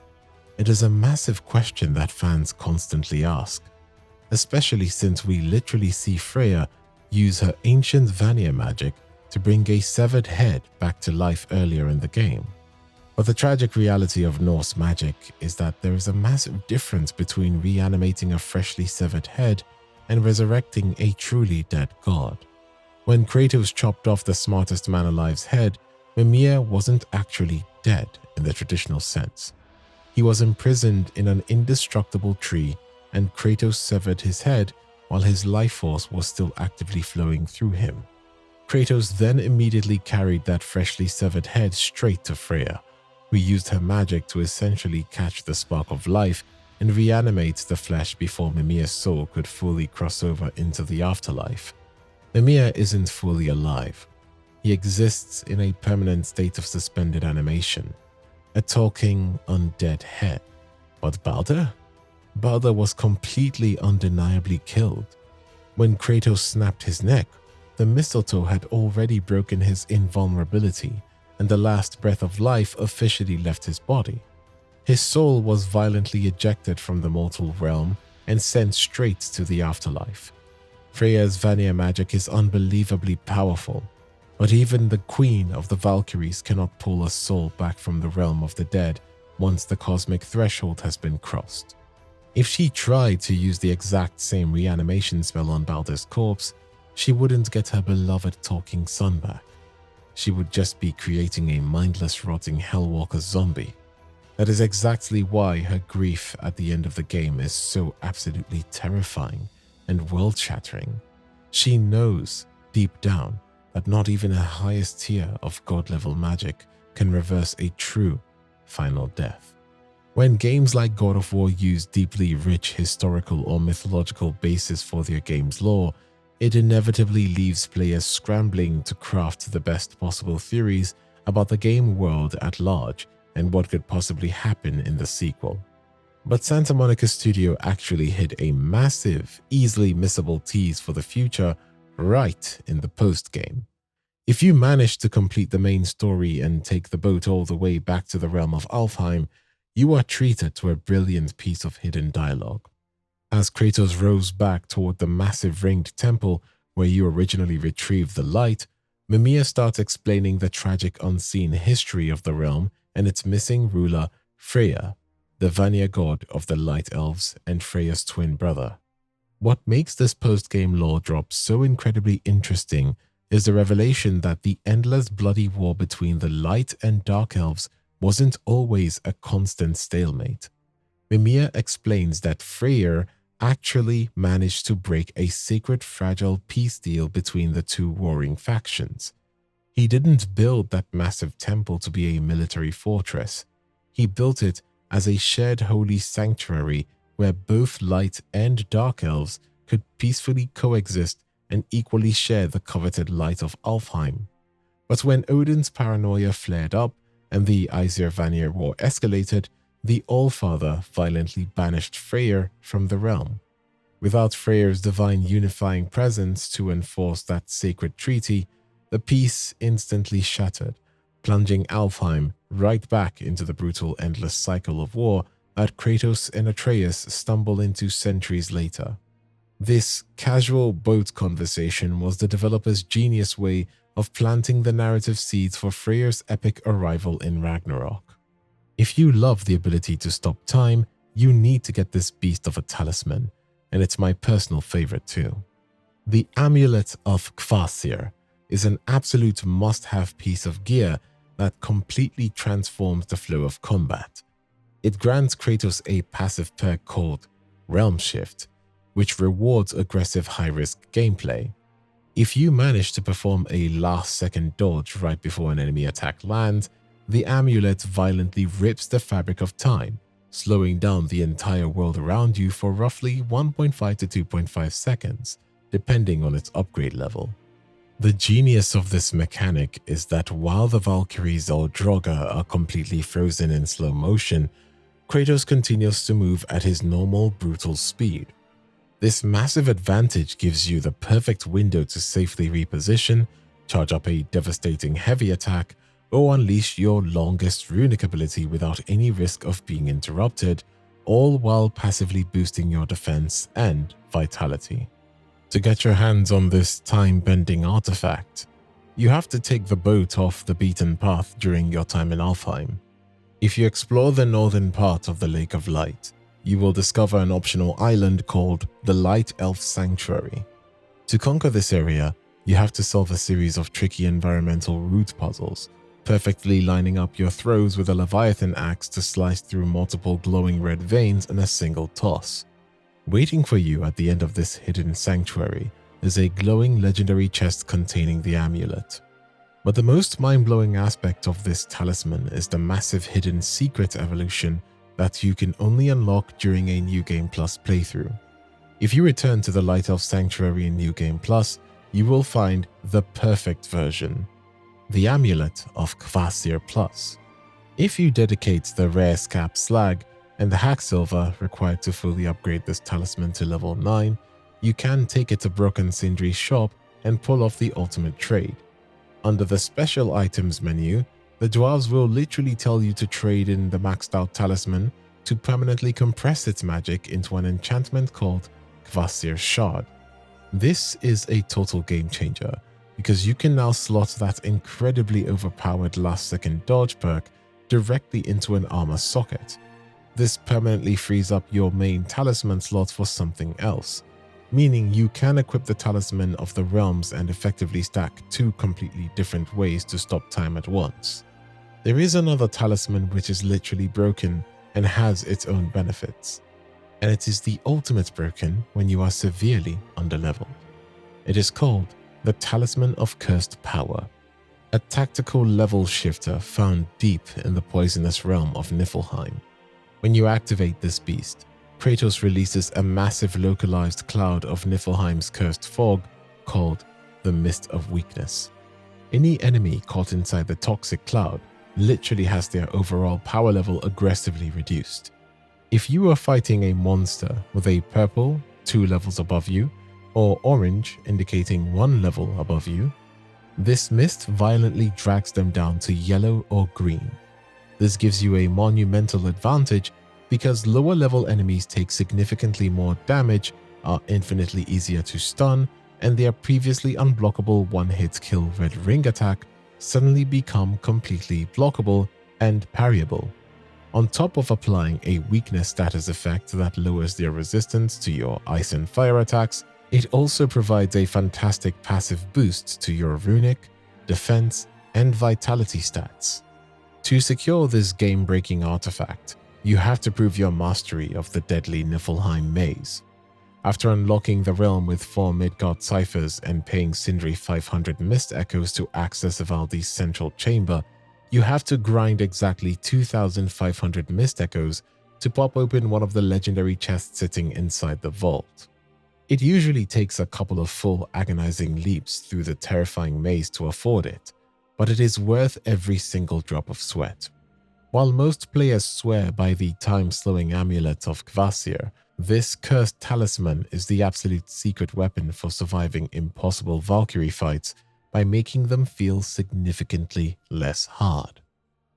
It is a massive question that fans constantly ask, especially since we literally see Freya use her ancient Vanir magic to bring a severed head back to life earlier in the game. But the tragic reality of Norse magic is that there is a massive difference between reanimating a freshly severed head and resurrecting a truly dead god. When Kratos chopped off the smartest man alive's head, Mimir wasn't actually dead in the traditional sense. He was imprisoned in an indestructible tree, and Kratos severed his head while his life force was still actively flowing through him. Kratos then immediately carried that freshly severed head straight to Freya, who used her magic to essentially catch the spark of life and reanimate the flesh before Mimir's soul could fully cross over into the afterlife. Mimir isn't fully alive. He exists in a permanent state of suspended animation, a talking, undead head. But Balder? Balder was completely undeniably killed. When Kratos snapped his neck, the mistletoe had already broken his invulnerability, and the last breath of life officially left his body. His soul was violently ejected from the mortal realm and sent straight to the afterlife. Freya's Vanir magic is unbelievably powerful, but even the queen of the Valkyries cannot pull a soul back from the realm of the dead once the cosmic threshold has been crossed. If she tried to use the exact same reanimation spell on Balder's corpse, she wouldn't get her beloved talking son back. She would just be creating a mindless rotting Hellwalker zombie. That is exactly why her grief at the end of the game is so absolutely terrifying and world-shattering. She knows, deep down, that not even her highest tier of god-level magic can reverse a true final death. When games like God of War use deeply rich historical or mythological bases for their game's lore, it inevitably leaves players scrambling to craft the best possible theories about the game world at large and what could possibly happen in the sequel. But Santa Monica Studio actually hid a massive, easily missable tease for the future right in the post-game. If you manage to complete the main story and take the boat all the way back to the realm of Alfheim, you are treated to a brilliant piece of hidden dialogue. As Kratos rows back toward the massive ringed temple where you originally retrieved the light, Mimir starts explaining the tragic unseen history of the realm and its missing ruler, Freya, the Vanir god of the Light Elves and Freya's twin brother. What makes this post-game lore drop so incredibly interesting is the revelation that the endless bloody war between the Light and Dark Elves wasn't always a constant stalemate. Mimir explains that Freyer actually managed to break a sacred fragile peace deal between the two warring factions. He didn't build that massive temple to be a military fortress. He built it as a shared holy sanctuary where both light and dark elves could peacefully coexist and equally share the coveted light of Alfheim. But when Odin's paranoia flared up and the Aesir-Vanir war escalated, the Allfather violently banished Freyr from the realm. Without Freyr's divine unifying presence to enforce that sacred treaty, the peace instantly shattered, plunging Alfheim right back into the brutal endless cycle of war that Kratos and Atreus stumble into centuries later. This casual boat conversation was the developer's genius way of planting the narrative seeds for Freyr's epic arrival in Ragnarok. If you love the ability to stop time, you need to get this beast of a talisman, and it's my personal favorite too. The Amulet of Kvasir is an absolute must-have piece of gear that completely transforms the flow of combat. It grants Kratos a passive perk called Realm Shift, which rewards aggressive high-risk gameplay. If you manage to perform a last-second dodge right before an enemy attack lands, the amulet violently rips the fabric of time, slowing down the entire world around you for roughly 1.5 to 2.5 seconds, depending on its upgrade level. The genius of this mechanic is that while the Valkyries or Draugr are completely frozen in slow motion, Kratos continues to move at his normal brutal speed. This massive advantage gives you the perfect window to safely reposition, charge up a devastating heavy attack, or unleash your longest runic ability without any risk of being interrupted, all while passively boosting your defense and vitality. To get your hands on this time-bending artifact, you have to take the boat off the beaten path during your time in Alfheim. If you explore the northern part of the Lake of Light, you will discover an optional island called the Light Elf Sanctuary. To conquer this area, you have to solve a series of tricky environmental route puzzles, perfectly lining up your throws with a Leviathan axe to slice through multiple glowing red veins in a single toss. Waiting for you at the end of this hidden sanctuary is a glowing legendary chest containing the amulet. But the most mind-blowing aspect of this talisman is the massive hidden secret evolution that you can only unlock during a New Game Plus playthrough. If you return to the Light Elf Sanctuary in New Game Plus, you will find the perfect version, the Amulet of Kvasir Plus. If you dedicate the rare Scap Slag and the Hack Silver required to fully upgrade this talisman to level 9, you can take it to Broken Sindri's shop and pull off the ultimate trade. Under the Special Items menu, the dwarves will literally tell you to trade in the maxed out talisman to permanently compress its magic into an enchantment called Kvasir Shard. This is a total game changer because you can now slot that incredibly overpowered last second dodge perk directly into an armor socket. This permanently frees up your main talisman slot for something else, meaning you can equip the Talisman of the Realms and effectively stack two completely different ways to stop time at once. There is another talisman which is literally broken and has its own benefits, and it is the ultimate broken when you are severely underleveled. It is called the Talisman of Cursed Power, a tactical level shifter found deep in the poisonous realm of Niflheim. When you activate this beast, Kratos releases a massive localized cloud of Niflheim's cursed fog called the Mist of Weakness. Any enemy caught inside the toxic cloud literally has their overall power level aggressively reduced. If you are fighting a monster with a purple 2 levels above you, or orange indicating 1 level above you, this mist violently drags them down to yellow or green. This gives you a monumental advantage because lower level enemies take significantly more damage, are infinitely easier to stun, and their previously unblockable one-hit kill red ring attack suddenly become completely blockable and parryable. On top of applying a weakness status effect that lowers their resistance to your ice and fire attacks, it also provides a fantastic passive boost to your runic, defense, and vitality stats. To secure this game-breaking artifact, you have to prove your mastery of the deadly Niflheim maze. After unlocking the realm with 4 Midgard ciphers and paying Sindri 500 mist echoes to access Ivaldi's central chamber, you have to grind exactly 2,500 mist echoes to pop open one of the legendary chests sitting inside the vault. It usually takes a couple of full agonizing leaps through the terrifying maze to afford it, but it is worth every single drop of sweat. While most players swear by the time-slowing Amulet of Kvasir, this cursed talisman is the absolute secret weapon for surviving impossible Valkyrie fights by making them feel significantly less hard.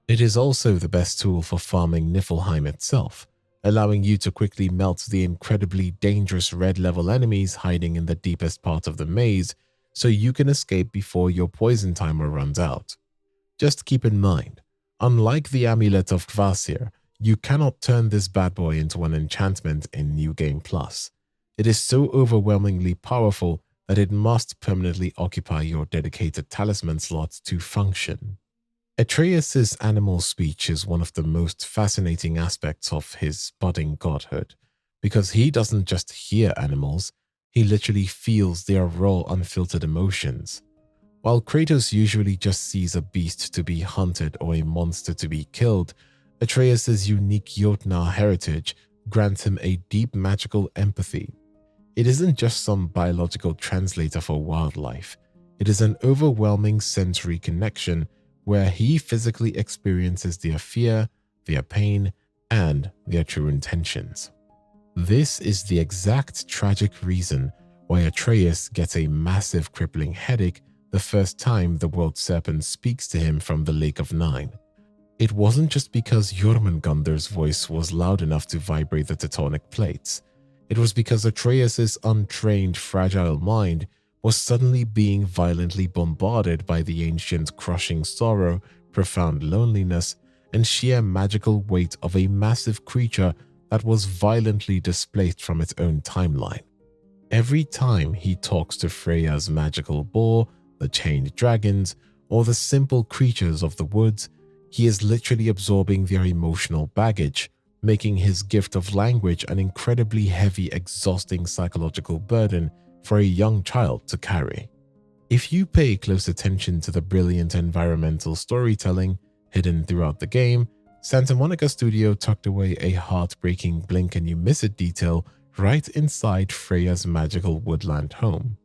It is also the best tool for farming Niflheim itself, allowing you to quickly melt the incredibly dangerous red-level enemies hiding in the deepest part of the maze so you can escape before your poison timer runs out. Just keep in mind, unlike the Amulet of Kvasir, you cannot turn this bad boy into an enchantment in New Game Plus. It is so overwhelmingly powerful that it must permanently occupy your dedicated talisman slot to function. Atreus' animal speech is one of the most fascinating aspects of his budding godhood, because he doesn't just hear animals, he literally feels their raw, unfiltered emotions. While Kratos usually just sees a beast to be hunted or a monster to be killed, Atreus' unique Jotnar heritage grants him a deep magical empathy. It isn't just some biological translator for wildlife. It is an overwhelming sensory connection where he physically experiences their fear, their pain, and their true intentions. This is the exact tragic reason why Atreus gets a massive crippling headache the first time the world serpent speaks to him from the Lake of Nine. It wasn't just because Jormungandr's voice was loud enough to vibrate the tectonic plates. It was because Atreus' untrained, fragile mind was suddenly being violently bombarded by the ancient crushing sorrow, profound loneliness, and sheer magical weight of a massive creature that was violently displaced from its own timeline. Every time he talks to Freya's magical boar, the chained dragons, or the simple creatures of the woods, he is literally absorbing their emotional baggage, making his gift of language an incredibly heavy, exhausting psychological burden for a young child to carry. If you pay close attention to the brilliant environmental storytelling hidden throughout the game, Santa Monica Studio tucked away a heartbreaking blink-and-you-miss-it detail right inside Freya's magical woodland home.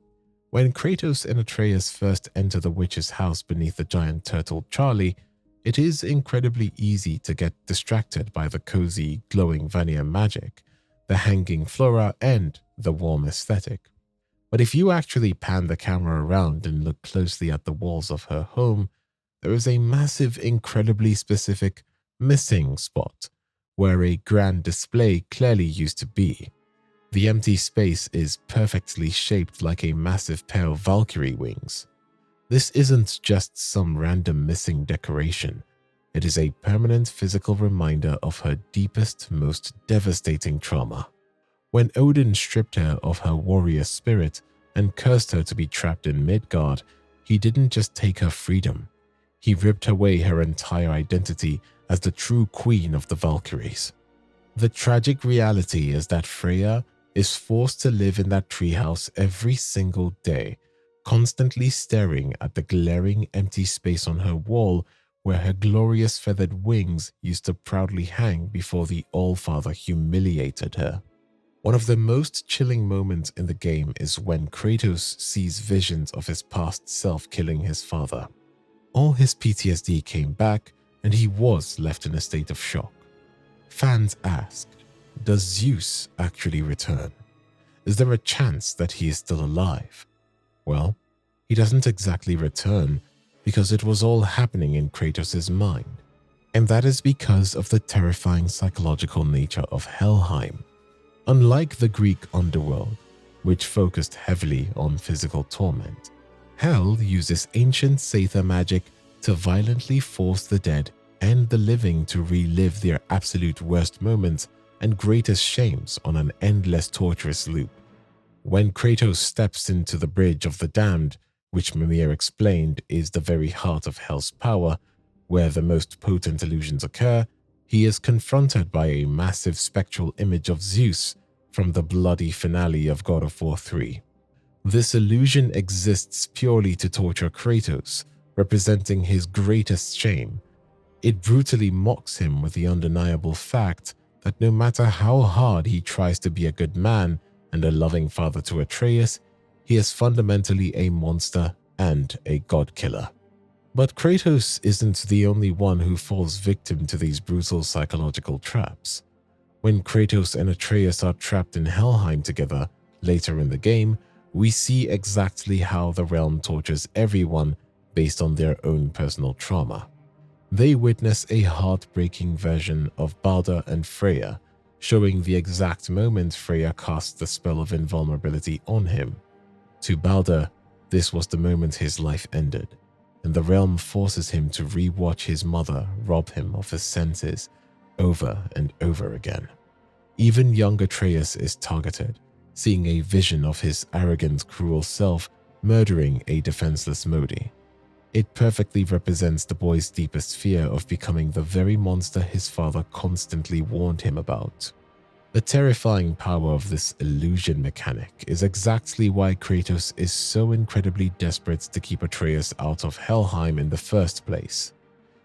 When Kratos and Atreus first enter the witch's house beneath the giant turtle Charlie, it is incredibly easy to get distracted by the cozy, glowing Vanir magic, the hanging flora, and the warm aesthetic. But if you actually pan the camera around and look closely at the walls of her home, there is a massive, incredibly specific missing spot where a grand display clearly used to be. The empty space is perfectly shaped like a massive pair of Valkyrie wings. This isn't just some random missing decoration. It is a permanent physical reminder of her deepest, most devastating trauma. When Odin stripped her of her warrior spirit and cursed her to be trapped in Midgard, he didn't just take her freedom. He ripped away her entire identity as the true queen of the Valkyries. The tragic reality is that Freya is forced to live in that treehouse every single day, constantly staring at the glaring empty space on her wall where her glorious feathered wings used to proudly hang before the All-Father humiliated her. One of the most chilling moments in the game is when Kratos sees visions of his past self killing his father. All his PTSD came back and he was left in a state of shock. Fans asked, does Zeus actually return? Is there a chance that he is still alive? Well, he doesn't exactly return because it was all happening in Kratos' mind. And that is because of the terrifying psychological nature of Helheim. Unlike the Greek underworld, which focused heavily on physical torment, Hell uses ancient Sather magic to violently force the dead and the living to relive their absolute worst moments and greatest shames on an endless torturous loop. When Kratos steps into the Bridge of the Damned, which Mimir explained is the very heart of Hell's power, where the most potent illusions occur, he is confronted by a massive spectral image of Zeus from the bloody finale of God of War 3. This illusion exists purely to torture Kratos, representing his greatest shame. It brutally mocks him with the undeniable fact that no matter how hard he tries to be a good man and a loving father to Atreus, he is fundamentally a monster and a god killer. But Kratos isn't the only one who falls victim to these brutal psychological traps. When Kratos and Atreus are trapped in Helheim together later in the game, we see exactly how the realm tortures everyone based on their own personal trauma. They witness a heartbreaking version of Balder and Freya, showing the exact moment Freya casts the spell of invulnerability on him. To Balder, this was the moment his life ended, and the realm forces him to re-watch his mother rob him of his senses over and over again. Even young Atreus is targeted, seeing a vision of his arrogant, cruel self murdering a defenseless Modi. It perfectly represents the boy's deepest fear of becoming the very monster his father constantly warned him about. The terrifying power of this illusion mechanic is exactly why Kratos is so incredibly desperate to keep Atreus out of Helheim in the first place.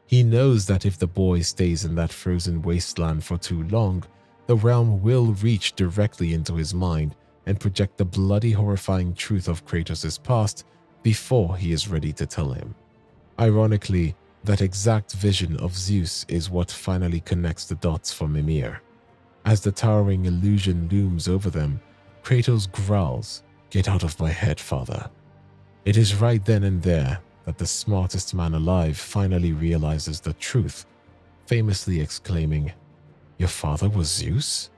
He knows that if the boy stays in that frozen wasteland for too long, the realm will reach directly into his mind and project the bloody horrifying truth of Kratos' past before he is ready to tell him. Ironically, that exact vision of Zeus is what finally connects the dots for Mimir. As the towering illusion looms over them, Kratos growls, "Get out of my head, father." It is right then and there that the smartest man alive finally realizes the truth, famously exclaiming, "Your father was Zeus?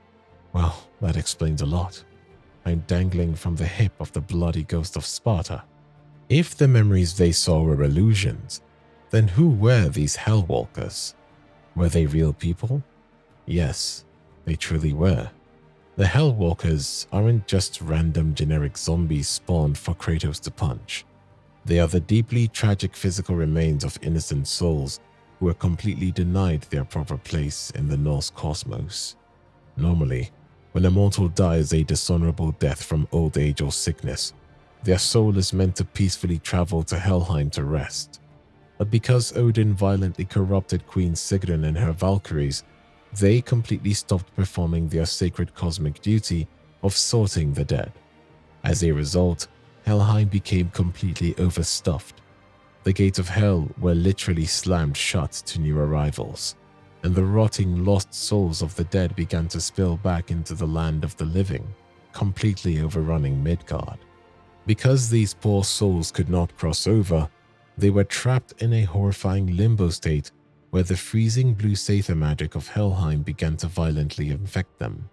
Well, that explains a lot. I'm dangling from the hip of the bloody ghost of Sparta." If the memories they saw were illusions, then who were these Hellwalkers? Were they real people? Yes, they truly were. The Hellwalkers aren't just random generic zombies spawned for Kratos to punch. They are the deeply tragic physical remains of innocent souls who were completely denied their proper place in the Norse cosmos. Normally, when a mortal dies a dishonorable death from old age or sickness, their soul is meant to peacefully travel to Helheim to rest. But because Odin violently corrupted Queen Sigrun and her Valkyries, they completely stopped performing their sacred cosmic duty of sorting the dead. As a result, Helheim became completely overstuffed. The gates of hell were literally slammed shut to new arrivals, and the rotting lost souls of the dead began to spill back into the land of the living, completely overrunning Midgard. Because these poor souls could not cross over, they were trapped in a horrifying limbo state where the freezing blue Sather magic of Helheim began to violently infect them.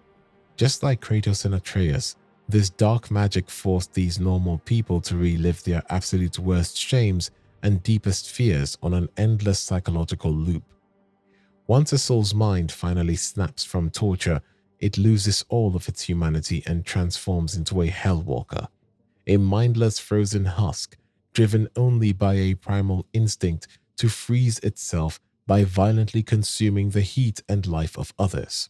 Just like Kratos and Atreus, this dark magic forced these normal people to relive their absolute worst shames and deepest fears on an endless psychological loop. Once a soul's mind finally snaps from torture, it loses all of its humanity and transforms into a Hellwalker, a mindless frozen husk driven only by a primal instinct to freeze itself by violently consuming the heat and life of others.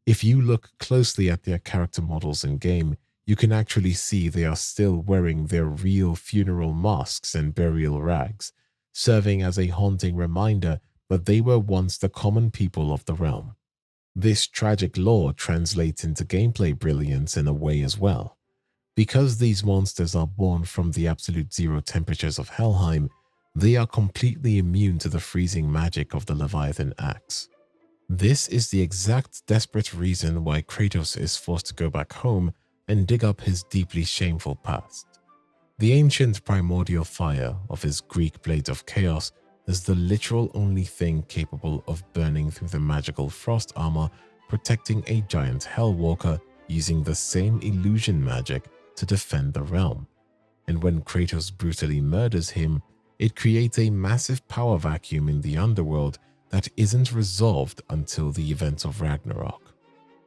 If you look closely at their character models in-game, you can actually see they are still wearing their real funeral masks and burial rags, serving as a haunting reminder that they were once the common people of the realm. This tragic lore translates into gameplay brilliance in a way as well. Because these monsters are born from the absolute zero temperatures of Helheim, they are completely immune to the freezing magic of the Leviathan axe. This is the exact desperate reason why Kratos is forced to go back home and dig up his deeply shameful past. The ancient primordial fire of his Greek blade of chaos is the literal only thing capable of burning through the magical frost armor, protecting a giant hellwalker using the same illusion magic to defend the realm. And when Kratos brutally murders him, it creates a massive power vacuum in the underworld that isn't resolved until the events of Ragnarok.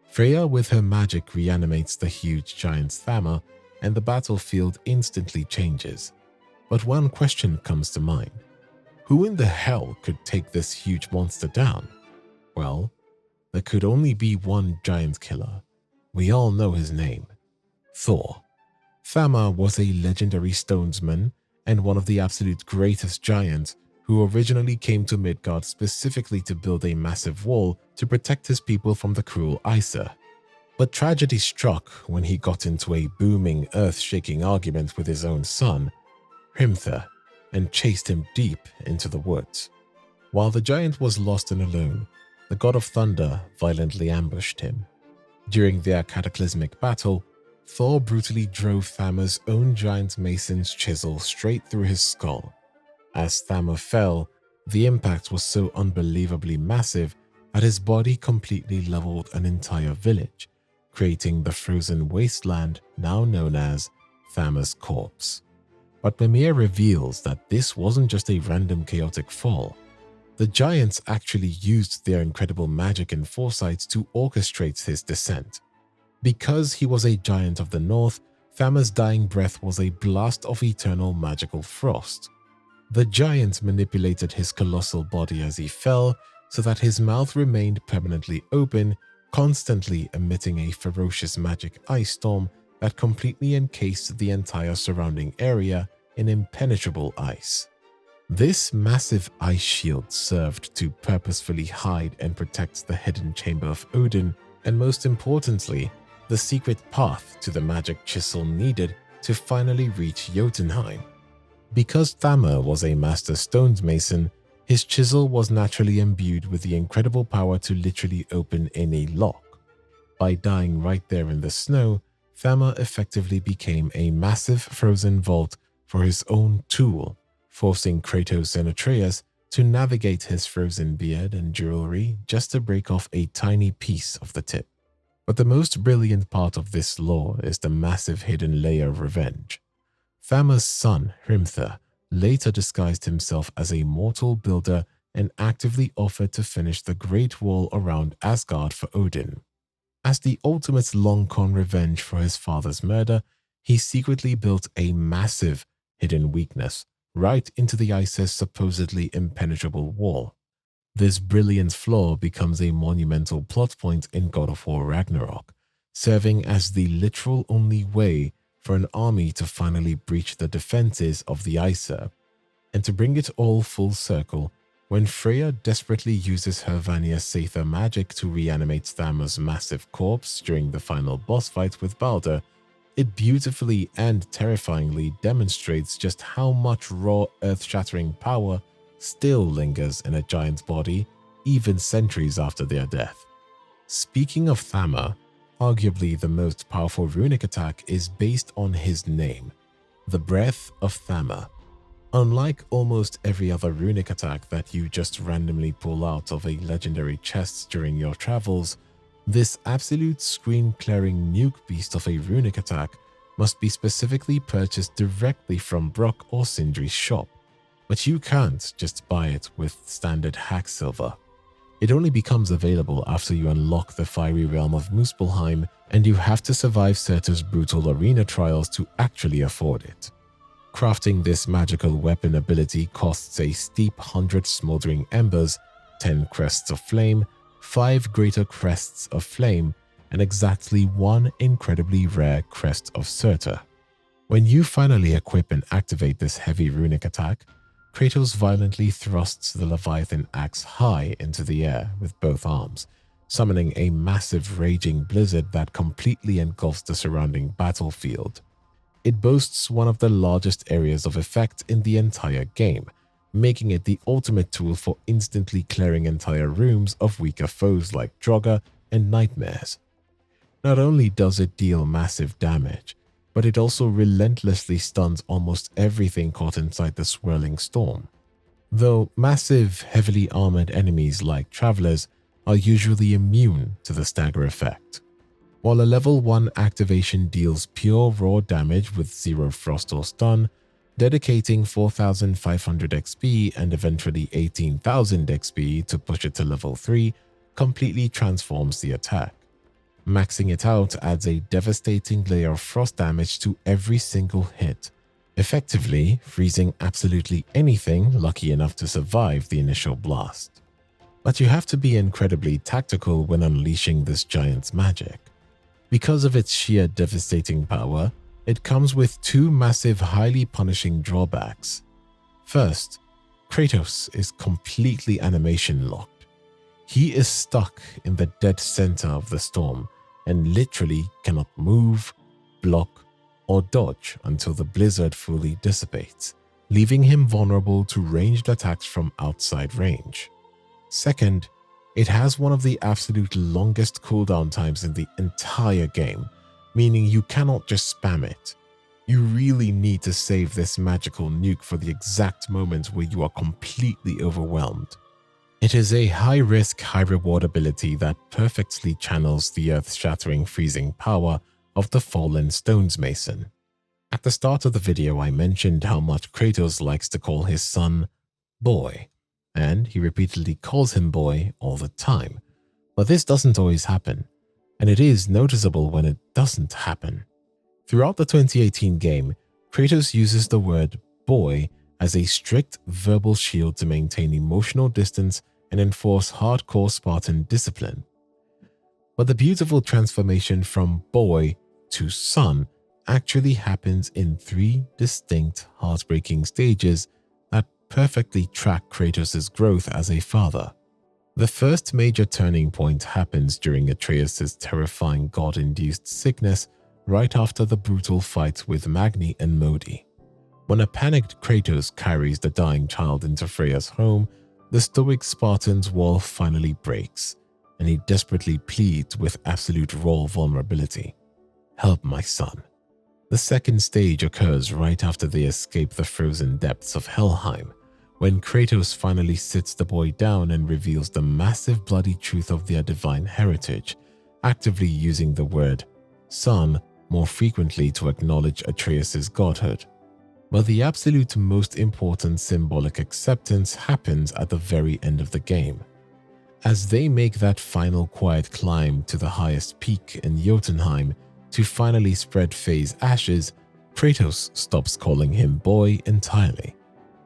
Freya with her magic reanimates the huge giant Thammer, and the battlefield instantly changes. But one question comes to mind. Who in the hell could take this huge monster down? Well, there could only be one giant killer. We all know his name. Thor. Thammer was a legendary stonesman and one of the absolute greatest giants who originally came to Midgard specifically to build a massive wall to protect his people from the cruel Aesir. But tragedy struck when he got into a booming, earth-shaking argument with his own son, Hrimthur, and chased him deep into the woods. While the giant was lost and alone, the god of thunder violently ambushed him. During their cataclysmic battle, Thor brutally drove Thammer's own giant mason's chisel straight through his skull. As Thammer fell, the impact was so unbelievably massive that his body completely leveled an entire village, creating the frozen wasteland now known as Thammer's Corpse. But Mimir reveals that this wasn't just a random chaotic fall. The giants actually used their incredible magic and foresight to orchestrate his descent. Because he was a giant of the north, Thammer's dying breath was a blast of eternal magical frost. The giant manipulated his colossal body as he fell so that his mouth remained permanently open, constantly emitting a ferocious magic ice storm that completely encased the entire surrounding area in impenetrable ice. This massive ice shield served to purposefully hide and protect the hidden chamber of Odin, and most importantly, the secret path to the magic chisel needed to finally reach Jotunheim. Because Thammer was a master stonemason, his chisel was naturally imbued with the incredible power to literally open any lock. By dying right there in the snow, Thammer effectively became a massive frozen vault for his own tool, forcing Kratos and Atreus to navigate his frozen beard and jewelry just to break off a tiny piece of the tip. But the most brilliant part of this lore is the massive hidden layer of revenge. Thammer's son, Hrimthur, later disguised himself as a mortal builder and actively offered to finish the Great Wall around Asgard for Odin. As the ultimate long-con revenge for his father's murder, he secretly built a massive hidden weakness right into the Aesir's supposedly impenetrable wall. This brilliant flaw becomes a monumental plot point in God of War Ragnarok, serving as the literal only way for an army to finally breach the defenses of the Aesir. And to bring it all full circle, when Freya desperately uses her Vanir Sather magic to reanimate Thammer's massive corpse during the final boss fight with Balder, it beautifully and terrifyingly demonstrates just how much raw earth-shattering power still lingers in a giant's body even centuries after their death. Speaking of Thammer, arguably the most powerful runic attack is based on his name, the Breath of Thammer. Unlike almost every other runic attack that you just randomly pull out of a legendary chest during your travels, this absolute screen-clearing nuke beast of a runic attack must be specifically purchased directly from Brock or Sindri's shop. But you can't just buy it with standard hack silver. It only becomes available after you unlock the fiery realm of Muspelheim, and you have to survive Surtur's brutal arena trials to actually afford it. Crafting this magical weapon ability costs a steep 100 smoldering embers, 10 crests of flame, 5 greater crests of flame, and exactly 1 incredibly rare crest of Surtur. When you finally equip and activate this heavy runic attack, Kratos violently thrusts the Leviathan axe high into the air with both arms, summoning a massive raging blizzard that completely engulfs the surrounding battlefield. It boasts one of the largest areas of effect in the entire game, making it the ultimate tool for instantly clearing entire rooms of weaker foes like Draugr and nightmares. Not only does it deal massive damage, but it also relentlessly stuns almost everything caught inside the swirling storm. Though massive, heavily armored enemies like travelers are usually immune to the stagger effect. While a level 1 activation deals pure raw damage with 0 frost or stun, dedicating 4,500 XP and eventually 18,000 XP to push it to level 3 completely transforms the attack. Maxing it out adds a devastating layer of frost damage to every single hit, effectively freezing absolutely anything lucky enough to survive the initial blast. But you have to be incredibly tactical when unleashing this giant's magic. Because of its sheer devastating power, it comes with 2 massive, highly punishing drawbacks. First, Kratos is completely animation locked. He is stuck in the dead center of the storm and literally cannot move, block, or dodge until the blizzard fully dissipates, leaving him vulnerable to ranged attacks from outside range. Second, it has one of the absolute longest cooldown times in the entire game, meaning you cannot just spam it. You really need to save this magical nuke for the exact moment where you are completely overwhelmed. It is a high-risk, high-reward ability that perfectly channels the earth-shattering freezing power of the fallen stones mason. At the start of the video, I mentioned how much Kratos likes to call his son boy, and he repeatedly calls him boy all the time. But this doesn't always happen, and it is noticeable when it doesn't happen. Throughout the 2018 game, Kratos uses the word boy as a strict verbal shield to maintain emotional distance and enforce hardcore Spartan discipline. But the beautiful transformation from boy to son actually happens in 3 distinct, heartbreaking stages that perfectly track Kratos' growth as a father. The first major turning point happens during Atreus' terrifying god-induced sickness right after the brutal fight with Magni and Modi. When a panicked Kratos carries the dying child into Freya's home, the stoic Spartan's wall finally breaks, and he desperately pleads with absolute raw vulnerability. "Help my son." The second stage occurs right after they escape the frozen depths of Helheim, when Kratos finally sits the boy down and reveals the massive bloody truth of their divine heritage, actively using the word son more frequently to acknowledge Atreus' godhood. But the absolute most important symbolic acceptance happens at the very end of the game. As they make that final quiet climb to the highest peak in Jotunheim to finally spread Faye's ashes, Kratos stops calling him boy entirely.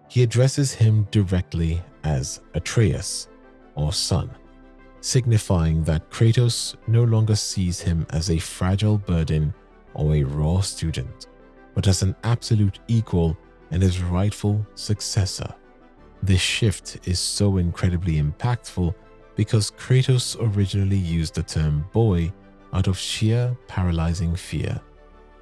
He addresses him directly as Atreus, or son, signifying that Kratos no longer sees him as a fragile burden or a raw student, but as an absolute equal and his rightful successor. This shift is so incredibly impactful because Kratos originally used the term boy out of sheer paralyzing fear.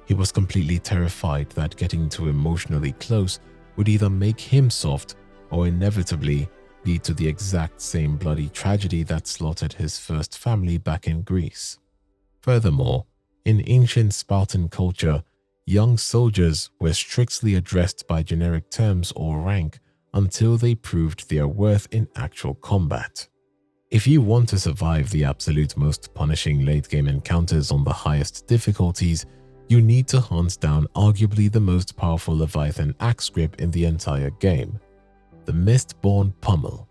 He was completely terrified that getting too emotionally close would either make him soft or inevitably lead to the exact same bloody tragedy that slaughtered his first family back in Greece. Furthermore, in ancient Spartan culture, young soldiers were strictly addressed by generic terms or rank until they proved their worth in actual combat. If you want to survive the absolute most punishing late-game encounters on the highest difficulties, you need to hunt down arguably the most powerful Leviathan axe grip in the entire game, the Mistbrrr Pummel.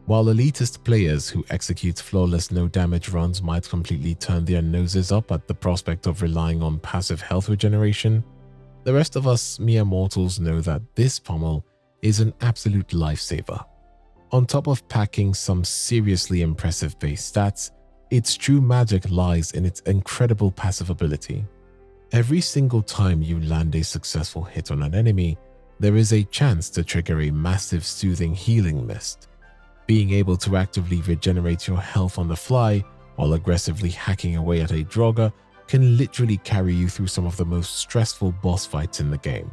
While elitist players who execute flawless no-damage runs might completely turn their noses up at the prospect of relying on passive health regeneration, the rest of us mere mortals know that this pummel is an absolute lifesaver. On top of packing some seriously impressive base stats, its true magic lies in its incredible passive ability. Every single time you land a successful hit on an enemy, there is a chance to trigger a massive soothing healing mist. Being able to actively regenerate your health on the fly while aggressively hacking away at a Draugr can literally carry you through some of the most stressful boss fights in the game.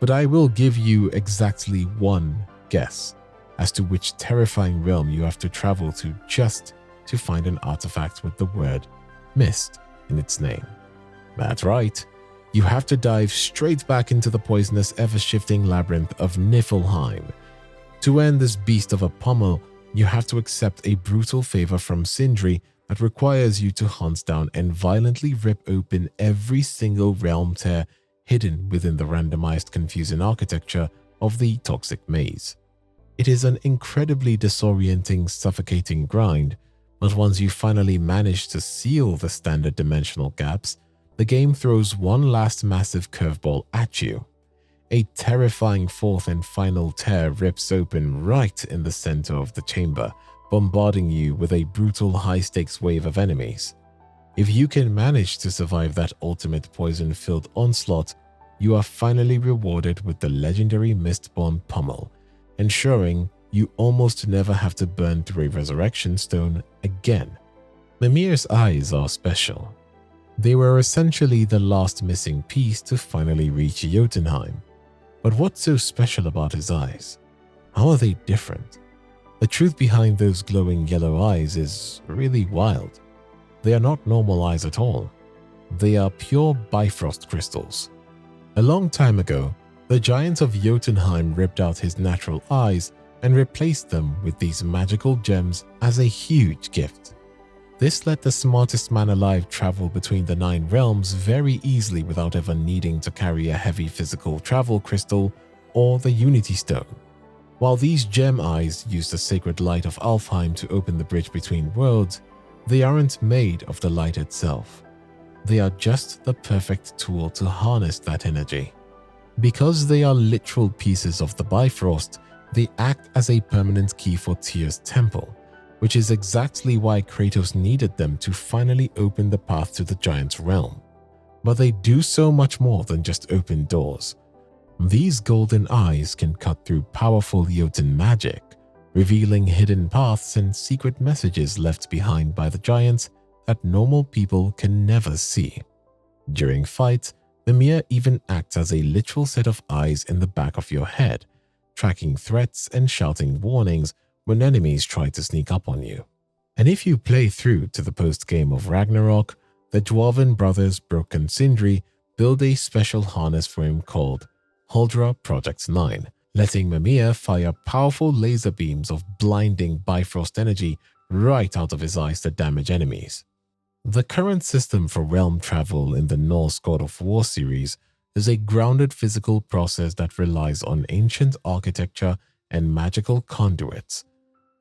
But I will give you exactly one guess as to which terrifying realm you have to travel to just to find an artifact with the word mist in its name. That's right, you have to dive straight back into the poisonous, ever-shifting labyrinth of Niflheim. To end this beast of a pummel, you have to accept a brutal favor from Sindri that requires you to hunt down and violently rip open every single realm tear hidden within the randomized, confusing architecture of the toxic maze. It is an incredibly disorienting, suffocating grind, but once you finally manage to seal the standard dimensional gaps, the game throws one last massive curveball at you. A terrifying fourth and final tear rips open right in the center of the chamber, bombarding you with a brutal, high-stakes wave of enemies. If you can manage to survive that ultimate poison-filled onslaught, you are finally rewarded with the legendary Mistbrrr Pummel, ensuring you almost never have to burn through a resurrection stone again. Mimir's eyes are special. They were essentially the last missing piece to finally reach Jotunheim. But what's so special about his eyes? How are they different? The truth behind those glowing yellow eyes is really wild. They are not normal eyes at all. They are pure Bifrost crystals. A long time ago, the giant of Jotunheim ripped out his natural eyes and replaced them with these magical gems as a huge gift. This let the smartest man alive travel between the 9 realms very easily without ever needing to carry a heavy physical travel crystal or the Unity Stone. While these gem eyes use the sacred light of Alfheim to open the bridge between worlds, they aren't made of the light itself. They are just the perfect tool to harness that energy. Because they are literal pieces of the Bifrost, they act as a permanent key for Tyr's temple, which is exactly why Kratos needed them to finally open the path to the giant's realm. But they do so much more than just open doors. These golden eyes can cut through powerful Jotun magic, revealing hidden paths and secret messages left behind by the giants that normal people can never see. During fights, Mimir even acts as a literal set of eyes in the back of your head, tracking threats and shouting warnings when enemies try to sneak up on you. And if you play through to the post-game of Ragnarok, the Dwarven brothers Brok and Sindri build a special harness for him called Huldra Project 9, letting Mimir fire powerful laser beams of blinding Bifrost energy right out of his eyes to damage enemies. The current system for realm travel in the Norse God of War series is a grounded physical process that relies on ancient architecture and magical conduits,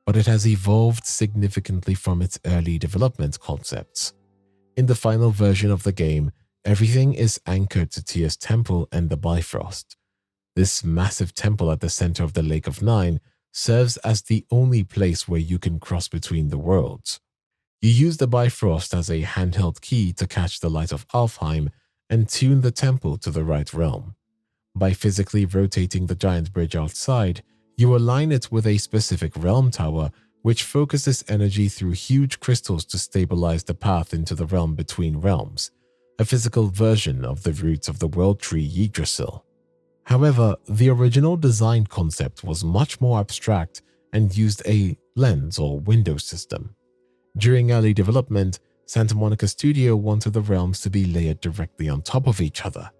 but it has evolved significantly from its early development concepts. In the final version of the game, everything is anchored to Tyr's temple and the Bifrost. This massive temple at the center of the Lake of Nine serves as the only place where you can cross between the worlds. You use the Bifrost as a handheld key to catch the light of Alfheim and tune the temple to the right realm. By physically rotating the giant bridge outside, you align it with a specific realm tower, which focuses energy through huge crystals to stabilize the path into the realm between realms, a physical version of the roots of the world tree Yggdrasil. However, the original design concept was much more abstract and used a lens or window system. During early development, Santa Monica Studio wanted the realms to be layered directly on top of each other.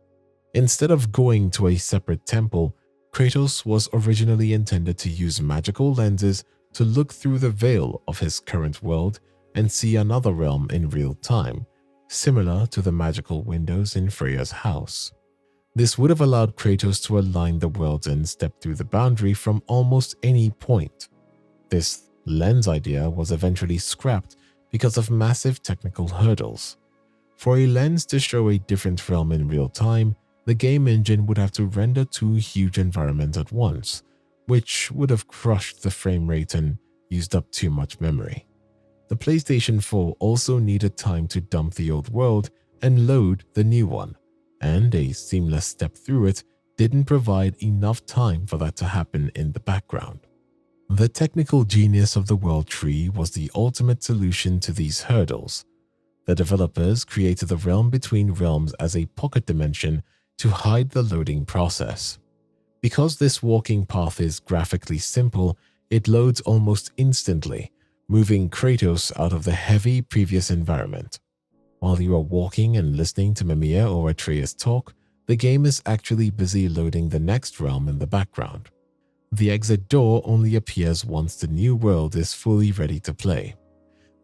Instead of going to a separate temple, Kratos was originally intended to use magical lenses to look through the veil of his current world and see another realm in real time, similar to the magical windows in Freya's house. This would have allowed Kratos to align the worlds and step through the boundary from almost any point. This lens idea was eventually scrapped because of massive technical hurdles. For a lens to show a different realm in real time, the game engine would have to render 2 huge environments at once, which would have crushed the frame rate and used up too much memory. The PlayStation 4 also needed time to dump the old world and load the new one, and a seamless step through it didn't provide enough time for that to happen in the background. The technical genius of the world tree was the ultimate solution to these hurdles. The developers created the realm between realms as a pocket dimension to hide the loading process. Because this walking path is graphically simple, it loads almost instantly, moving Kratos out of the heavy previous environment. While you are walking and listening to Mimir or Atreus talk, the game is actually busy loading the next realm in the background. The exit door only appears once the new world is fully ready to play.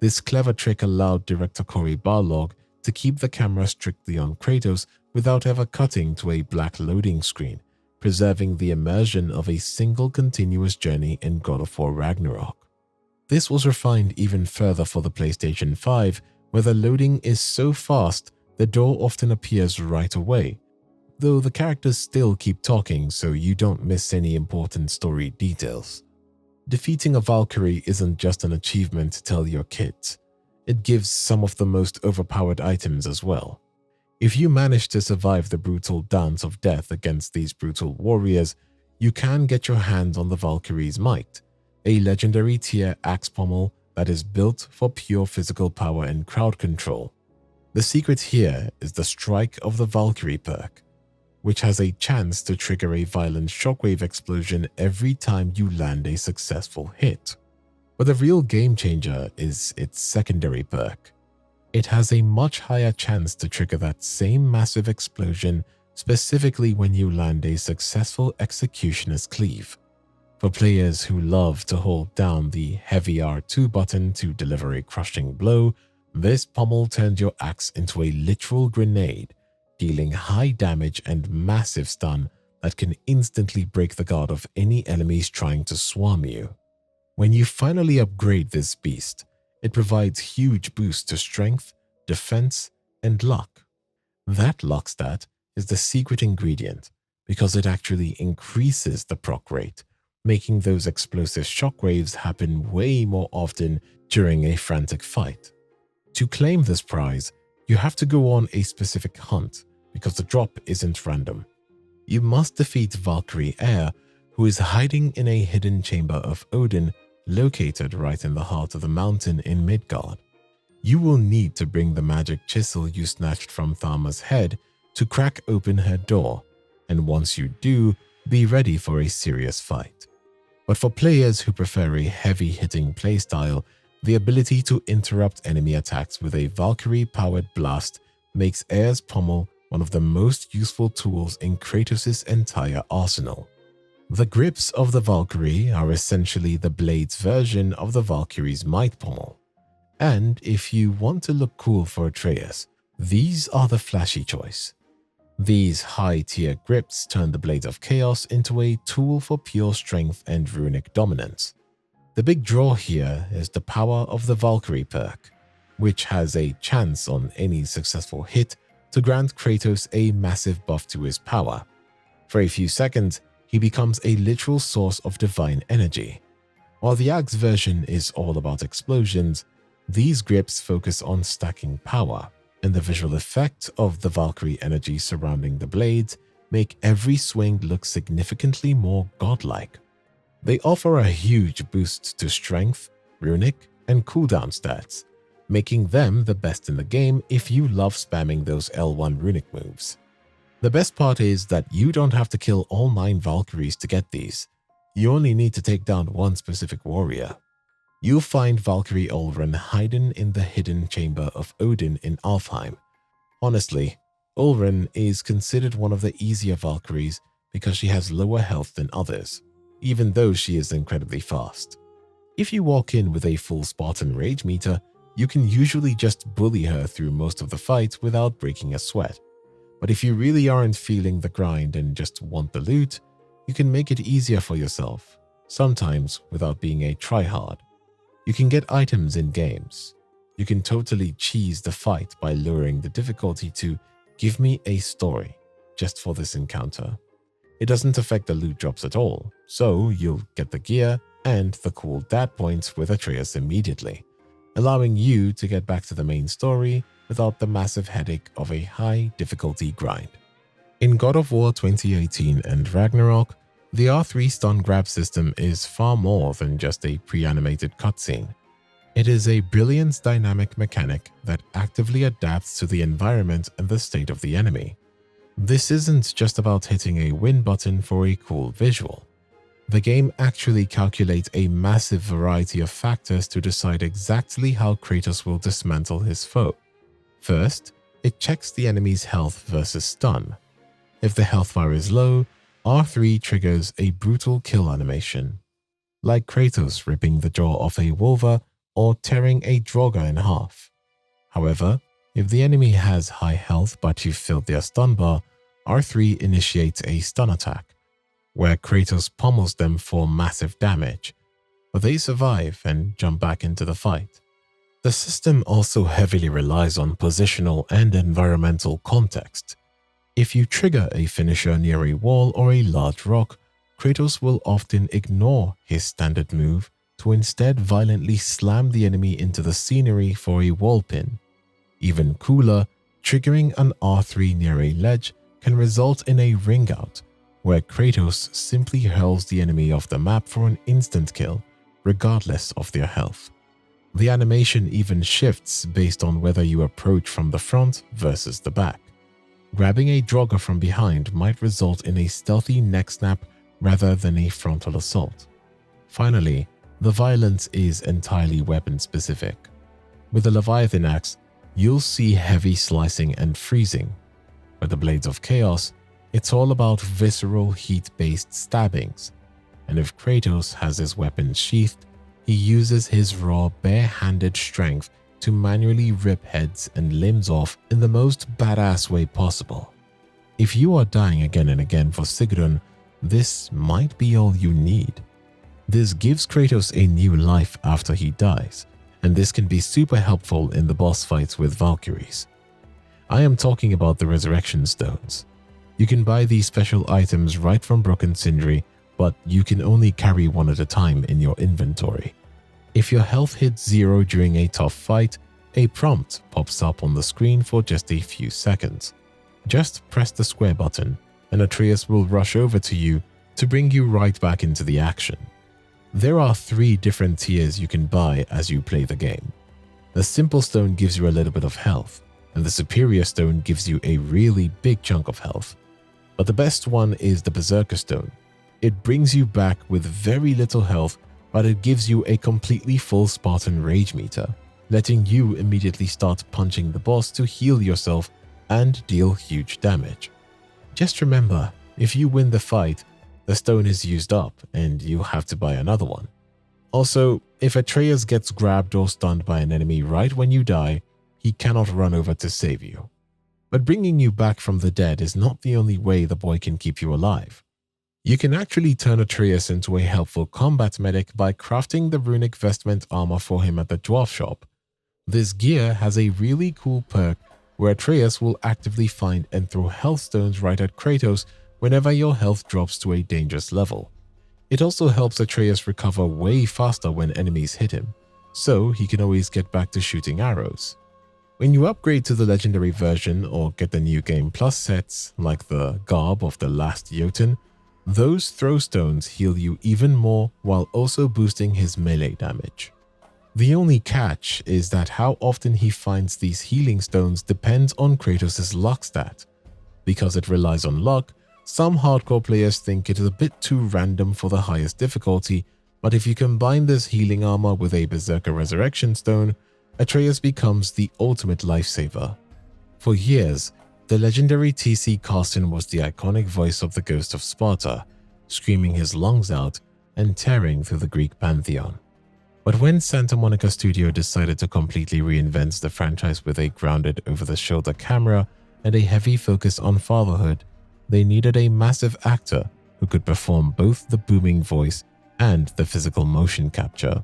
This clever trick allowed director Cory Barlog to keep the camera strictly on Kratos without ever cutting to a black loading screen, preserving the immersion of a single continuous journey in God of War Ragnarok. This was refined even further for the PlayStation 5, where the loading is so fast the door often appears right away, though the characters still keep talking so you don't miss any important story details. Defeating a Valkyrie isn't just an achievement to tell your kids, it gives some of the most overpowered items as well. If you manage to survive the brutal dance of death against these brutal warriors, you can get your hands on the Valkyrie's Might, a legendary tier axe pommel that is built for pure physical power and crowd control. The secret here is the Strike of the Valkyrie perk, which has a chance to trigger a violent shockwave explosion every time you land a successful hit. But the real game changer is its secondary perk. It has a much higher chance to trigger that same massive explosion specifically when you land a successful Executioner's Cleave. For players who love to hold down the heavy R2 button to deliver a crushing blow, this pommel turns your axe into a literal grenade, dealing high damage and massive stun that can instantly break the guard of any enemies trying to swarm you. When you finally upgrade this beast, it provides huge boosts to strength, defense, and luck. That luck stat is the secret ingredient because it actually increases the proc rate, making those explosive shockwaves happen way more often during a frantic fight. To claim this prize, you have to go on a specific hunt because the drop isn't random. You must defeat Valkyrie Air, who is hiding in a hidden chamber of Odin located right in the heart of the mountain in Midgard. You will need to bring the magic chisel you snatched from Tharma's head to crack open her door, and once you do, be ready for a serious fight. But for players who prefer a heavy-hitting playstyle, the ability to interrupt enemy attacks with a Valkyrie-powered blast makes Air's pommel one of the most useful tools in Kratos' entire arsenal. The grips of the Valkyrie are essentially the blade's version of the Valkyrie's might pommel. And if you want to look cool for Atreus, these are the flashy choice. These high-tier grips turn the Blades of Chaos into a tool for pure strength and runic dominance. The big draw here is the power of the Valkyrie perk, which has a chance on any successful hit to grant Kratos a massive buff to his power. For a few seconds, he becomes a literal source of divine energy. While the axe version is all about explosions, these grips focus on stacking power, and the visual effect of the Valkyrie energy surrounding the blades make every swing look significantly more godlike. They offer a huge boost to strength, runic, and cooldown stats, making them the best in the game if you love spamming those L1 runic moves. The best part is that you don't have to kill all 9 Valkyries to get these. You only need to take down one specific warrior. You'll find Valkyrie Olren hidden in the hidden chamber of Odin in Alfheim. Honestly, Olren is considered one of the easier Valkyries because she has lower health than others, even though she is incredibly fast. If you walk in with a full Spartan rage meter, you can usually just bully her through most of the fight without breaking a sweat. But if you really aren't feeling the grind and just want the loot, you can make it easier for yourself, sometimes without being a tryhard. You can get items in games. You can totally cheese the fight by lowering the difficulty to give me a story just for this encounter. It doesn't affect the loot drops at all, so you'll get the gear and the cool dad points with Atreus immediately, allowing you to get back to the main story without the massive headache of a high difficulty grind. In God of War 2018 and Ragnarok, the R3 stun grab system is far more than just a pre-animated cutscene. It is a brilliant dynamic mechanic that actively adapts to the environment and the state of the enemy. This isn't just about hitting a win button for a cool visual. The game actually calculates a massive variety of factors to decide exactly how Kratos will dismantle his foe. First, it checks the enemy's health versus stun. If the health bar is low, R3 triggers a brutal kill animation, like Kratos ripping the jaw off a Wolver or tearing a Draugr in half. However, if the enemy has high health but you've filled their stun bar, R3 initiates a stun attack, where Kratos pummels them for massive damage, but they survive and jump back into the fight. The system also heavily relies on positional and environmental context. If you trigger a finisher near a wall or a large rock, Kratos will often ignore his standard move to instead violently slam the enemy into the scenery for a wall pin. Even cooler, triggering an R3 near a ledge can result in a ring out, where Kratos simply hurls the enemy off the map for an instant kill, regardless of their health. The animation even shifts based on whether you approach from the front versus the back. Grabbing a Draugr from behind might result in a stealthy neck snap rather than a frontal assault. Finally, the violence is entirely weapon specific. With the Leviathan axe, you'll see heavy slicing and freezing. With the Blades of Chaos, it's all about visceral heat-based stabbings, and if Kratos has his weapons sheathed, he uses his raw bare-handed strength to manually rip heads and limbs off in the most badass way possible. If you are dying again and again for Sigrun, this might be all you need. This gives Kratos a new life after he dies, and this can be super helpful in the boss fights with Valkyries. I am talking about the Resurrection Stones. You can buy these special items right from Broken Sindri, but you can only carry one at a time in your inventory. If your health hits 0 during a tough fight, a prompt pops up on the screen for just a few seconds. Just press the square button, and Atreus will rush over to you to bring you right back into the action. There are 3 different tiers you can buy as you play the game. The Simple Stone gives you a little bit of health, and the Superior Stone gives you a really big chunk of health. But the best one is the Berserker Stone. It brings you back with very little health, but it gives you a completely full Spartan rage meter, letting you immediately start punching the boss to heal yourself and deal huge damage. Just remember, if you win the fight, the stone is used up and you have to buy another one. Also, if Atreus gets grabbed or stunned by an enemy right when you die, he cannot run over to save you. But bringing you back from the dead is not the only way the boy can keep you alive. You can actually turn Atreus into a helpful combat medic by crafting the runic vestment armor for him at the dwarf shop. This gear has a really cool perk where Atreus will actively find and throw health stones right at Kratos whenever your health drops to a dangerous level. It also helps Atreus recover way faster when enemies hit him, so he can always get back to shooting arrows. When you upgrade to the legendary version or get the new Game Plus sets, like the Garb of the Last Jotun, those throw stones heal you even more while also boosting his melee damage. The only catch is that how often he finds these healing stones depends on Kratos' luck stat. Because it relies on luck, some hardcore players think it is a bit too random for the highest difficulty, but if you combine this healing armor with a Berserker Resurrection Stone, Atreus becomes the ultimate lifesaver. For years, the legendary T.C. Carson was the iconic voice of the Ghost of Sparta, screaming his lungs out and tearing through the Greek pantheon. But when Santa Monica Studio decided to completely reinvent the franchise with a grounded over-the-shoulder camera and a heavy focus on fatherhood, they needed a massive actor who could perform both the booming voice and the physical motion capture.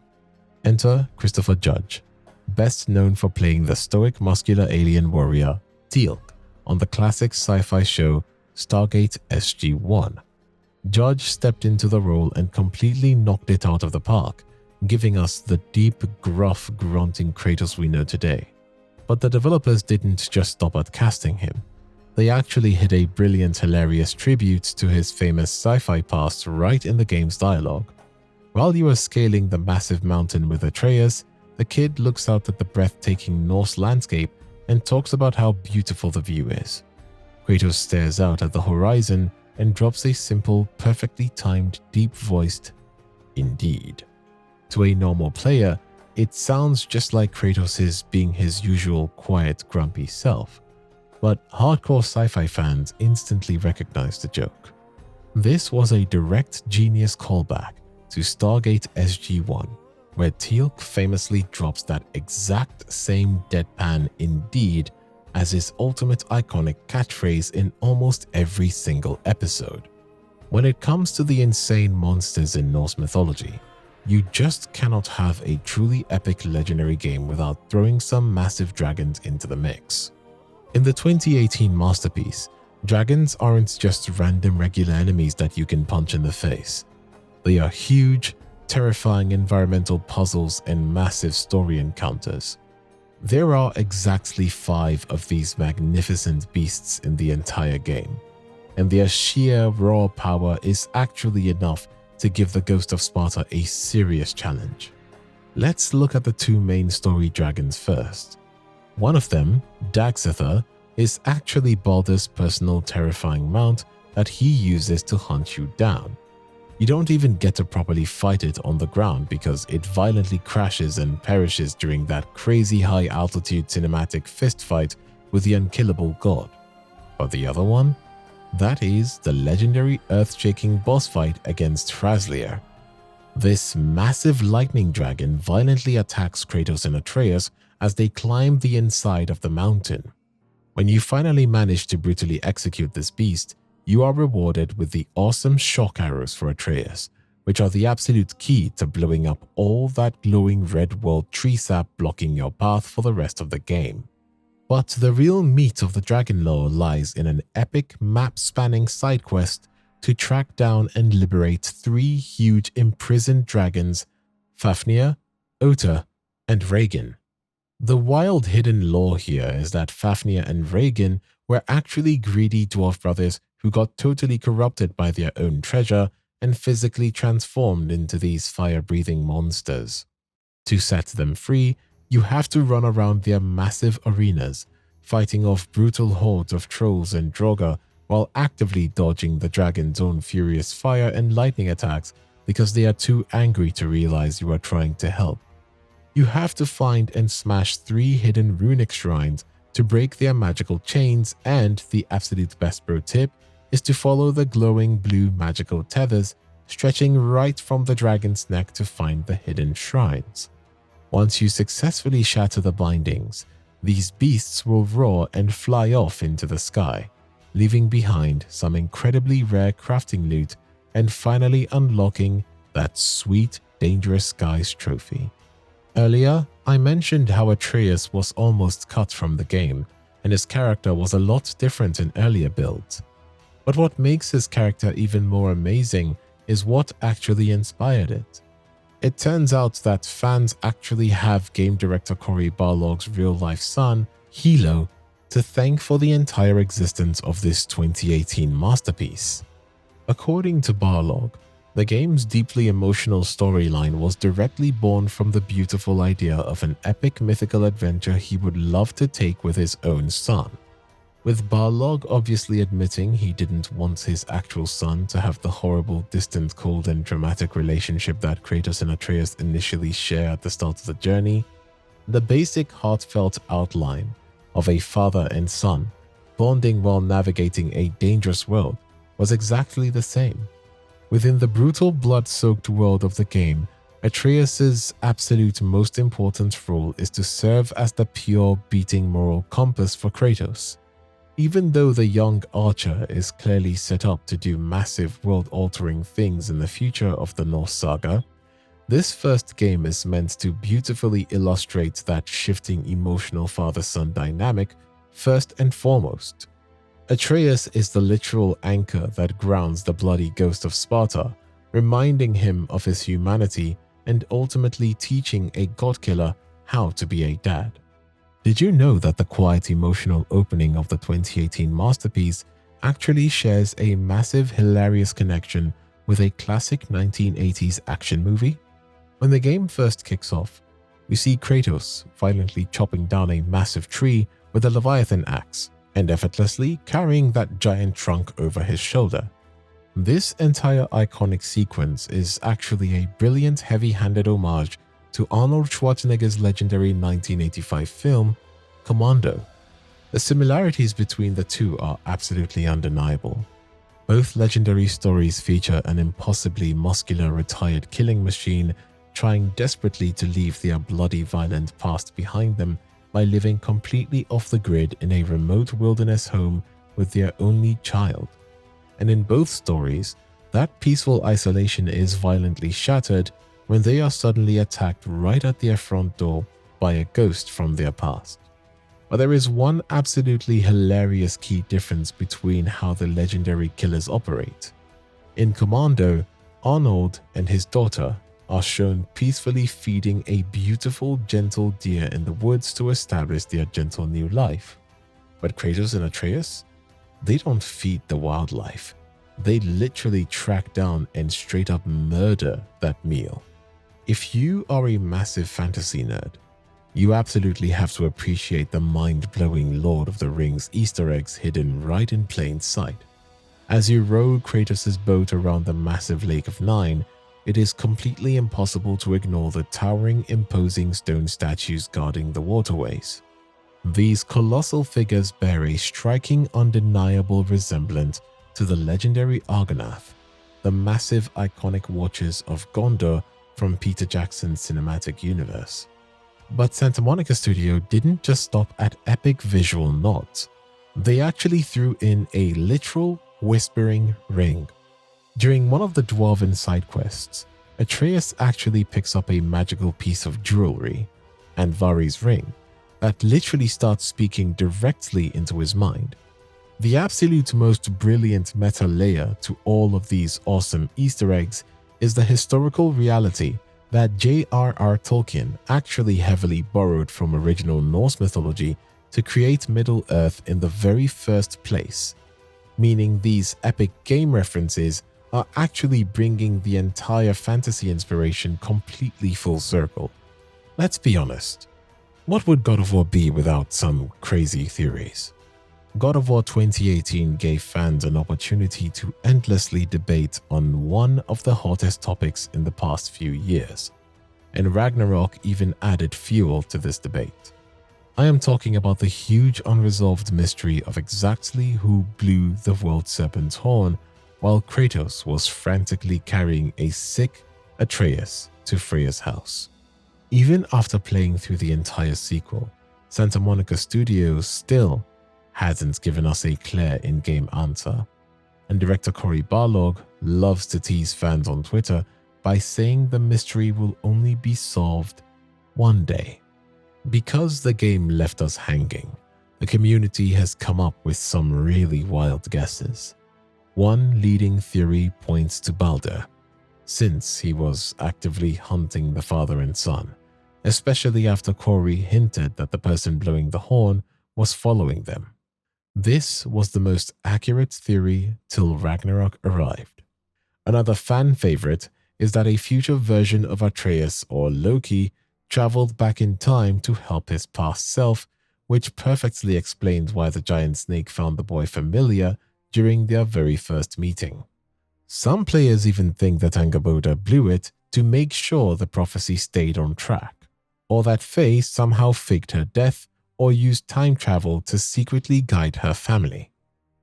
Enter Christopher Judge, best known for playing the stoic muscular alien warrior Teal'c on the classic sci-fi show Stargate SG-1. Judge stepped into the role and completely knocked it out of the park, giving us the deep, gruff, grunting Kratos we know today. But the developers didn't just stop at casting him. They actually hit a brilliant, hilarious tribute to his famous sci-fi past right in the game's dialogue. While you are scaling the massive mountain with Atreus, the kid looks out at the breathtaking Norse landscape and talks about how beautiful the view is. Kratos stares out at the horizon and drops a simple, perfectly timed, deep-voiced "Indeed." To a normal player, it sounds just like Kratos is being his usual quiet, grumpy self, but hardcore sci-fi fans instantly recognize the joke. This was a direct genius callback to Stargate SG-1, where Teal'c famously drops that exact same deadpan "indeed" as his ultimate iconic catchphrase in almost every single episode. When it comes to the insane monsters in Norse mythology, you just cannot have a truly epic legendary game without throwing some massive dragons into the mix. In the 2018 masterpiece, dragons aren't just random regular enemies that you can punch in the face. They are huge, terrifying environmental puzzles and massive story encounters. There are exactly 5 of these magnificent beasts in the entire game, and their sheer raw power is actually enough to give the Ghost of Sparta a serious challenge. Let's look at the 2 main story dragons first. One of them, Dagsether, is actually Balder's personal terrifying mount that he uses to hunt you down. You don't even get to properly fight it on the ground because it violently crashes and perishes during that crazy high altitude cinematic fistfight with the unkillable god. But the other one? That is the legendary earth-shaking boss fight against Hraslir. This massive lightning dragon violently attacks Kratos and Atreus as they climb the inside of the mountain. When you finally manage to brutally execute this beast, you are rewarded with the awesome shock arrows for Atreus, which are the absolute key to blowing up all that glowing red world tree sap blocking your path for the rest of the game. But the real meat of the dragon lore lies in an epic map-spanning side quest to track down and liberate 3 huge imprisoned dragons, Fafnir, Ota, and Regin. The wild hidden lore here is that Fafnir and Regin were actually greedy dwarf brothers who got totally corrupted by their own treasure and physically transformed into these fire-breathing monsters. To set them free, you have to run around their massive arenas, fighting off brutal hordes of trolls and Draugr while actively dodging the dragon's own furious fire and lightning attacks because they are too angry to realize you are trying to help. You have to find and smash 3 hidden runic shrines to break their magical chains, and the absolute best pro tip is to follow the glowing blue magical tethers stretching right from the dragon's neck to find the hidden shrines. Once you successfully shatter the bindings, these beasts will roar and fly off into the sky, leaving behind some incredibly rare crafting loot and finally unlocking that sweet, dangerous skies trophy. Earlier, I mentioned how Atreus was almost cut from the game, and his character was a lot different in earlier builds. But what makes his character even more amazing is what actually inspired it. It turns out that fans actually have game director Cory Barlog's real-life son, Hilo, to thank for the entire existence of this 2018 masterpiece. According to Barlog, the game's deeply emotional storyline was directly born from the beautiful idea of an epic mythical adventure he would love to take with his own son. With Barlog obviously admitting he didn't want his actual son to have the horrible, distant, cold and dramatic relationship that Kratos and Atreus initially share at the start of the journey, the basic heartfelt outline of a father and son bonding while navigating a dangerous world was exactly the same. Within the brutal, blood-soaked world of the game, Atreus' absolute most important role is to serve as the pure, beating moral compass for Kratos. Even though the young archer is clearly set up to do massive world-altering things in the future of the Norse saga, this first game is meant to beautifully illustrate that shifting emotional father-son dynamic first and foremost. Atreus is the literal anchor that grounds the bloody ghost of Sparta, reminding him of his humanity and ultimately teaching a god-killer how to be a dad. Did you know that the quiet emotional opening of the 2018 masterpiece actually shares a massive hilarious connection with a classic 1980s action movie? When the game first kicks off, we see Kratos violently chopping down a massive tree with a Leviathan axe, and effortlessly carrying that giant trunk over his shoulder. This entire iconic sequence is actually a brilliant heavy-handed homage to Arnold Schwarzenegger's legendary 1985 film, Commando. The similarities between the two are absolutely undeniable. Both legendary stories feature an impossibly muscular retired killing machine trying desperately to leave their bloody violent past behind them by living completely off the grid in a remote wilderness home with their only child. And in both stories, that peaceful isolation is violently shattered when they are suddenly attacked right at their front door by a ghost from their past. But there is one absolutely hilarious key difference between how the legendary killers operate. In Commando, Arnold and his daughter are shown peacefully feeding a beautiful, gentle deer in the woods to establish their gentle new life. But Kratos and Atreus? They don't feed the wildlife. They literally track down and straight up murder that meal. If you are a massive fantasy nerd, you absolutely have to appreciate the mind-blowing Lord of the Rings Easter eggs hidden right in plain sight. As you row Kratos' boat around the massive Lake of Nine, it is completely impossible to ignore the towering, imposing stone statues guarding the waterways. These colossal figures bear a striking, undeniable resemblance to the legendary Argonath, the massive, iconic watchers of Gondor from Peter Jackson's cinematic universe. But Santa Monica Studio didn't just stop at epic visual nods. They actually threw in a literal whispering ring. During one of the dwarven side quests, Atreus actually picks up a magical piece of jewelry, Andvari's ring, that literally starts speaking directly into his mind. The absolute most brilliant meta layer to all of these awesome Easter eggs is the historical reality that J.R.R. Tolkien actually heavily borrowed from original Norse mythology to create Middle-earth in the very first place, meaning these epic game references are actually bringing the entire fantasy inspiration completely full circle. Let's be honest, what would God of War be without some crazy theories? God of War 2018 gave fans an opportunity to endlessly debate on one of the hottest topics in the past few years, and Ragnarok even added fuel to this debate. I am talking about the huge unresolved mystery of exactly who blew the world serpent's horn while Kratos was frantically carrying a sick Atreus to Freya's house. Even after playing through the entire sequel, Santa Monica Studios still hasn't given us a clear in-game answer, and director Cory Barlog loves to tease fans on Twitter by saying the mystery will only be solved one day. Because the game left us hanging, the community has come up with some really wild guesses. One leading theory points to Balder, since he was actively hunting the father and son, especially after Cory hinted that the person blowing the horn was following them. This was the most accurate theory till Ragnarok arrived. Another fan favorite is that a future version of Atreus or Loki traveled back in time to help his past self, which perfectly explains why the giant snake found the boy familiar during their very first meeting. Some players even think that Angrboda blew it to make sure the prophecy stayed on track, or that Faye somehow faked her death or used time travel to secretly guide her family.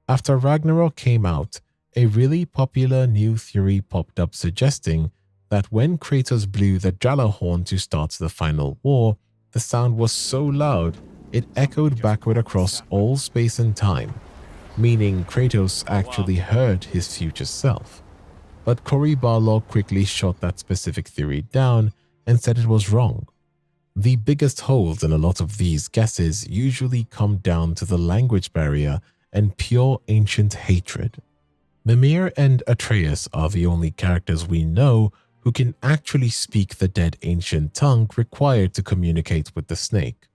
After Ragnarok came out, a really popular new theory popped up suggesting that when Kratos blew the Jallar horn to start the final war, the sound was so loud it echoed backward across all space and time, meaning Kratos actually heard his future self. But Cory Barlog quickly shot that specific theory down and said it was wrong. The biggest holes in a lot of these guesses usually come down to the language barrier and pure ancient hatred. Mimir and Atreus are the only characters we know who can actually speak the dead ancient tongue required to communicate with the snake.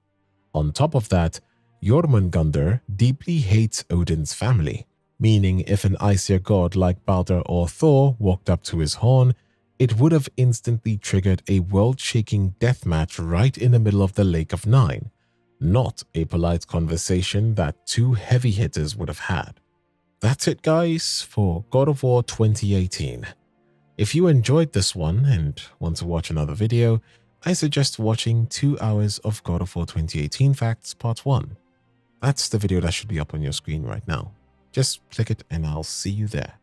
On top of that, Jormungandr deeply hates Odin's family, meaning if an Aesir god like Balder or Thor walked up to his horn, it would have instantly triggered a world-shaking deathmatch right in the middle of the Lake of Nine, not a polite conversation that two heavy hitters would have had. That's it, guys, for God of War 2018. If you enjoyed this one and want to watch another video, I suggest watching 2 hours of God of War 2018 Facts Part 1. That's the video that should be up on your screen right now. Just click it and I'll see you there.